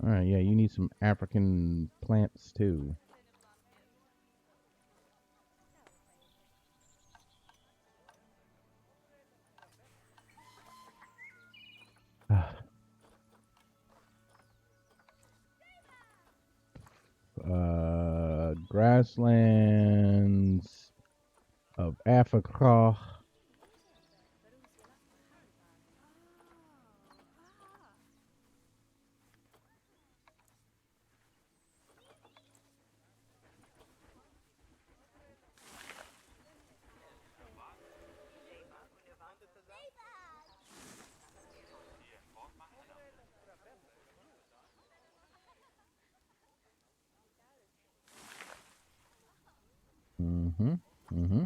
Alright, yeah, you need some African plants too. Grasslands of Africa. Mm-hmm. Mm-hmm.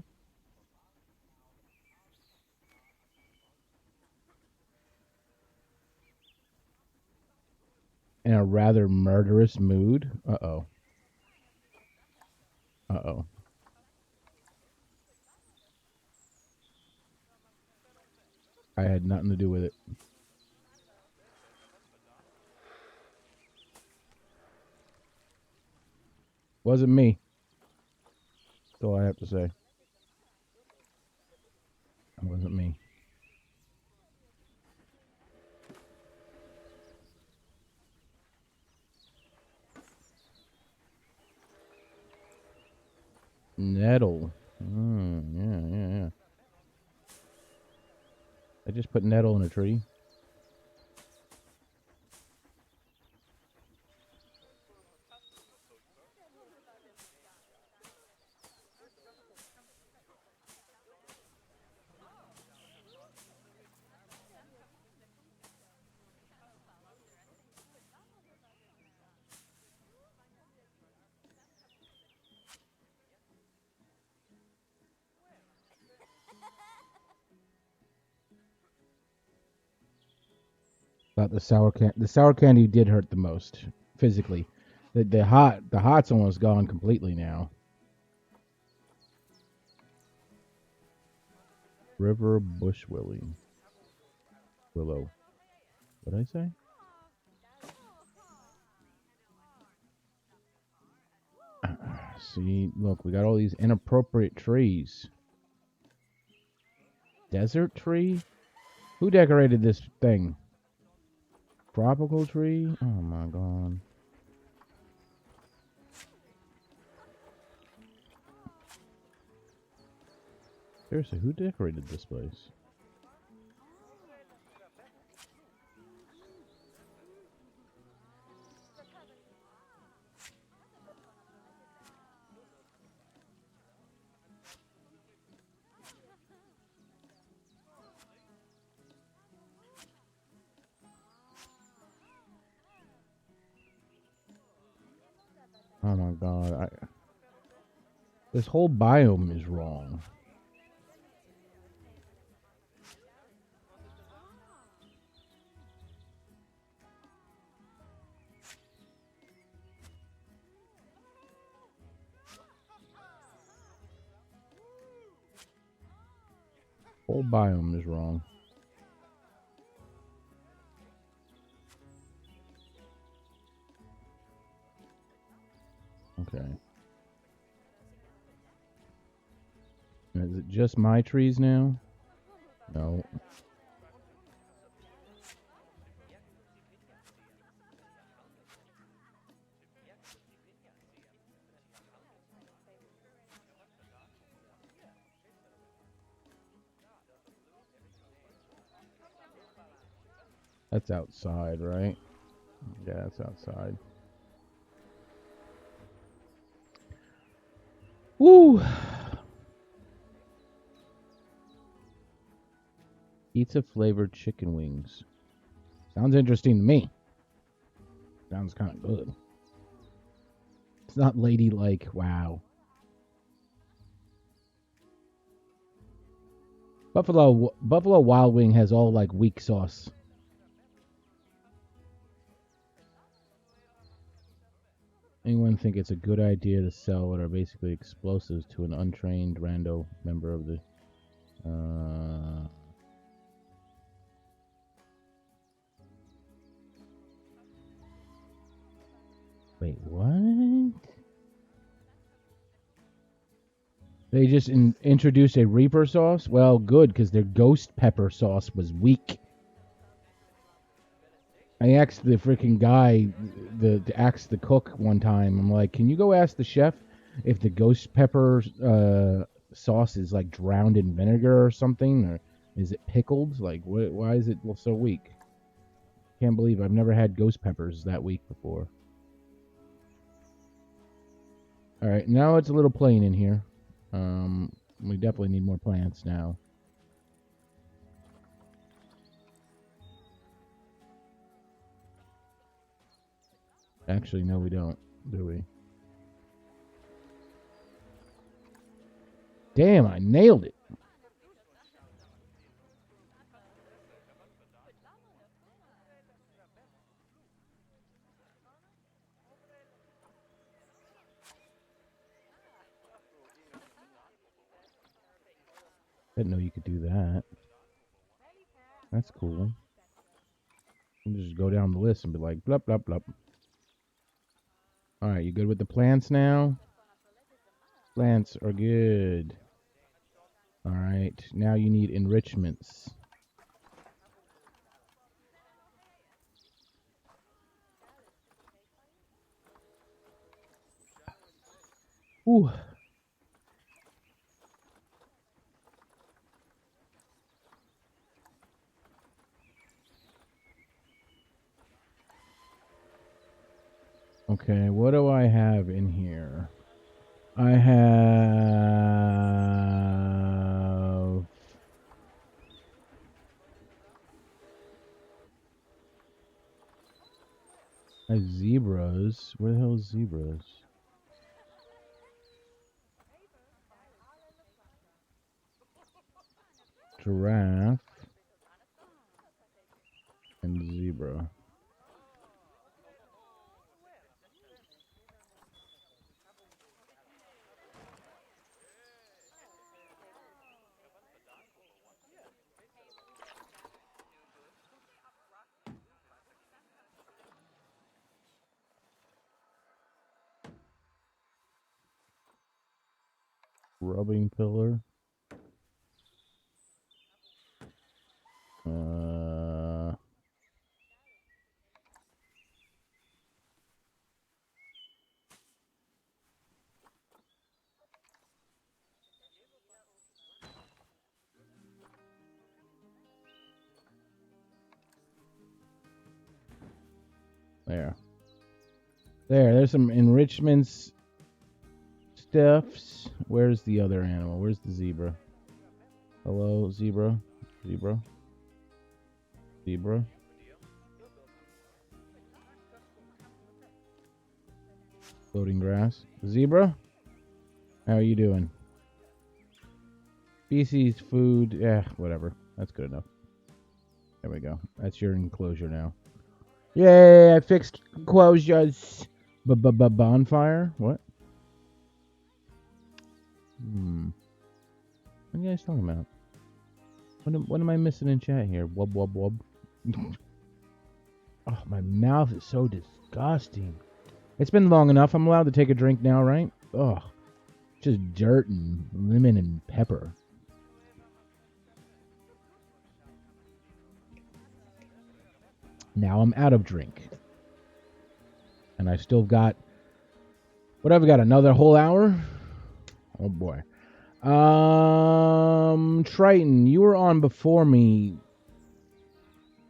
In a rather murderous mood. Uh-oh. Uh-oh. I had nothing to do with it. Wasn't me. That's all I have to say. It wasn't me. Nettle. Yeah. I just put nettle in a tree. But the sour candy did hurt the most physically. The hot's almost gone completely now. River bush willow. What did I say? See, look, we got all these inappropriate trees. Desert tree? Who decorated this thing? Tropical tree? Oh my god. Seriously, who decorated this place? Oh my god. This whole biome is wrong. Whole biome is wrong. Okay. Is it just my trees now? No. That's outside, right? Yeah, that's outside. Woo! Pizza flavored chicken wings. Sounds interesting to me. Sounds kind of good. It's not ladylike. Wow. Buffalo Wild Wing has all like weak sauce. Anyone think it's a good idea to sell what are basically explosives to an untrained rando member of the Wait, what? They just introduced a Reaper sauce? Well, good, because their ghost pepper sauce was weak. I asked the freaking guy, asked the cook one time, I'm like, can you go ask the chef if the ghost pepper sauce is like drowned in vinegar or something, or is it pickled? Like, why is it so weak? Can't believe I've never had ghost peppers that weak before. All right, now it's a little plain in here. We definitely need more plants now. Actually, no, we don't, do we? Damn, I nailed it. I didn't know you could do that. That's cool. You just go down the list and be like, blup, blup, blup. Alright, you good with the plants now? Plants are good. Alright, now you need enrichments. Ooh. Okay, what do I have in here? I have... I have zebras. Where the hell is zebras? Giraffe. And zebra. Rubbing pillar. There's some enrichments stuffs. Where's the other animal? Where's the zebra? Hello, zebra? Zebra? Zebra? Floating grass. Zebra? How are you doing? Species, food, whatever. That's good enough. There we go. That's your enclosure now. Yay, I fixed enclosures. Bonfire? What? What are you guys talking about? What am I missing in chat here? Wub wub wub. Oh, my mouth is so disgusting. It's been long enough. I'm allowed to take a drink now, right? Oh, just dirt and lemon and pepper. Now I'm out of drink. And I still got... What have I got? Another whole hour? Oh, boy. Triton, you were on before me.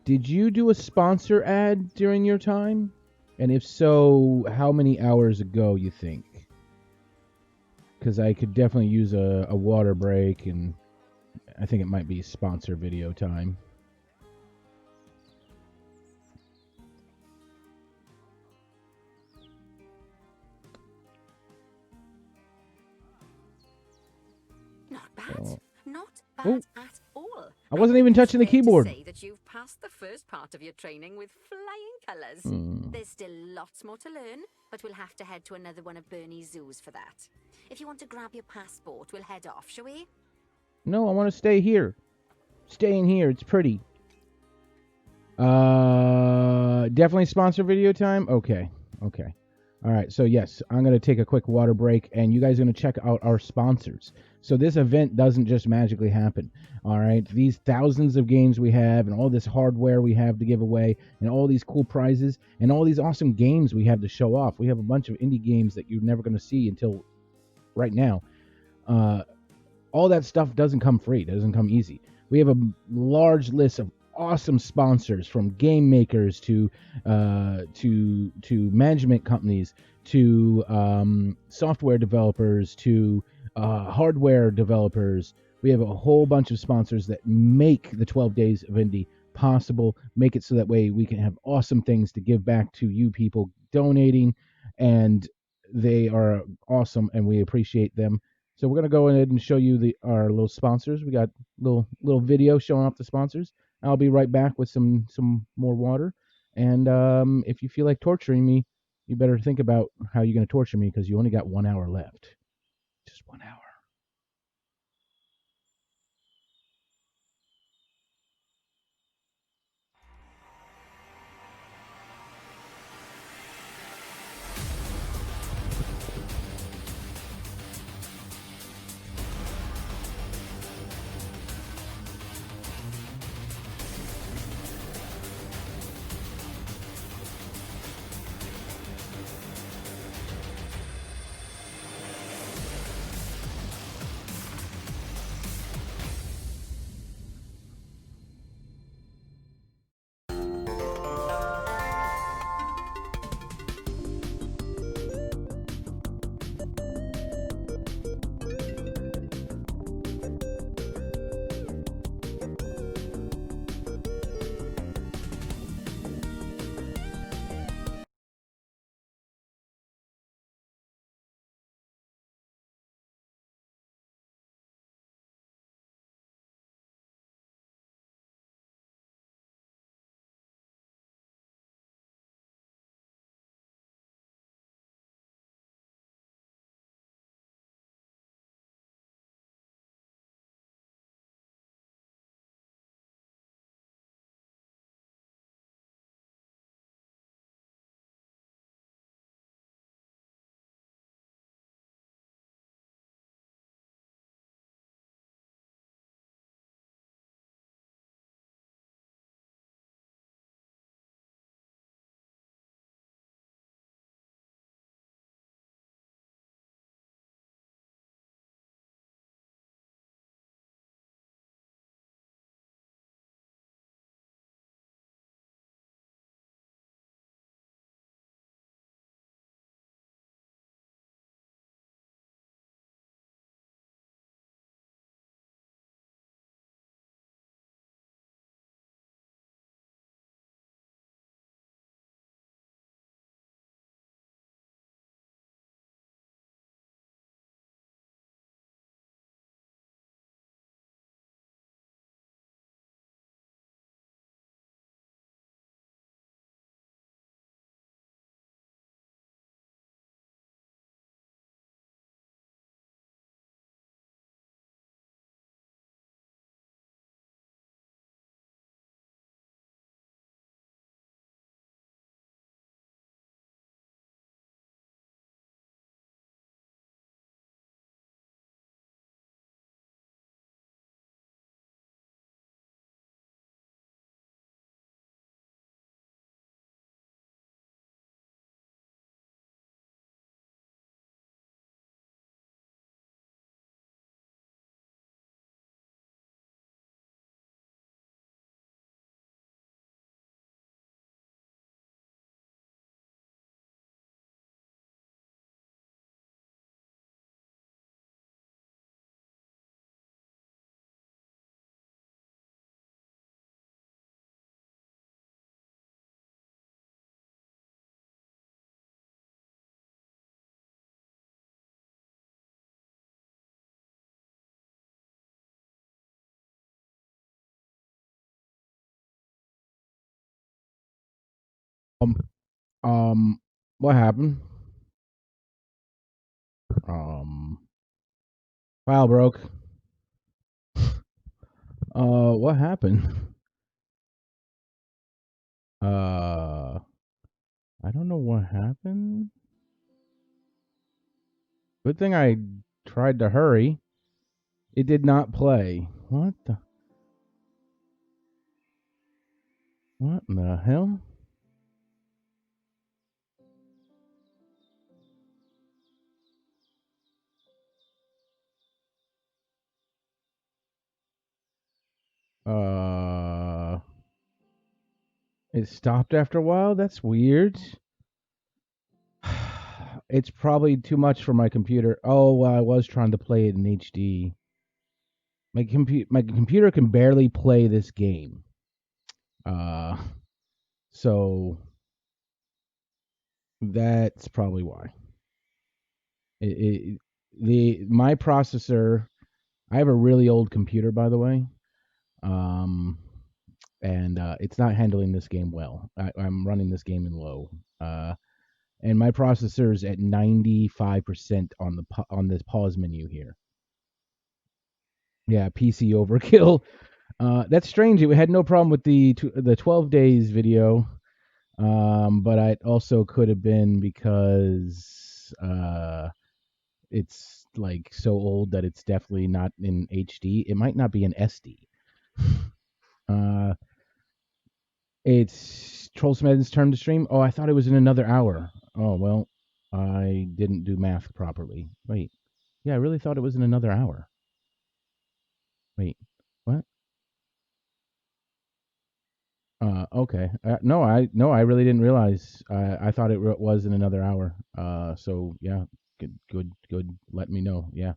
Did you do a sponsor ad during your time? And if so, how many hours ago you think? Because I could definitely use a water break, and I think it might be sponsor video time. Not bad. Not bad at all. I wasn't even touching the keyboard. Say that you've passed the first part of your training with flying colours. There's still lots more to learn, but we'll have to head to another one of Bernie's zoos for that. If you want to grab your passport, we'll head off, shall we? No, I want to stay here. Staying here. It's pretty. Definitely sponsor video time? Okay. All right, so yes, I'm going to take a quick water break, and you guys are going to check out our sponsors. So this event doesn't just magically happen. All right, these thousands of games we have, and all this hardware we have to give away, and all these cool prizes, and all these awesome games we have to show off. We have a bunch of indie games that you're never going to see until right now. Uh, all that stuff doesn't come free. It doesn't come easy. We have a large list of awesome sponsors, from game makers to management companies to software developers to hardware developers. We have a whole bunch of sponsors that make the 12 days of indie possible, make it so that way we can have awesome things to give back to you people donating, and they are awesome and we appreciate them. So we're gonna go ahead and show you our little sponsors. We got little video showing off the sponsors. I'll be right back with some more water. And if you feel like torturing me, you better think about how you're gonna torture me, because you only got 1 hour left. Just 1 hour. Um, what happened? Um, file broke. What happened? Uh, I don't know what happened. Good thing I tried to hurry. It did not play. What in the hell? It stopped after a while. That's weird. It's probably too much for my computer. Oh, well, I was trying to play it in HD. My computer can barely play this game. Uh, so that's probably why. My processor. I have a really old computer, by the way. Um, and it's not handling this game well. I'm running this game in low. And my processor's at 95% on this pause menu here. Yeah, PC overkill. That's strange. It had no problem with the 12 days video, but it also could have been because it's like so old that it's definitely not in HD. It might not be in SD. Uh, it's Troll Smedden's turn to stream. Oh, I thought it was in another hour. Oh well, I didn't do math properly. Wait, yeah, I really thought it was in another hour. Wait, what? Okay. No, I really didn't realize. I thought it was in another hour. So yeah, good. Let me know. Yeah.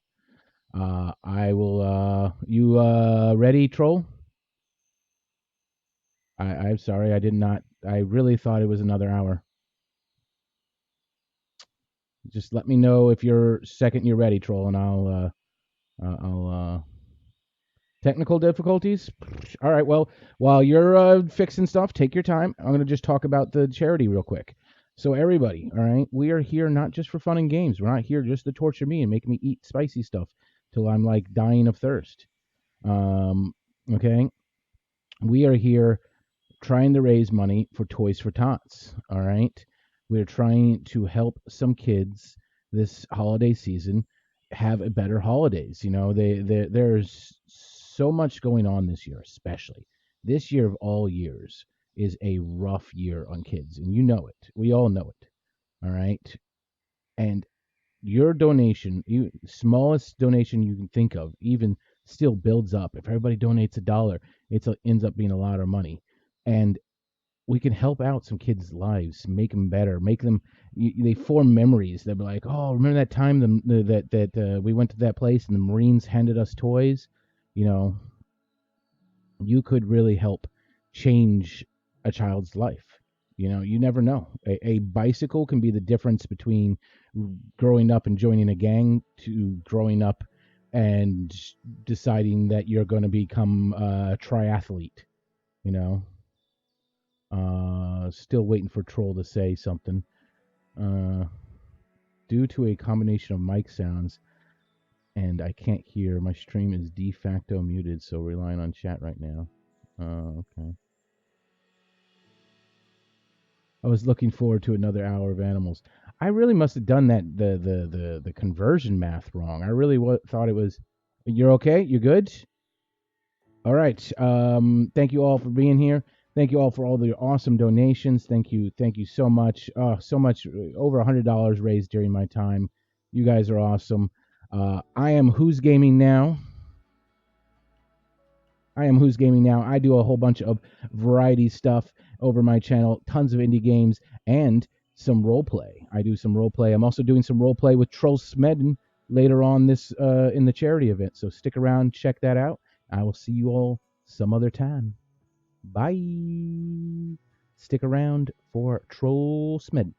I will. You ready, troll? I'm sorry, I did not. I really thought it was another hour. Just let me know if you're second. You're ready, troll, and I'll technical difficulties. All right. Well, while you're fixing stuff, take your time. I'm gonna just talk about the charity real quick. So everybody, all right, we are here not just for fun and games. We're not here just to torture me and make me eat spicy stuff till I'm like dying of thirst. Um, okay, we are here trying to raise money for Toys for Tots. All right. We're trying to help some kids this holiday season have a better holidays. You know, there's so much going on this year, especially this year of all years is a rough year on kids, and you know it. We all know it. All right. And your donation, you smallest donation you can think of, even still builds up. If everybody donates $1, it ends up being a lot of money. And we can help out some kids' lives, make them better, make them. They form memories. They're like, oh, remember that time that we went to that place and the Marines handed us toys. You know, you could really help change a child's life. You know, you never know. A bicycle can be the difference between growing up and joining a gang to growing up and deciding that you're going to become a triathlete. You know, still waiting for Troll to say something. Uh, Due to a combination of mic sounds and I can't hear, my stream is de facto muted, so relying on chat right now. Okay. I was looking forward to another hour of animals. I really must have done that the conversion math wrong. I really thought it was. You're okay. You good? All right. Thank you all for being here. Thank you all for all the awesome donations. Thank you so much. So much, over $100 raised during my time. You guys are awesome. I am Who's Gaming Now. I do a whole bunch of variety stuff over my channel, tons of indie games, and some role play. I do some role play. I'm also doing some role play with Troll Smedden later on this in the charity event. So stick around, check that out. I will see you all some other time. Bye. Stick around for Troll Smedden.